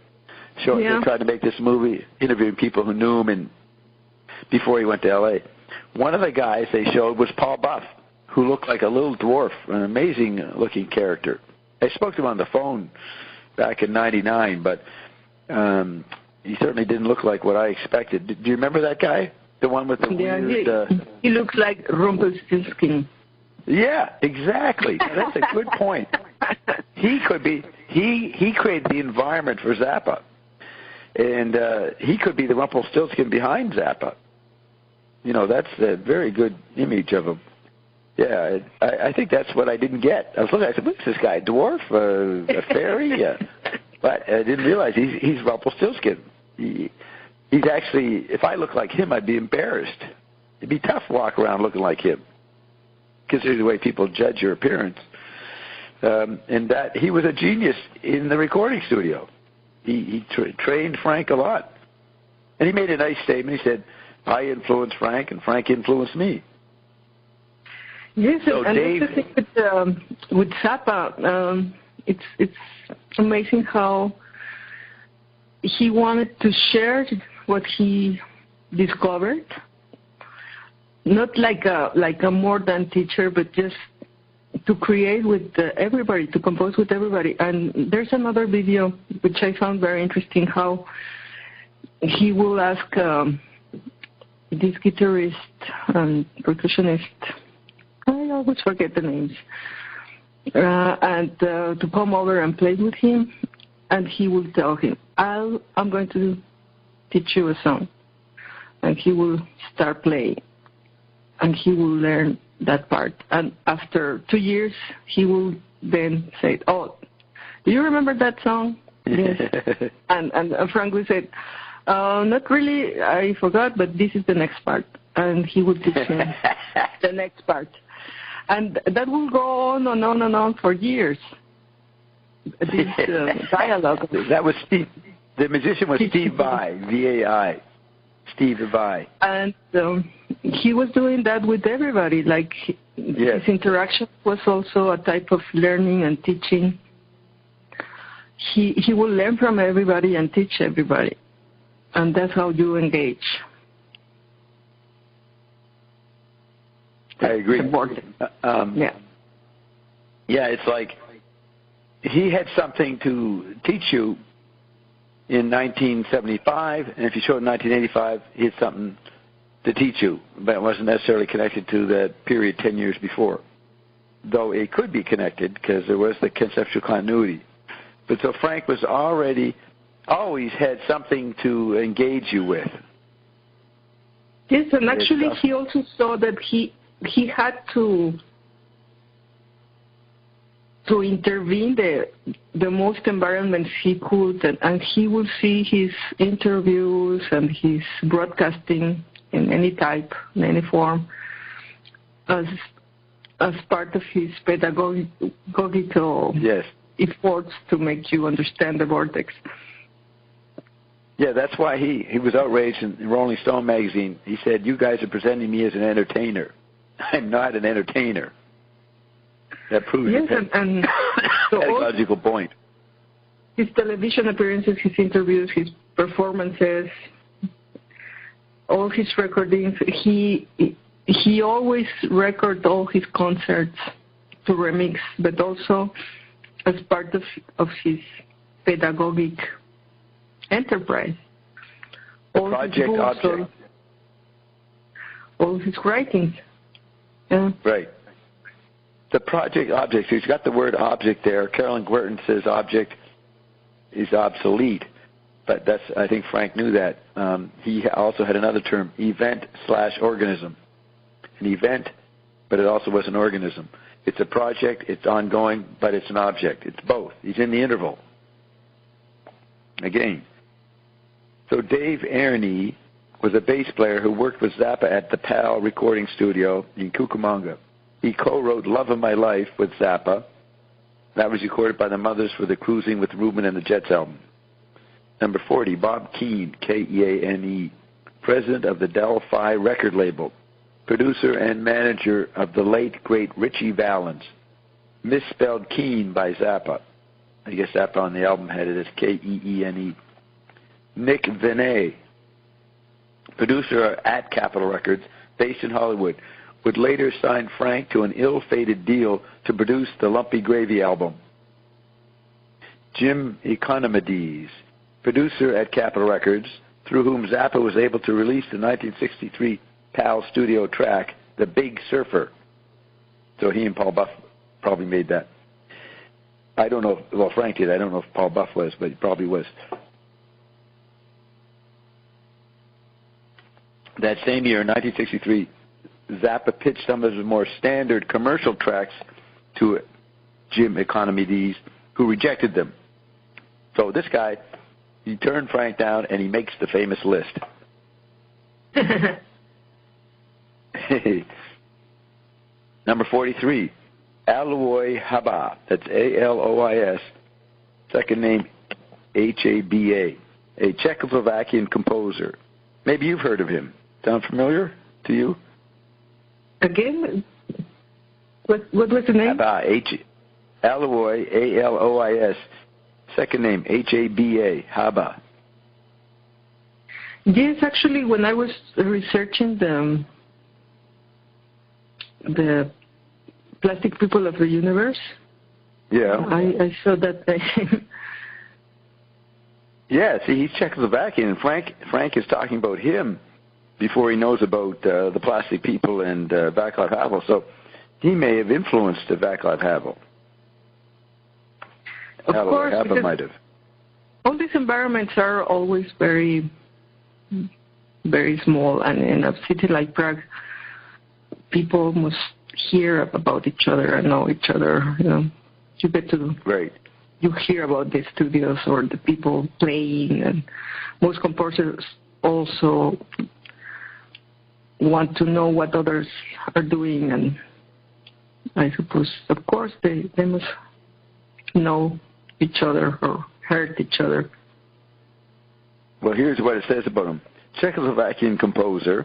showing they tried to make this movie, interviewing people who knew him before he went to L.A. One of the guys they showed was Paul Buff, who looked like a little dwarf, an amazing-looking character. I spoke to him on the phone back in '99, but he certainly didn't look like what I expected. Do you remember that guy? The one with the weird... he looks like Rumpelstiltskin. Yeah, exactly. That's a good point. He could be... He created the environment for Zappa. And he could be the Rumpelstiltskin behind Zappa. You know, that's a very good image of him. Yeah, I think that's what I didn't get. I was looking, I said, what's this guy, a dwarf, a fairy? But I didn't realize he's Rumpelstiltskin. He's actually, if I look like him, I'd be embarrassed. It'd be tough to walk around looking like him, considering the way people judge your appearance. And that he was a genius in the recording studio. He trained Frank a lot. And he made a nice statement. He said, I influenced Frank, and Frank influenced me. Yes, so and Dave, that's the thing with Zappa. It's amazing how he wanted to share what he discovered, not like a more than teacher, but just to create with everybody, to compose with everybody. And there's another video which I found very interesting, how he will ask this guitarist and percussionist, I always forget the names, and to come over and play with him, and he will tell him, I'm going to teach you a song. And he will start playing, and he will learn that part. And after 2 years, he will then say, oh, do you remember that song? Yes. and Frank will say, not really, I forgot, but this is the next part. And he will teach him the next part. And that will go on and on and on for years. This dialogue. That was Steve. The musician was Steve Vai, V-A-I. Steve Vai. And he was doing that with everybody. Like, his interaction was also a type of learning and teaching. He will learn from everybody and teach everybody. And that's how you engage. I agree. Yeah, it's like he had something to teach you in 1975, and if you show it in 1985, he had something to teach you, but it wasn't necessarily connected to the period 10 years before, though it could be connected because there was the conceptual continuity. But so Frank was always had something to engage you with. Yes, and actually he also saw that he had to intervene the most environments he could, and he would see his interviews and his broadcasting in any type, in any form, as part of his pedagogical efforts to make you understand the vortex. Yeah, that's why he was outraged in Rolling Stone magazine. He said, "You guys are presenting me as an entertainer. I'm not an entertainer." That proves and so pedagogical point. His television appearances, his interviews, his performances, all his recordings, he always recorded all his concerts to remix, but also as part of his pedagogic enterprise. The project object. All his writings. Yeah. Right. The project object, so he's got the word object there. Carolyn Guertin says object is obsolete, but I think Frank knew that. He also had another term, event/organism. An event, but it also was an organism. It's a project, it's ongoing, but it's an object. It's both. He's in the interval. Again. So Dave Airney was a bass player who worked with Zappa at the PAL recording studio in Cucamonga. He co-wrote Love of My Life with Zappa. That was recorded by the Mothers for the Cruising with Reuben and the Jets album. Number 40, Bob Keane, Keane, president of the Delphi record label, producer and manager of the late, great Richie Valens. Misspelled Keane by Zappa. I guess Zappa on the album had it as Keene. Nick Vinay, producer at Capitol Records, based in Hollywood, would later sign Frank to an ill-fated deal to produce the Lumpy Gravy album. Jim Economides, producer at Capitol Records, through whom Zappa was able to release the 1963 PAL studio track, The Big Surfer. So he and Paul Buff probably made that. I don't know, well, Frank did. I don't know if Paul Buff was, but he probably was. That same year, in 1963, Zappa pitched some of his more standard commercial tracks to Jim Economides, who rejected them. So this guy, he turned Frank down, and he makes the famous list. Number 43, Alois Haba. That's A-L-O-I-S. Second name, H-A-B-A. A Czechoslovakian composer. Maybe you've heard of him. Sound familiar to you? Again? What was the name? Alois, A-L-O-I-S. Second name, H-A-B-A, Haba. Yes, actually, when I was researching the plastic people of the universe, I saw that name. Yeah, see, he's Czechoslovakian, and Frank is talking about him before he knows about the plastic people and Václav Havel. So he may have influenced Václav Havel. Of course, Havel might have. All these environments are always very, very small, and in a city like Prague, people must hear about each other and know each other. You know, you get to you hear about the studios or the people playing, and most composers also want to know what others are doing, and I suppose, of course, they must know each other or heard each other. Well, here's what it says about him. Czechoslovakian composer,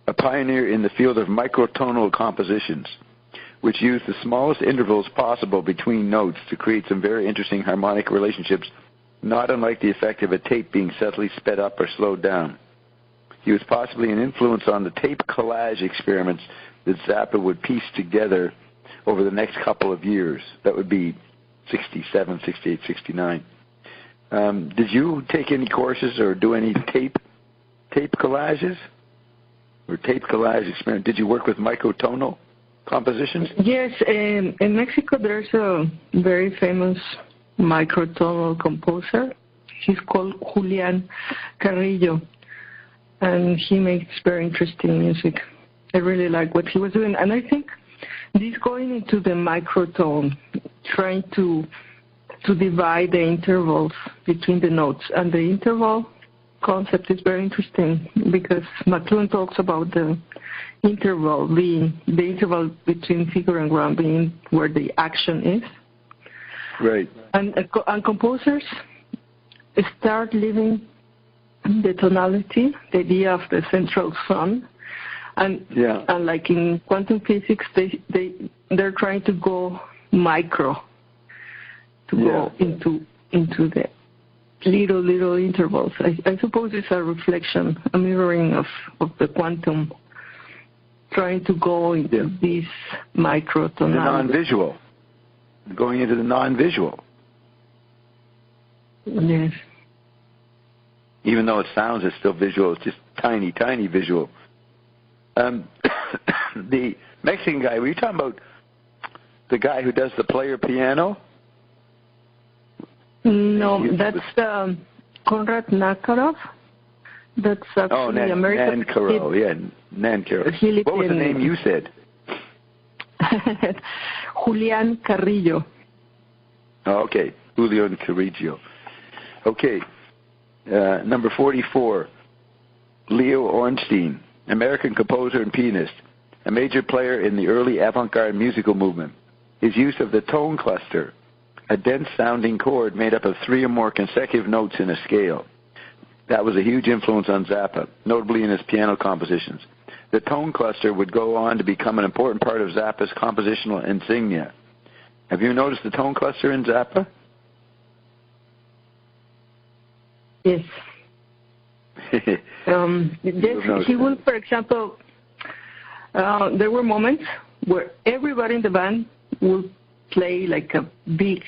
a pioneer in the field of microtonal compositions, which use the smallest intervals possible between notes to create some very interesting harmonic relationships, not unlike the effect of a tape being subtly sped up or slowed down. He was possibly an influence on the tape collage experiments that Zappa would piece together over the next couple of years. That would be 67, 68, 69. Did you take any courses or do any tape collages or tape collage experiment? Did you work with microtonal compositions? Yes, in Mexico there's a very famous microtonal composer. He's called Julian Carrillo, and he makes very interesting music. I really like what he was doing, and I think this going into the microtone, trying to divide the intervals between the notes, and the interval concept is very interesting because McLuhan talks about the interval being the interval between figure and ground being where the action is. Right. And composers start living the tonality, the idea of the central sun, and like in quantum physics, they're trying to go micro, to go into the little intervals. I suppose it's a reflection, a mirroring of the quantum, trying to go into this micro tonality. The non-visual, going into the non-visual. Yes. Even though it sounds, it's still visual. It's just tiny visual. The Mexican guy, were you talking about the guy who does the player piano? No, that's Konrad Nakarov. That's actually American. Nankaro. What was the name you said? Julian Carrillo. Oh, okay, Julian Carrillo. Okay, number 44, Leo Ornstein, American composer and pianist, a major player in the early avant-garde musical movement. His use of the tone cluster, a dense-sounding chord made up of 3 or more consecutive notes in a scale. That was a huge influence on Zappa, notably in his piano compositions. The tone cluster would go on to become an important part of Zappa's compositional insignia. Have you noticed the tone cluster in Zappa? Yes. He will, for example, there were moments where everybody in the band would play like a big,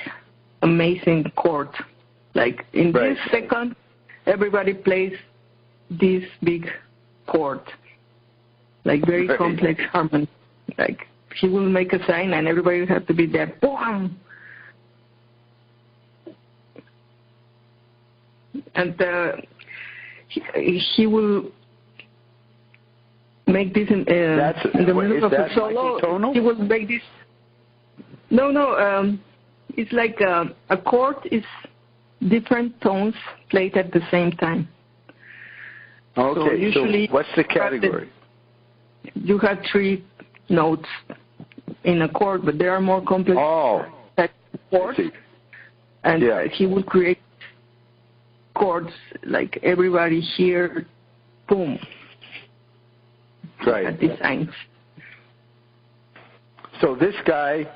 amazing chord. Like in this second, everybody plays this big chord, like very complex harmony. Like he will make a sign and everybody will have to be there. Boom! And he will make this in the middle of the solo. He will make this. No. It's like a chord is different tones played at the same time. Okay. So usually, what's the category? You have 3 notes in a chord, but there are more complex chords, and he will create chords like everybody here, boom. Right. Designs. So this guy,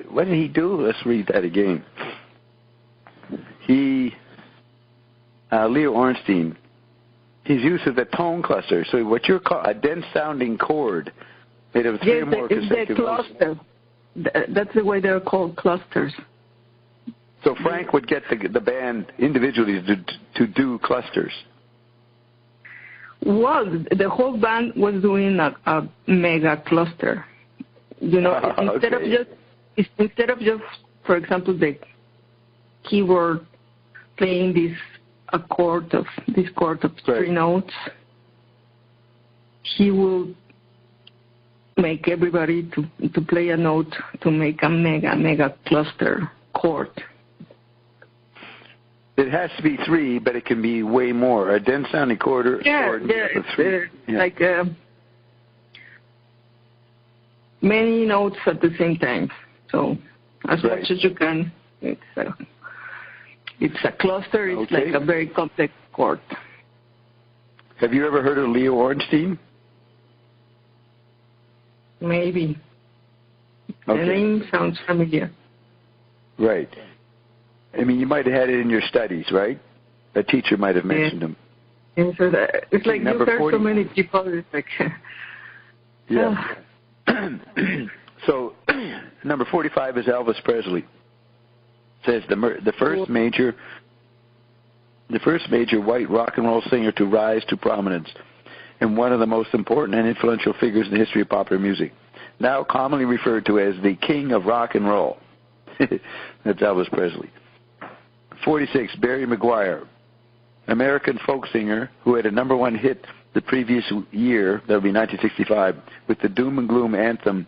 what did he do? Let's read that again. Leo Ornstein, his use of the tone cluster. So what you're calling a dense-sounding chord made of 3 or more consecutive notes. The cluster. That's the way they're called, clusters. So Frank would get the band individually to do clusters. Well, the whole band was doing a mega cluster. You know, instead of just, for example, the keyboard playing this chord of 3 notes, he will make everybody to play a note to make a mega cluster chord. It has to be 3, but it can be way more. A dense sounding chord or 3. Like many notes at the same time. So as much as you can. It's a cluster. It's like a very complex chord. Have you ever heard of Leo Ornstein? Maybe. The name sounds familiar. Right. I mean, you might have had it in your studies, right? A teacher might have mentioned him. Yeah, so it's like you heard so many people. It's like, So, number 45 is Elvis Presley. says the first major white rock and roll singer to rise to prominence, and one of the most important and influential figures in the history of popular music, now commonly referred to as the King of Rock and Roll. That's Elvis Presley. 46, Barry McGuire, American folk singer who had a #1 hit the previous year, that would be 1965, with the doom and gloom anthem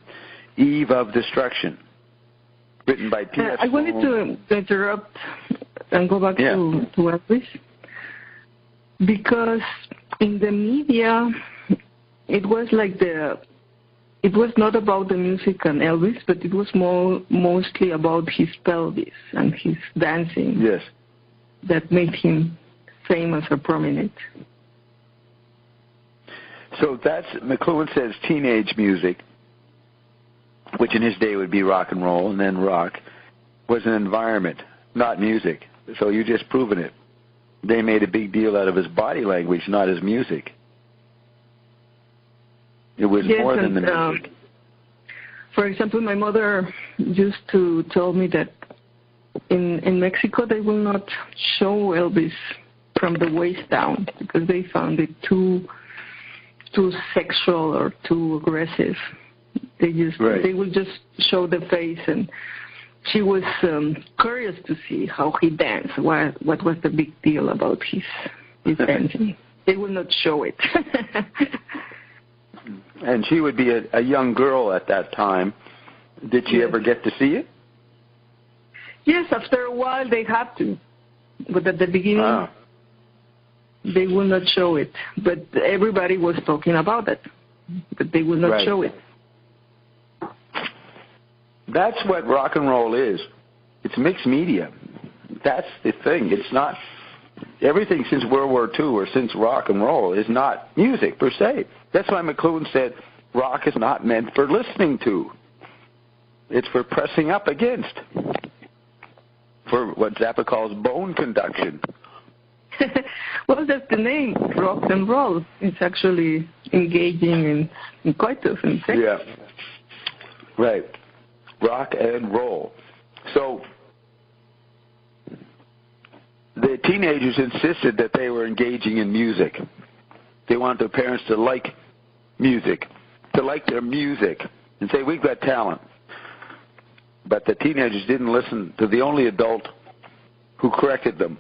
Eve of Destruction, written by P.F. I wanted to interrupt and go back to Elvis, because in the media it was like it was not about the music and Elvis, but it was mostly about his pelvis and his dancing. Yes. That made him famous or prominent. So that's, McLuhan says, teenage music, which in his day would be rock and roll, and then rock, was an environment, not music. So you're just proving it. They made a big deal out of his body language, not his music. It was more than the music. For example, my mother used to tell me that in Mexico they will not show Elvis from the waist down because they found it too sexual or too aggressive. They will just show the face, and she was curious to see how he danced. What was the big deal about his dancing? They will not show it. And she would be a young girl at that time. Did she ever get to see it? Yes, after a while they have to. But at the beginning, they will not show it. But everybody was talking about it. But they will not show it. That's what rock and roll is. It's mixed media. That's the thing. It's not... Everything since World War II or since rock and roll is not music per se. That's why McLuhan said rock is not meant for listening to. It's for pressing up against. For what Zappa calls bone conduction. Well, that's the name, rock and roll. It's actually engaging in coitus and sex. Yeah. Right. Rock and roll. So the teenagers insisted that they were engaging in music. They wanted their parents to like music, to like their music, and say, we've got talent. But the teenagers didn't listen to the only adult who corrected them,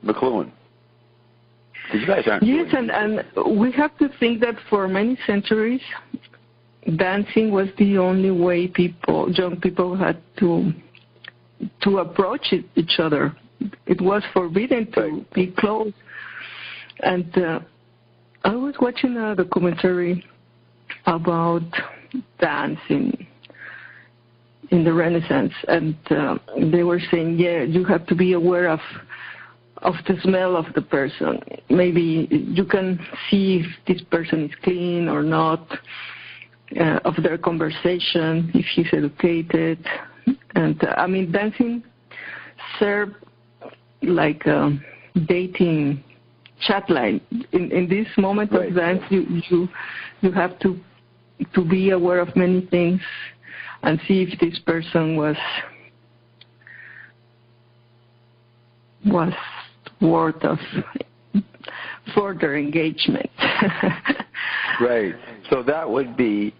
McLuhan. You guys aren't yes, and we have to think that for many centuries, dancing was the only way young people had to approach each other. It was forbidden to be close. And I was watching a documentary about dancing in the Renaissance, and they were saying, you have to be aware of the smell of the person. Maybe you can see if this person is clean or not, of their conversation, if he's educated. And, dancing served like a dating chat line. In this moment of dance, you have to be aware of many things and see if this person was worth of further engagement. Right. So that would be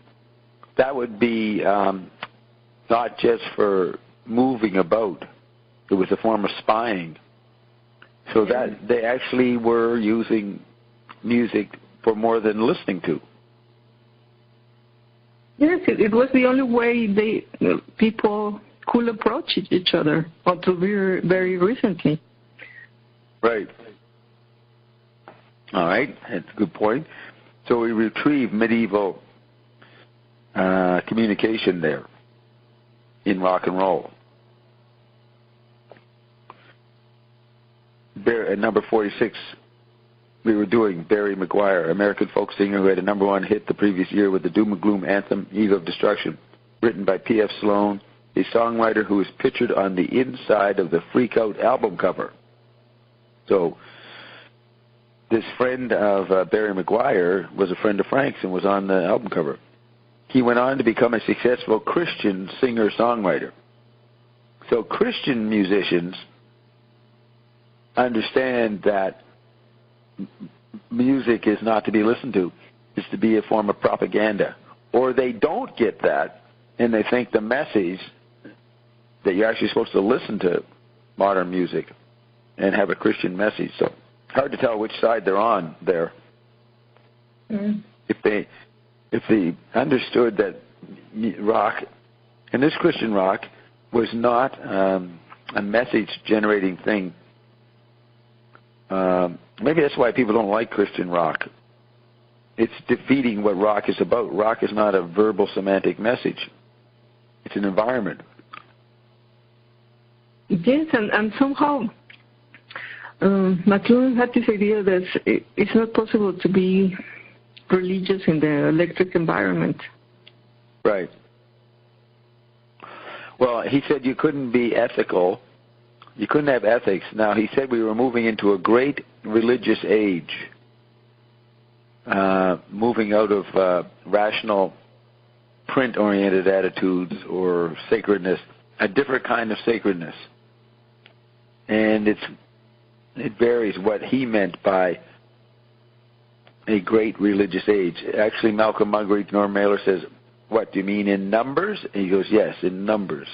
not just for moving about. It was a form of spying. So that they actually were using music for more than listening to. Yes, it was the only way people could approach each other until very, very recently. Right. All right, that's a good point. So we retrieve medieval communication there in rock and roll. At number 46, we were doing Barry McGuire, American folk singer who had a #1 hit the previous year with the doom and gloom anthem, Eve of Destruction, written by P.F. Sloan, a songwriter who is pictured on the inside of the Freak Out album cover. So this friend of Barry McGuire was a friend of Frank's and was on the album cover. He went on to become a successful Christian singer-songwriter. So Christian musicians understand that music is not to be listened to. It's to be a form of propaganda. Or they don't get that, and they think the message that you're actually supposed to listen to modern music and have a Christian message. So hard to tell which side they're on there. Mm. If they understood that rock, and this Christian rock, was not a message-generating thing. Maybe that's why people don't like Christian rock. It's defeating what rock is about. Rock is not a verbal semantic message. It's an environment. Yes, and somehow McLuhan had this idea that it's not possible to be religious in the electric environment. Right. Well, he said you couldn't be ethical. You couldn't have ethics. Now, he said we were moving into a great religious age, moving out of rational, print-oriented attitudes or sacredness, a different kind of sacredness. And it varies what he meant by a great religious age. Actually, Malcolm Muggeridge, Norm Mailer says, what, do you mean in numbers? And he goes, yes, in numbers.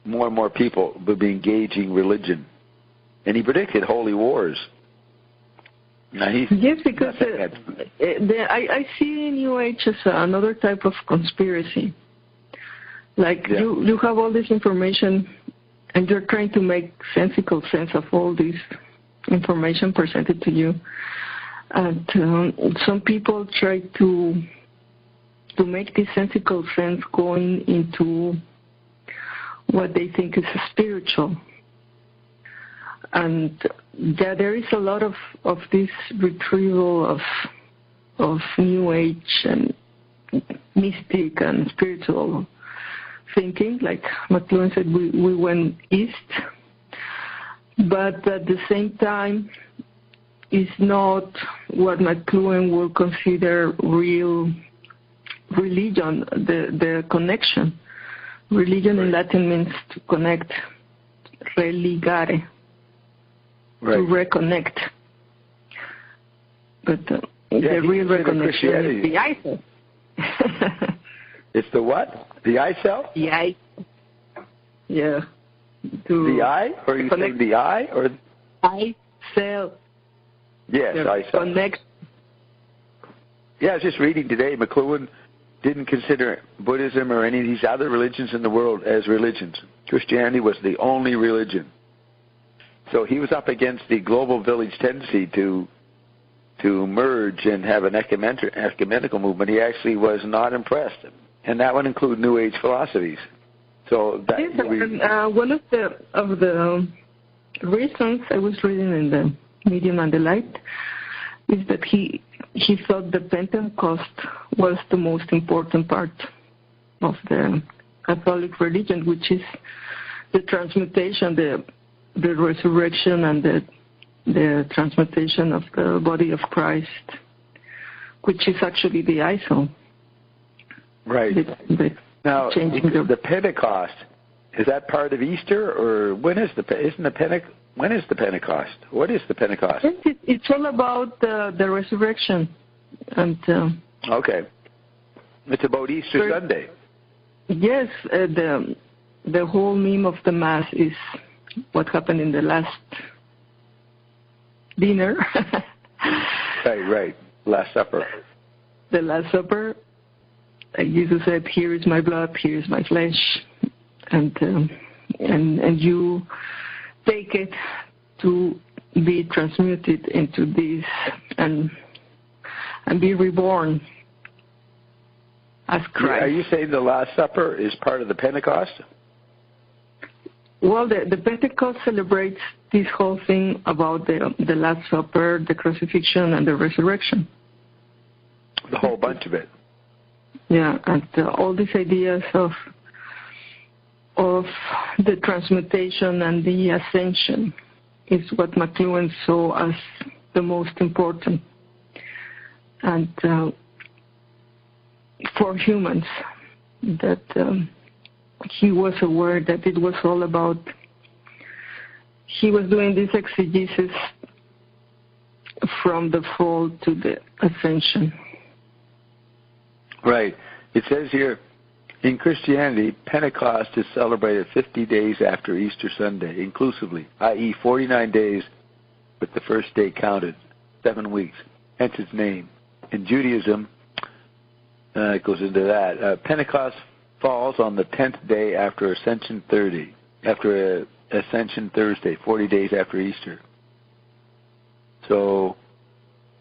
More and more people will be engaging religion. And he predicted holy wars. Now yes, because I see New Age as another type of conspiracy. Like you have all this information and you're trying to make sensical sense of all this information presented to you. And some people try to make this sensical sense going into what they think is spiritual. And there is a lot of this retrieval of New Age and mystic and spiritual thinking. Like McLuhan said, we went east, but at the same time, it's not what McLuhan will consider real religion, the connection. Religion in Latin means to connect, religare, to reconnect. But the real reconnection is the I cell. It's the what? The I cell? The I. Yeah. The I? Or you say the I? Or I cell. Yes, I cell. Connect. Yeah, I was just reading today, McLuhan didn't consider Buddhism or any of these other religions in the world as religions. Christianity was the only religion. So he was up against the global village tendency to merge and have an ecumenical movement. He actually was not impressed. And that would include New Age philosophies. So that one of the reasons I was reading in the Medium and the Light is that he thought the Pentecost was the most important part of the Catholic religion, which is the transmutation, the resurrection, and the transmutation of the body of Christ, which is actually the ISO. Right. Now, the Pentecost, is that part of Easter, or when is the Pentecost? What is the Pentecost? It's all about the resurrection. And okay. It's about Easter Sunday. Yes, the whole meme of the Mass is what happened in the last dinner. Right. Last Supper. The Last Supper. Jesus said, "Here is my blood, here is my flesh," and you take it to be transmuted into this and be reborn as Christ. Are you saying the Last Supper is part of the Pentecost? Well, the Pentecost celebrates this whole thing about the Last Supper, the crucifixion, and the resurrection. The whole bunch of it. Yeah, and all these ideas of the transmutation and the ascension is what McLuhan saw as the most important. And for humans, that he was aware that it was all about, he was doing this exegesis from the fall to the ascension. Right. It says here, in Christianity, Pentecost is celebrated 50 days after Easter Sunday, inclusively, i.e. 49 days with the first day counted, 7 weeks, hence its name. In Judaism, it goes into that. Pentecost falls on the 10th day after Ascension Thursday, 40 days after Easter. So,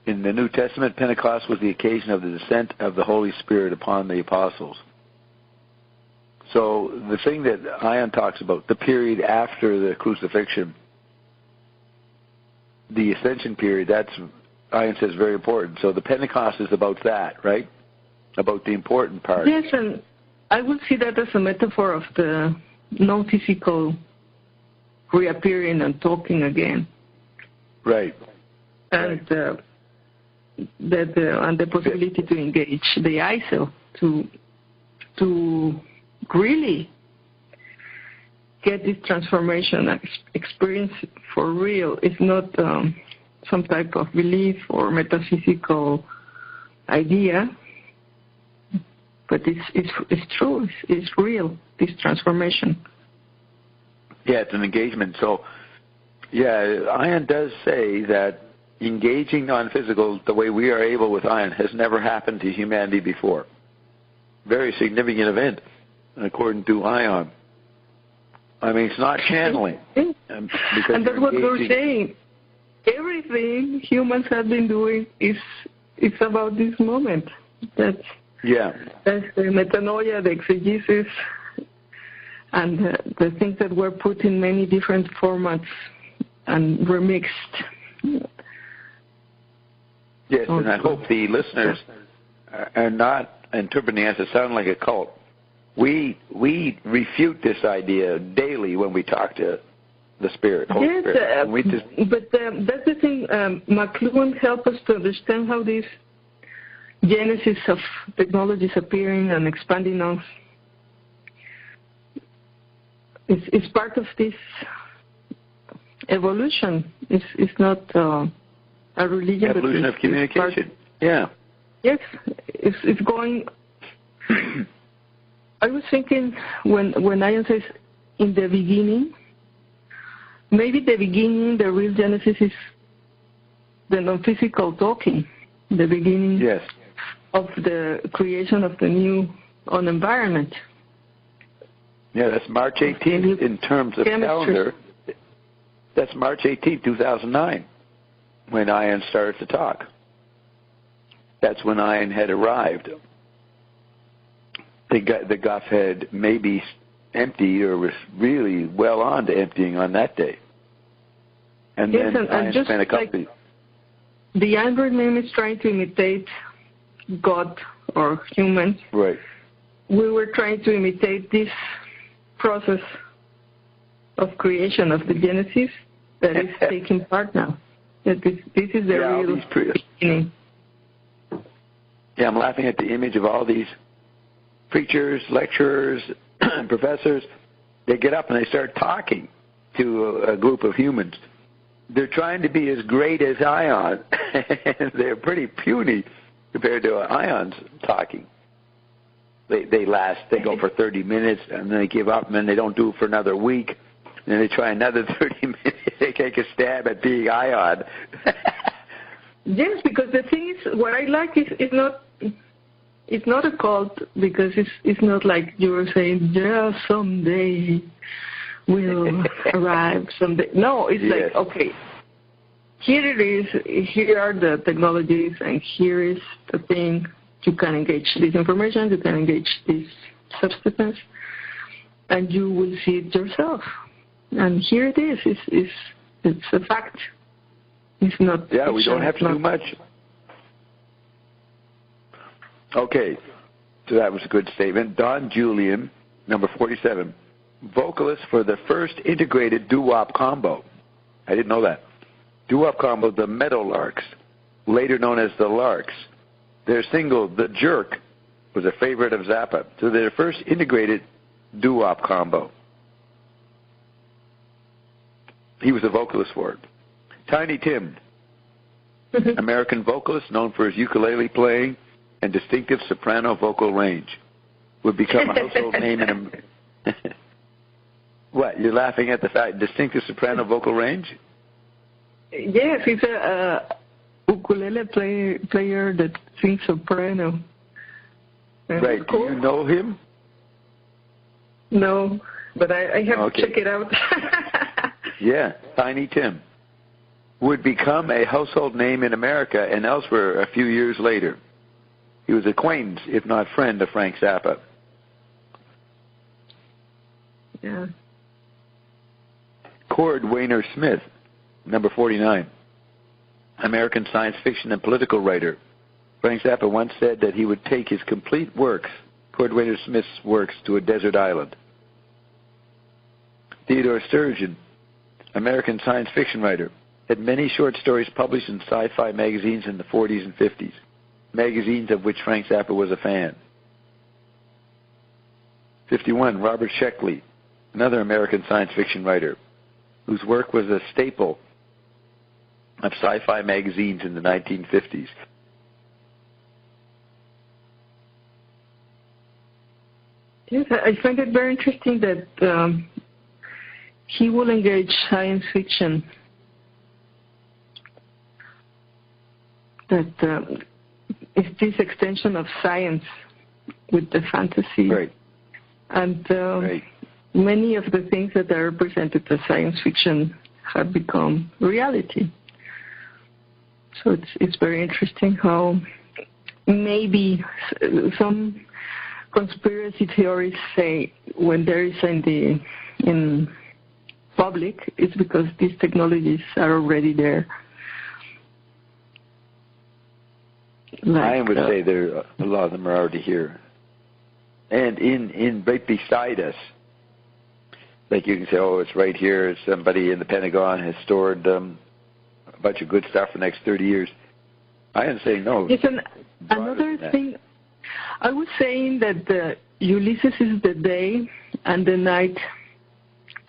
in the New Testament, Pentecost was the occasion of the descent of the Holy Spirit upon the apostles. So, the thing that Ion talks about, the period after the crucifixion, the ascension period, that's, Ion says, very important. So, the Pentecost is about that, right? About the important part. Yes, and I would see that as a metaphor of the non-physical reappearing and talking again. Right. And the possibility to engage the ISO to really get this transformation experience for real. It's not some type of belief or metaphysical idea, but it's true. It's real, this transformation. Yeah, it's an engagement. So, yeah, Ion does say that engaging non-physical the way we are able with Ion has never happened to humanity before. Very significant event, according to Ion. I mean, it's not channeling. And that's what we're saying. Everything humans have been doing is about this moment. That's the metanoia, the exegesis, and the things that were put in many different formats and remixed. Yes, and I hope the listeners are not interpreting us to sound like a cult. We refute this idea daily when we talk to the Spirit, Holy Spirit. But that's the thing. McLuhan helped us to understand how this genesis of technologies appearing and expanding on is part of this evolution. It's not a religion. Evolution of communication. Yes, it's going. I was thinking when Ian says in the beginning, maybe the beginning, the real genesis is the non-physical talking, the beginning of the creation of the new environment. Yeah, that's March 18th in terms of calendar. That's March 18th, 2009, when Ion started to talk. That's when Ion had arrived. The guff had maybe emptied or was really well on to emptying on that day. And then Ion spent a couple of... The Android name is trying to imitate God or humans. Right. We were trying to imitate this process of creation of the Genesis that is taking part now. That this is the real beginning. Yeah, I'm laughing at the image of all these preachers, lecturers, professors. They get up and they start talking to a group of humans. They're trying to be as great as Ion, and they're pretty puny compared to Ion's talking. They go for 30 minutes, and then they give up, and then they don't do it for another week, and then they try another 30 minutes. They take a stab at being Ion. Yes, because the thing is, what I like is it's not a cult, because it's not like you were saying, someday we'll arrive someday. No, it's like, okay, here it is, here are the technologies, and here is the thing. You can engage this information, you can engage this substance, and you will see it yourself. And here it is. It's a fact. It's not. Yeah, we don't have to do much. Okay, so that was a good statement. Don Julian, number 47, vocalist for the first integrated doo-wop combo. I didn't know that. Doo-wop combo, the Meadowlarks, later known as the Larks. Their single, The Jerk, was a favorite of Zappa. So their first integrated doo-wop combo. He was a vocalist for it. Tiny Tim, American vocalist known for his ukulele playing and distinctive soprano vocal range, would become a household name in a... What, you're laughing at the fact, distinctive soprano vocal range? Yes, he's a ukulele player that sings soprano. And right, cool. Do you know him? No, but I have to check it out. Yeah, Tiny Tim would become a household name in America and elsewhere a few years later. He was acquaintance, if not friend, of Frank Zappa. Yeah. Cord Wainer Smith, number 49, American science fiction and political writer. Frank Zappa once said that he would take his complete works, Cord Wainer Smith's works, to a desert island. Theodore Sturgeon, American science fiction writer, had many short stories published in sci-fi magazines in the 40s and 50s, magazines of which Frank Zappa was a fan. 51, Robert Sheckley, another American science fiction writer, whose work was a staple of sci-fi magazines in the 1950s. Yes, I find it very interesting that he will engage science fiction. That it's this extension of science with the fantasy. Right. And right. Many of the things that are represented as science fiction have become reality. So it's very interesting how maybe some conspiracy theories say when there is in public, it's because these technologies are already there. I would say a lot of them are already here. And in right beside us, like you can say, oh, it's right here. Somebody in the Pentagon has stored a bunch of good stuff for the next 30 years. I am saying no. Another thing, I was saying that Ulysses is the day and the night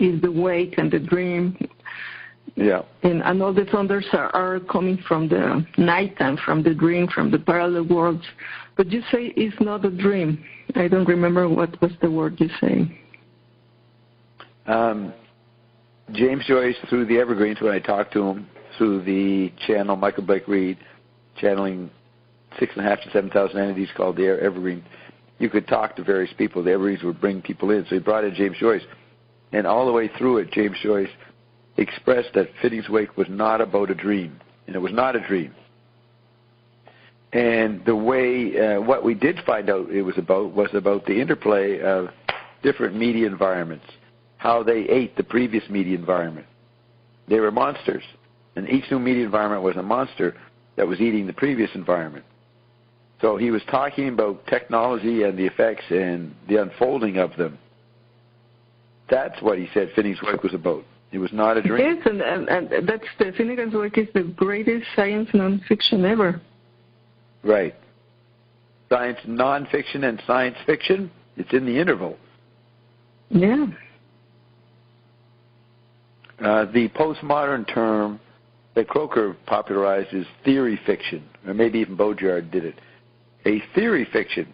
is the wake and the dream. Yeah. And all the thunders are coming from the nighttime, from the dream, from the parallel worlds. But you say it's not a dream. I don't remember what was the word you say. James Joyce, through the Evergreens, when I talked to him, through the channel Michael Blake Reed, channeling 6,500 to 7,000 entities called the Evergreen, you could talk to various people. The Evergreens would bring people in. So he brought in James Joyce. And all the way through it, James Joyce expressed that Finnegans Wake was not about a dream. And it was not a dream. And the way, what we did find out it was about the interplay of different media environments, how they ate the previous media environment. They were monsters. And each new media environment was a monster that was eating the previous environment. So he was talking about technology and the effects and the unfolding of them. That's what he said Finnegans Wake was about. It was not a dream. Yes, and that's the Finnegans Wake is the greatest science nonfiction ever. Right. Science nonfiction and science fiction, it's in the interval. Yeah. The postmodern term that Croker popularized is theory fiction, or maybe even Baudrillard did it. A theory fiction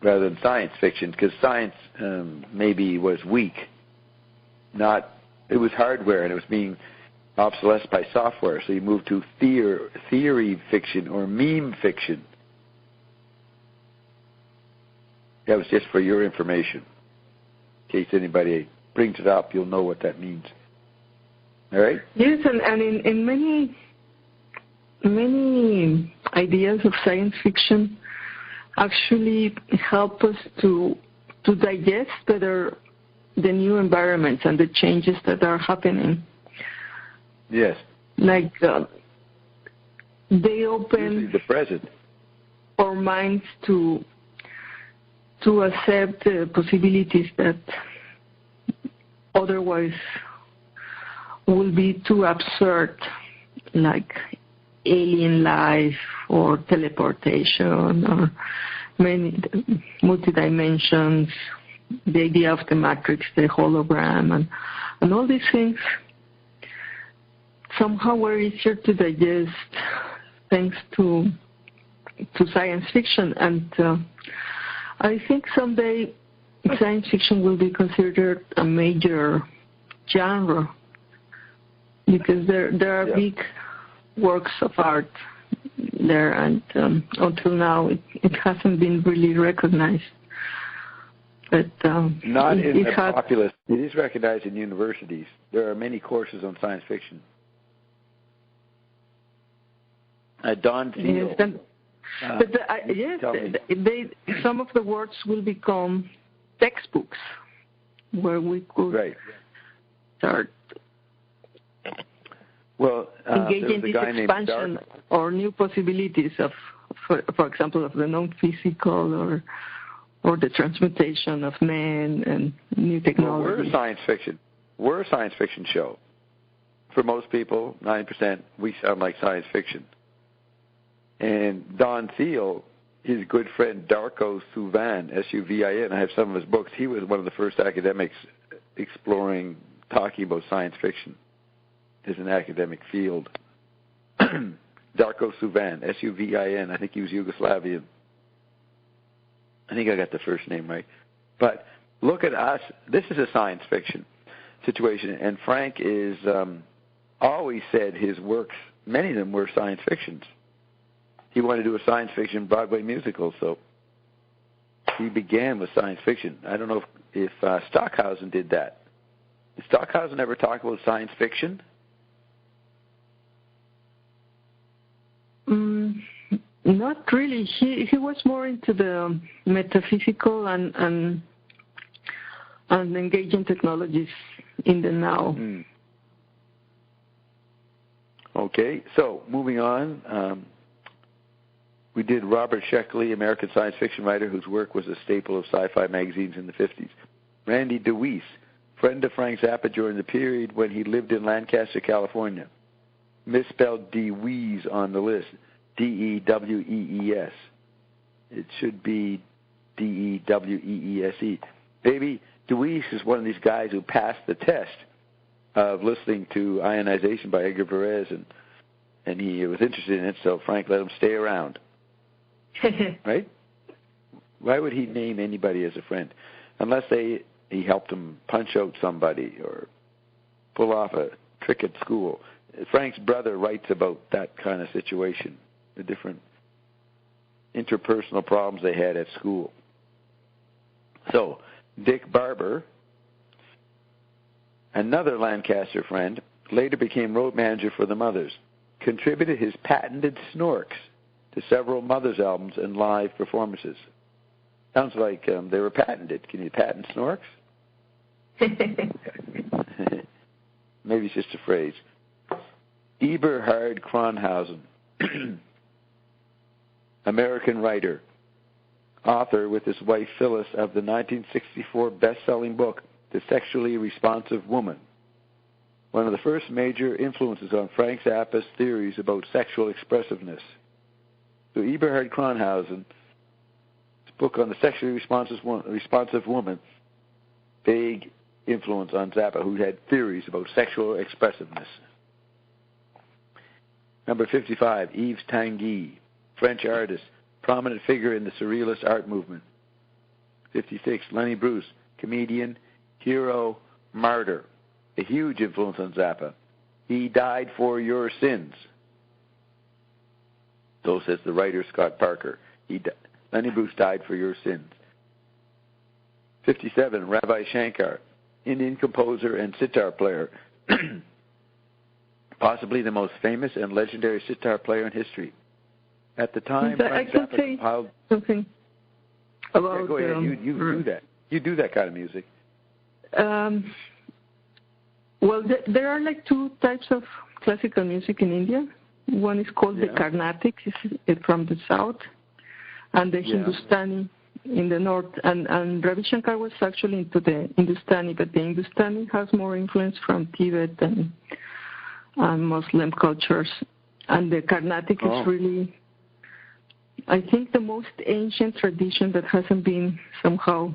rather than science fiction, because science maybe was weak. It was hardware, and it was being obsolesced by software. So you moved to theory fiction or meme fiction. That was just for your information. In case anybody brings it up, you'll know what that means. All right? Yes, and in many ideas of science fiction actually help us to digest better the new environments and the changes that are happening. Yes. Like they open usually the present. Our minds to accept the possibilities that otherwise will be too absurd, like alien life or teleportation or many multi-dimensions, the idea of the matrix, the hologram, and all these things somehow were easier to digest thanks to science fiction. And I think someday science fiction will be considered a major genre because there are big works of art there, and until now it hasn't been really recognized. But not in the populace. It is recognized in universities. There are many courses on science fiction. Don Thiel. Yes, some of the words will become textbooks where we could start engaging this expansion or new possibilities of, for example, of the non-physical or the transmutation of men and new technology. Well, we're science fiction. We're a science fiction show. For most people, 90%, we sound like science fiction. And Don Thiel, his good friend Darko Suvin, S-U-V-I-N, I have some of his books. He was one of the first academics talking about science fiction as an academic field. Darko Suvin, S-U-V-I-N, I think he was Yugoslavian. I think I got the first name right. But look at us. This is a science fiction situation, and Frank is always said his works, many of them were science fictions. He wanted to do a science fiction Broadway musical, so he began with science fiction. I don't know if Stockhausen did that. Did Stockhausen ever talk about science fiction? Not really. He was more into the metaphysical and engaging technologies in the now. Okay, so moving on. We did Robert Sheckley, American science fiction writer whose work was a staple of sci-fi magazines in the 50s. Randy DeWeese, friend of Frank Zappa during the period when he lived in Lancaster, California. Misspelled DeWeese on the list, D-E-W-E-E-S. It should be D-E-W-E-E-S-E. Baby, DeWeese is one of these guys who passed the test of listening to Ionization by Edgar Varese, and he was interested in it, so Frank let him stay around. Right? Why would he name anybody as a friend? Unless he helped him punch out somebody or pull off a trick at school. Frank's brother writes about that kind of situation, the different interpersonal problems they had at school. So, Dick Barber, another Lancaster friend, later became road manager for the Mothers, contributed his patented snorks to several Mothers albums and live performances. Sounds like they were patented. Can you patent snorks? Maybe it's just a phrase. Eberhard Kronhausen, American writer, author with his wife Phyllis of the 1964 best-selling book, The Sexually Responsive Woman, one of the first major influences on Frank Zappa's theories about sexual expressiveness. So Eberhard Kronhausen, his book on the sexually responsive woman, big influence on Zappa, who had theories about sexual expressiveness. Number 55, Yves Tanguy, French artist, prominent figure in the Surrealist art movement. 56, Lenny Bruce, comedian, hero, martyr, a huge influence on Zappa. He died for your sins. So says the writer Scott Parker. Lenny Bruce died for your sins. 57, Ravi Shankar, Indian composer and sitar player. Possibly the most famous and legendary sitar player in history. At the time, I can say something about... Yeah, go ahead. You do that. You do that kind of music. Well, there are like two types of classical music in India. One is called the Carnatic, it's from the south, and the Hindustani in the north. And Ravi Shankar was actually into the Hindustani, but the Hindustani has more influence from Tibet and Muslim cultures. And the Carnatic is really, I think, the most ancient tradition that hasn't been somehow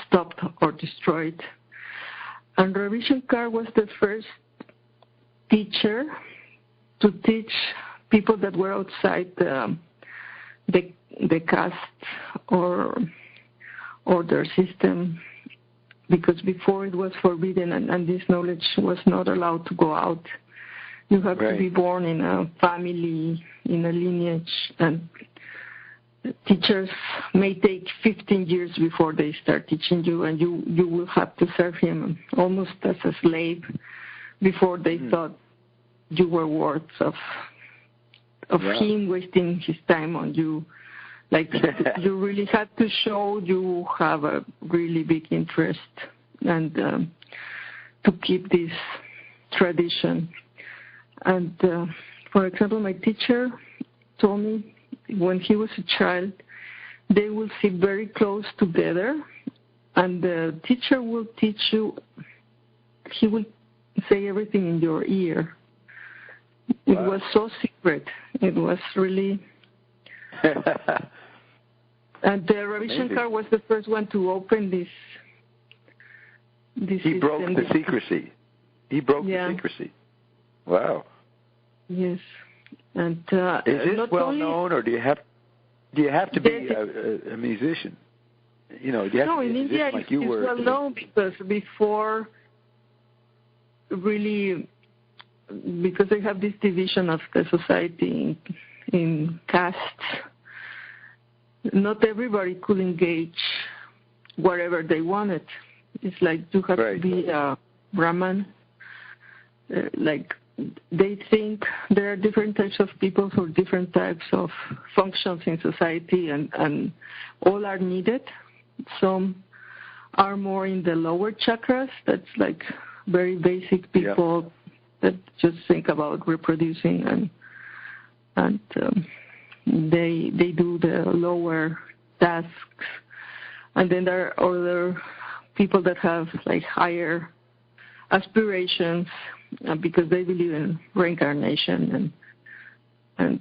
stopped or destroyed. And Ravishankar was the first teacher to teach people that were outside the caste or their system, because before it was forbidden and this knowledge was not allowed to go out. You have to be born in a family, in a lineage, and teachers may take 15 years before they start teaching you, and you will have to serve him almost as a slave before they thought you were worth of him wasting his time on you. Like, you really had to show you have a really big interest and to keep this tradition. And, for example, my teacher told me when he was a child, they will sit very close together, and the teacher will teach you, he will say everything in your ear. It was so secret. It was really... And Ravi Shankar was the first one to open this He broke the secrecy. He broke the secrecy. Wow. Yes. And is this well known, or do you have to be a musician? You know, do you have to be a musician India like you were? No, in India it's well known because before, really, because they have this division of the society in castes, not everybody could engage wherever they wanted. It's like you have to be a Brahman. Like, they think there are different types of people for different types of functions in society, and all are needed. Some are more in the lower chakras. That's like very basic people that just think about reproducing, and they do the lower tasks. And then there are other people that have like higher aspirations because they believe in reincarnation, and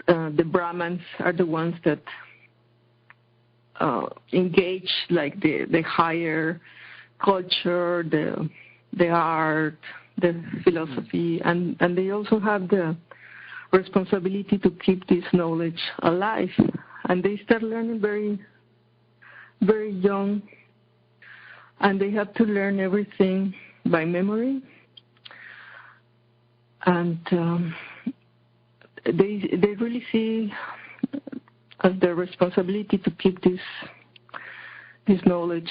the Brahmins are the ones that engage like the higher culture, the art, the philosophy, and they also have the responsibility to keep this knowledge alive. And they start learning very, very young, and they have to learn everything by memory. And they really see as their responsibility to keep this knowledge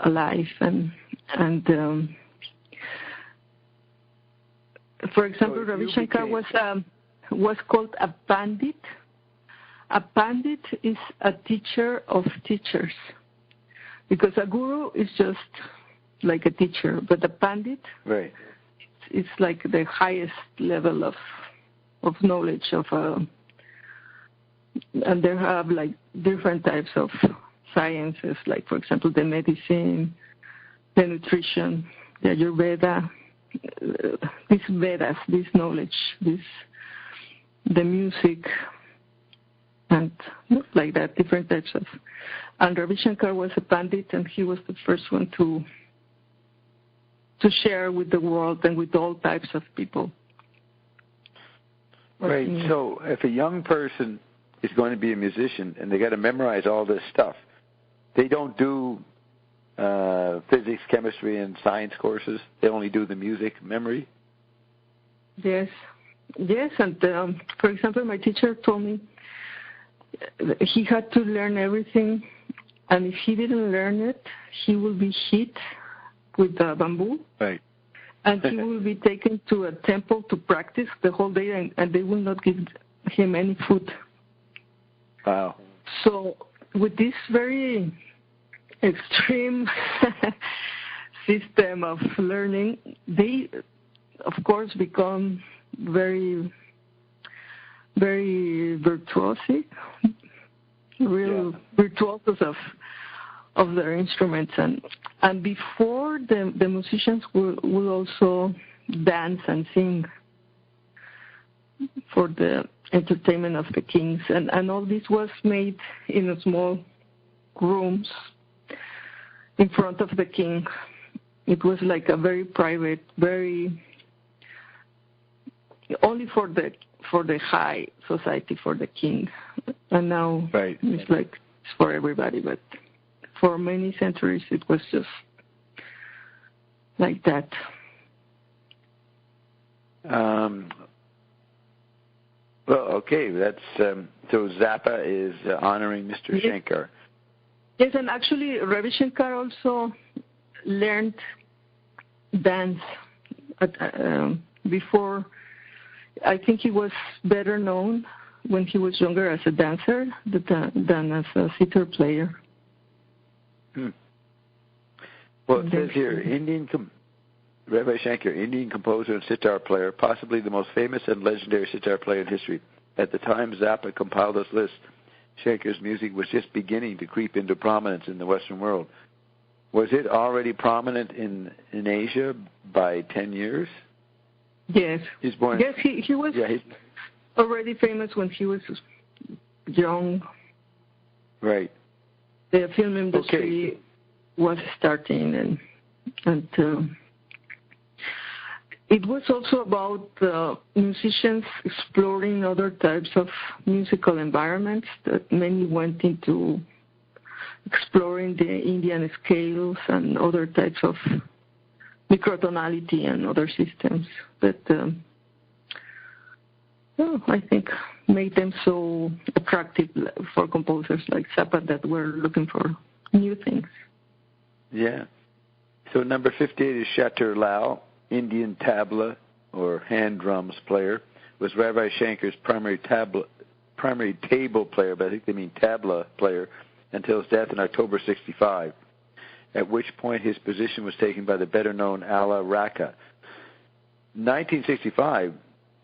alive. And for example, Ravi Shankar was called a pandit. A pandit is a teacher of teachers, because a guru is just like a teacher, but a pandit, it's like the highest level of knowledge and they have like different types of sciences, like for example the medicine, the nutrition, the Ayurveda, these Vedas, this knowledge, the music, and like that, different types of. And Ravi Shankar was a pandit, and he was the first one to share with the world and with all types of people. Right. So if a young person is going to be a musician and they got to memorize all this stuff, they don't do physics, chemistry, and science courses. They only do the music memory. Yes. And for example, my teacher told me he had to learn everything, and if he didn't learn it, he will be hit with the bamboo. Right. And he will be taken to a temple to practice the whole day, and they will not give him any food. Wow. So with this very extreme system of learning, they, of course, become very, very virtuosic, virtuosos of their instruments. And before, the musicians will also dance and sing for the entertainment of the kings. And all this was made in small rooms. in front of the king. It was like a very private, very only for the high society, for the king. And now it's like it's for everybody. But for many centuries, it was just like that. Well, okay, that's so Zappa is honoring Mr. Shankar. Yes, and actually Ravi Shankar also learned dance before. I think he was better known when he was younger as a dancer than as a sitar player. Well, it says here, Rabbi Shankar, Indian composer and sitar player, possibly the most famous and legendary sitar player in history. At the time Zappa compiled this list, Shankar's music was just beginning to creep into prominence in the Western world. Was it already prominent in Asia by 10 years? Yes. He's born. Yes, he was already famous when he was young. Right. The film industry was starting, and it was also about musicians exploring other types of musical environments that many went into exploring the Indian scales and other types of microtonality and other systems that I think made them so attractive for composers like Zappa that were looking for new things. Yeah. So number 58 is Chatur Lal, Indian tabla or hand drums player, was Rabbi Shankar's primary table player, but I think they mean tabla player, until his death in October 65, at which point his position was taken by the better-known Alla Raka. 1965,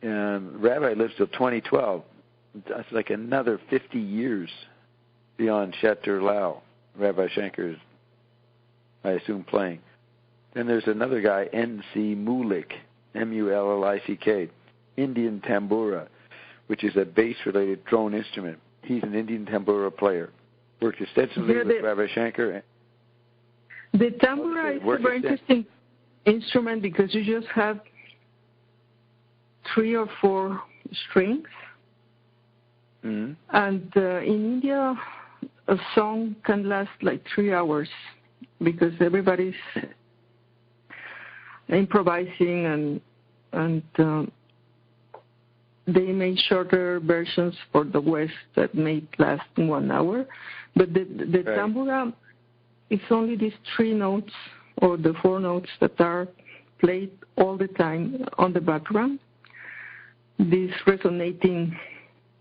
Rabbi lives till 2012. That's like another 50 years beyond Chatur Lal, Rabbi Shankar's, I assume, playing. Then there's another guy, N.C. Mullick, M-U-L-L-I-C-K, Indian tambura, which is a bass-related drone instrument. He's an Indian tambura player. Worked extensively with Rabbi Shankar. The tambura is a very interesting instrument because you just have 3 or 4 strings. Mm-hmm. And in India, a song can last like 3 hours because everybody's improvising and they made shorter versions for the West that may last 1 hour. But the tambura, it's only these 3 notes or the 4 notes that are played all the time on the background. This resonating,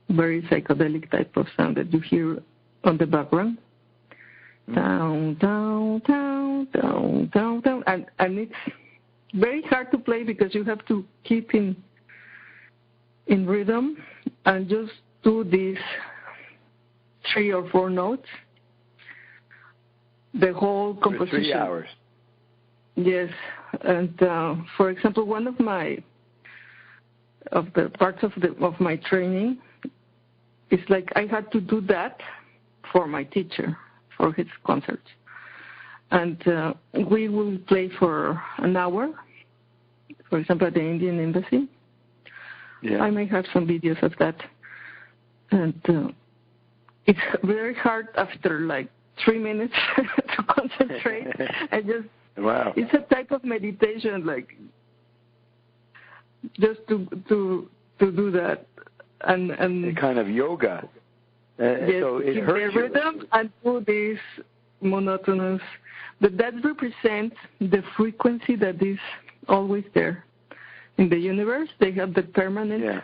very psychedelic type of sound that you hear on the background. Down, down, down, down, down, down. And it's very hard to play because you have to keep in rhythm and just do these 3 or 4 notes. The whole composition. For 3 hours. Yes, and for example, one of the parts of my training is like I had to do that for my teacher for his concerts, and we will play for an hour. For example, at the Indian Embassy. Yeah. I may have some videos of that, and it's very hard after like 3 minutes to concentrate. I just it's a type of meditation, like just to do that, and a kind of yoga. Yes, so it keep hurts the rhythm and do this monotonous. But that represents the frequency that is always there in the universe. They have the permanent.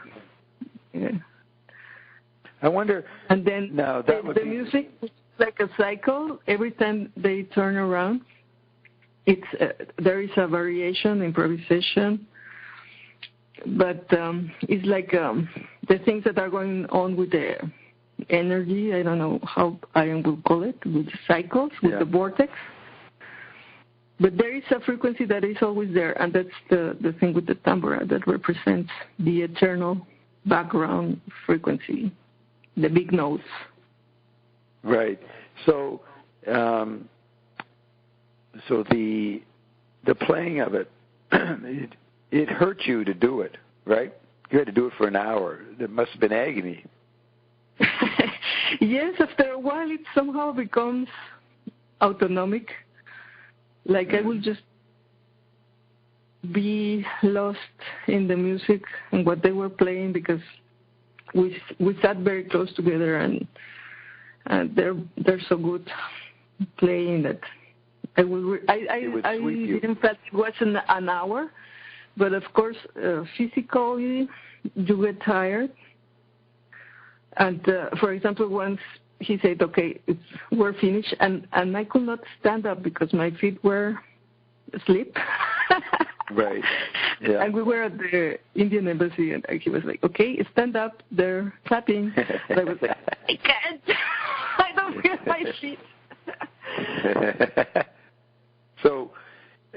Yeah. I wonder. And then the music is like a cycle. Every time they turn around, there is a variation, improvisation. But it's like the things that are going on with the energy. I don't know how I will call it, with the cycles, with the vortex. But there is a frequency that is always there, and that's the thing with the tambura that represents the eternal background frequency, the big notes. Right. So the playing of it, it hurt you to do it, right? You had to do it for an hour. It must have been agony. Yes, after a while it somehow becomes autonomic. Like I will just be lost in the music and what they were playing because we sat very close together and they're so good playing that I didn't feel it was an hour, but of course physically you get tired. And for example, once he said, "Okay, we're finished," and I could not stand up because my feet were asleep. Right. Yeah. And we were at the Indian embassy, and he was like, "Okay, stand up. They're clapping." And I was like, "I can't. I don't feel my feet." So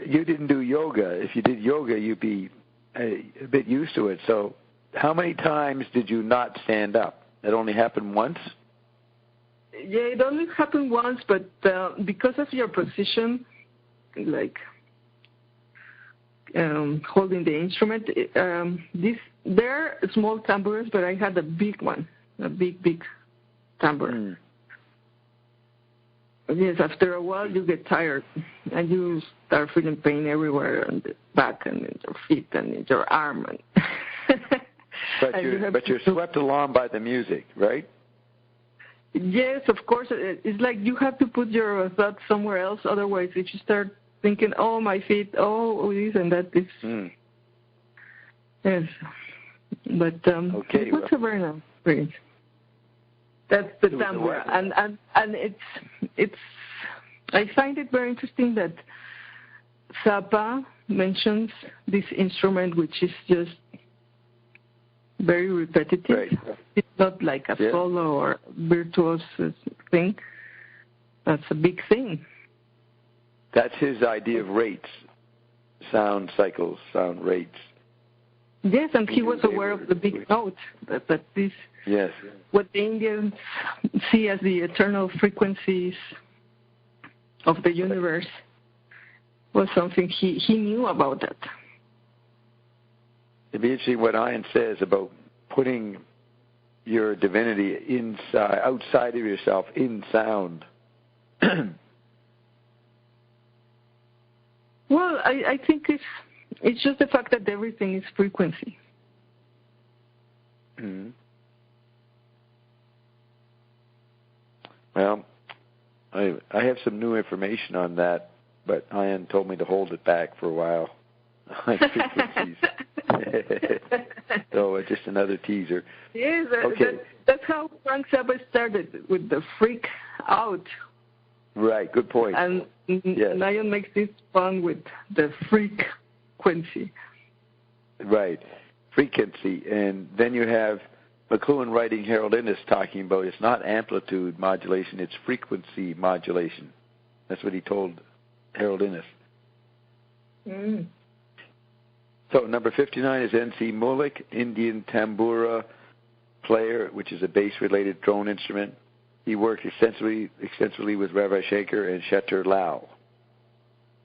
you didn't do yoga. If you did yoga, you'd be a bit used to it. So how many times did you not stand up? That only happened once? Yeah, it only happened once, but because of your position, like holding the instrument, they're small tambourines, but I had a big one, a big tambourine. Yes, after a while you get tired and you start feeling pain everywhere on the back and in your feet and in your arm. But you're swept along by the music, right? Yes, of course. It's like you have to put your thoughts somewhere else. Otherwise, if you start thinking, "Oh, my feet, oh, this and that," this. Yes, but it was a very nice experience. That's the tambura, and it's. I find it very interesting that Zappa mentions this instrument, which is just very repetitive. Right. It's not like a solo or virtuous thing. That's a big thing. That's his idea of rates, sound cycles, sound rates. Yes, and he was aware of the big note, that this, yes, what the Indians see as the eternal frequencies of the universe was something he knew about that. It'd be interesting what Ian says about putting your divinity outside of yourself, in sound. Well, I think it's just the fact that everything is frequency. Mm-hmm. Well, I have some new information on that, but Ian told me to hold it back for a while. Frequencies. So just another teaser. Yes, okay. That's how Frank Zappa started, with the freak out. Right, good point. And Ian makes this fun with the frequency. Right, frequency. And then you have McLuhan writing Harold Innis talking about it's not amplitude modulation, it's frequency modulation. That's what he told Harold Innis. Mm. So number 59 is N.C. Mullick, Indian tambura player, which is a bass-related drone instrument. He worked extensively with Ravi Shankar and Shetar Lal.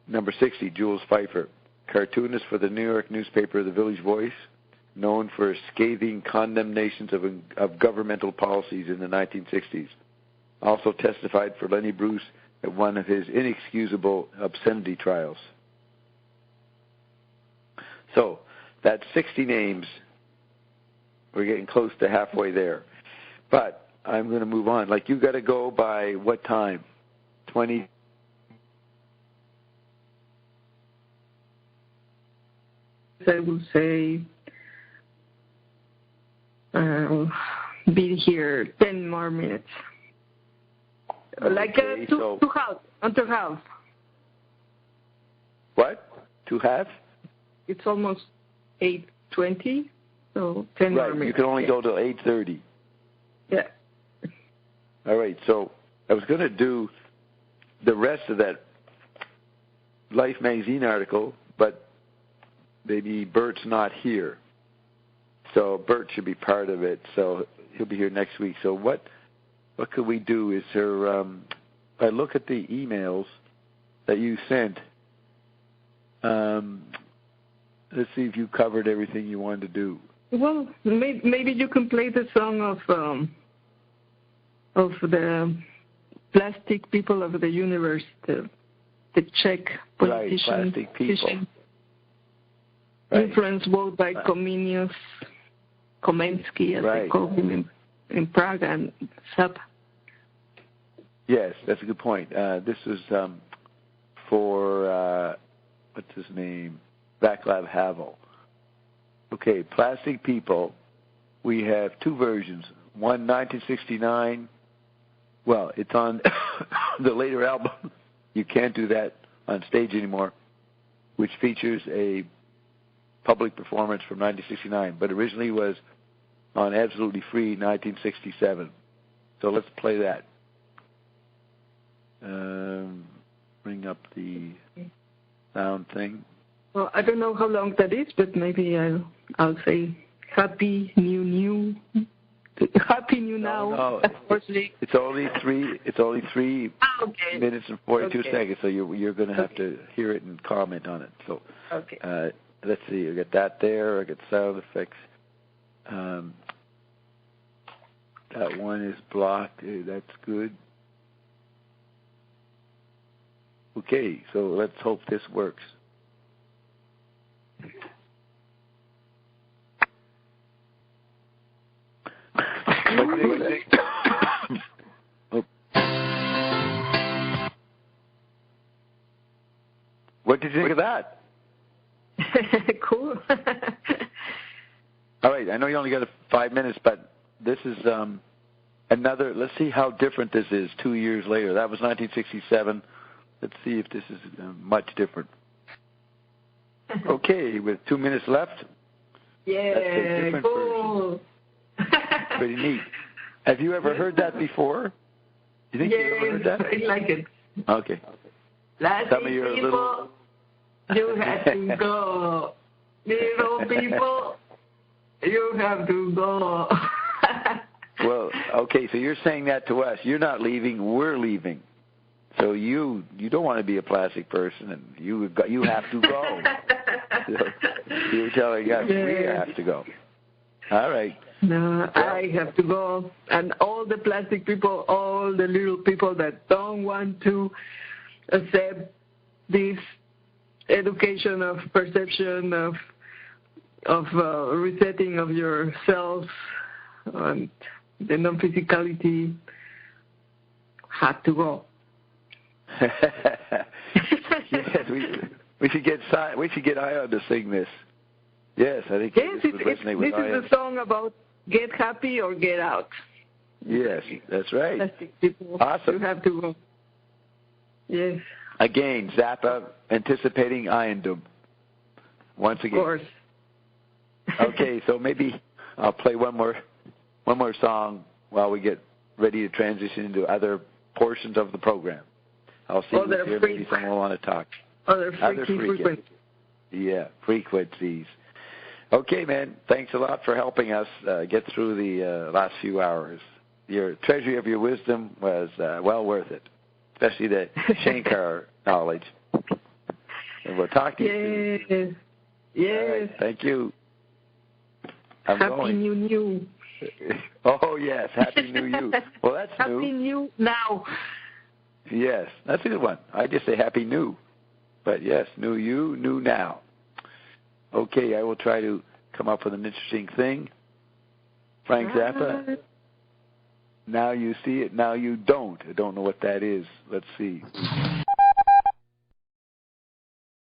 Number 60, Jules Pfeiffer, cartoonist for the New York newspaper The Village Voice, known for scathing condemnations of governmental policies in the 1960s. Also testified for Lenny Bruce at one of his inexcusable obscenity trials. So that's 60 names. We're getting close to halfway there. But I'm going to move on. Like, you got to go by what time? 20? I will say be here 10 more minutes. Like to half. What? To half? It's almost 8:20, so 10 more minutes. Right, you can only go till 8:30. Yeah. All right, so I was going to do the rest of that Life magazine article, but maybe Bert's not here. So Bert should be part of it, so he'll be here next week. So what could we do? Is there, I look at the emails that you sent. Let's see if you covered everything you wanted to do. Well, maybe you can play the song of the plastic people of the universe, the Czech politician. Right, plastic people. Influenced both by Comenius, Komensky, as they call him in Prague, and Zappa. Yes, that's a good point. This is for, what's his name? Václav Havel. Okay, Plastic People. We have two versions. One, 1969. Well, it's on the later album. You can't do that on stage anymore, which features a public performance from 1969, but originally was on Absolutely Free 1967. So let's play that. Bring up the sound thing. Well, I don't know how long that is, but maybe I'll say Happy New. Happy New Now. No. It's only 3 minutes and 42 seconds. So you're going to have to hear it and comment on it. So let's see. I got that there. I got sound effects. That one is blocked. That's good. Okay, so let's hope this works. What did you think of that? Cool. All right, I know you only got 5 minutes, but this is another. Let's see how different this is 2 years later. That was 1967. Let's see if this is much different. Okay, with 2 minutes left. Yeah, cool. Pretty neat. Have you ever heard that before? You think you ever heard that? I like it. Okay. Some of your people, you have to go. Little people, you have to go. Well, okay, so you're saying that to us. You're not leaving, we're leaving. So you don't want to be a plastic person, and you have to go. So you're telling us we have to go. All right. No, I have to go. And all the plastic people, all the little people that don't want to accept this education of perception, of resetting of yourself, and the non-physicality, had to go. Yes, we should get Ion to sing this. Yes, I think this would resonate with Ion. This is a song about get happy or get out. Yes, that's right. Plastic people, awesome. You have to go. Yes. Again, Zappa anticipating Iondom. Once again. Of course. Okay, so maybe I'll play one more song while we get ready to transition into other portions of the program. I'll see if here maybe someone will want to talk. Other frequencies. Yeah, frequencies. Okay, man. Thanks a lot for helping us get through the last few hours. Your treasury of your wisdom was well worth it, especially the Shankar knowledge. And we'll talk to you soon. Yes. All right, thank you. Happy New. Oh, yes. Happy New You. Well, that's new. Happy New Now. Yes, that's a good one. I just say Happy New. But, yes, New You, New Now. Okay, I will try to come up with an interesting thing. Frank Zappa. Now you see it, now you don't. I don't know what that is. Let's see.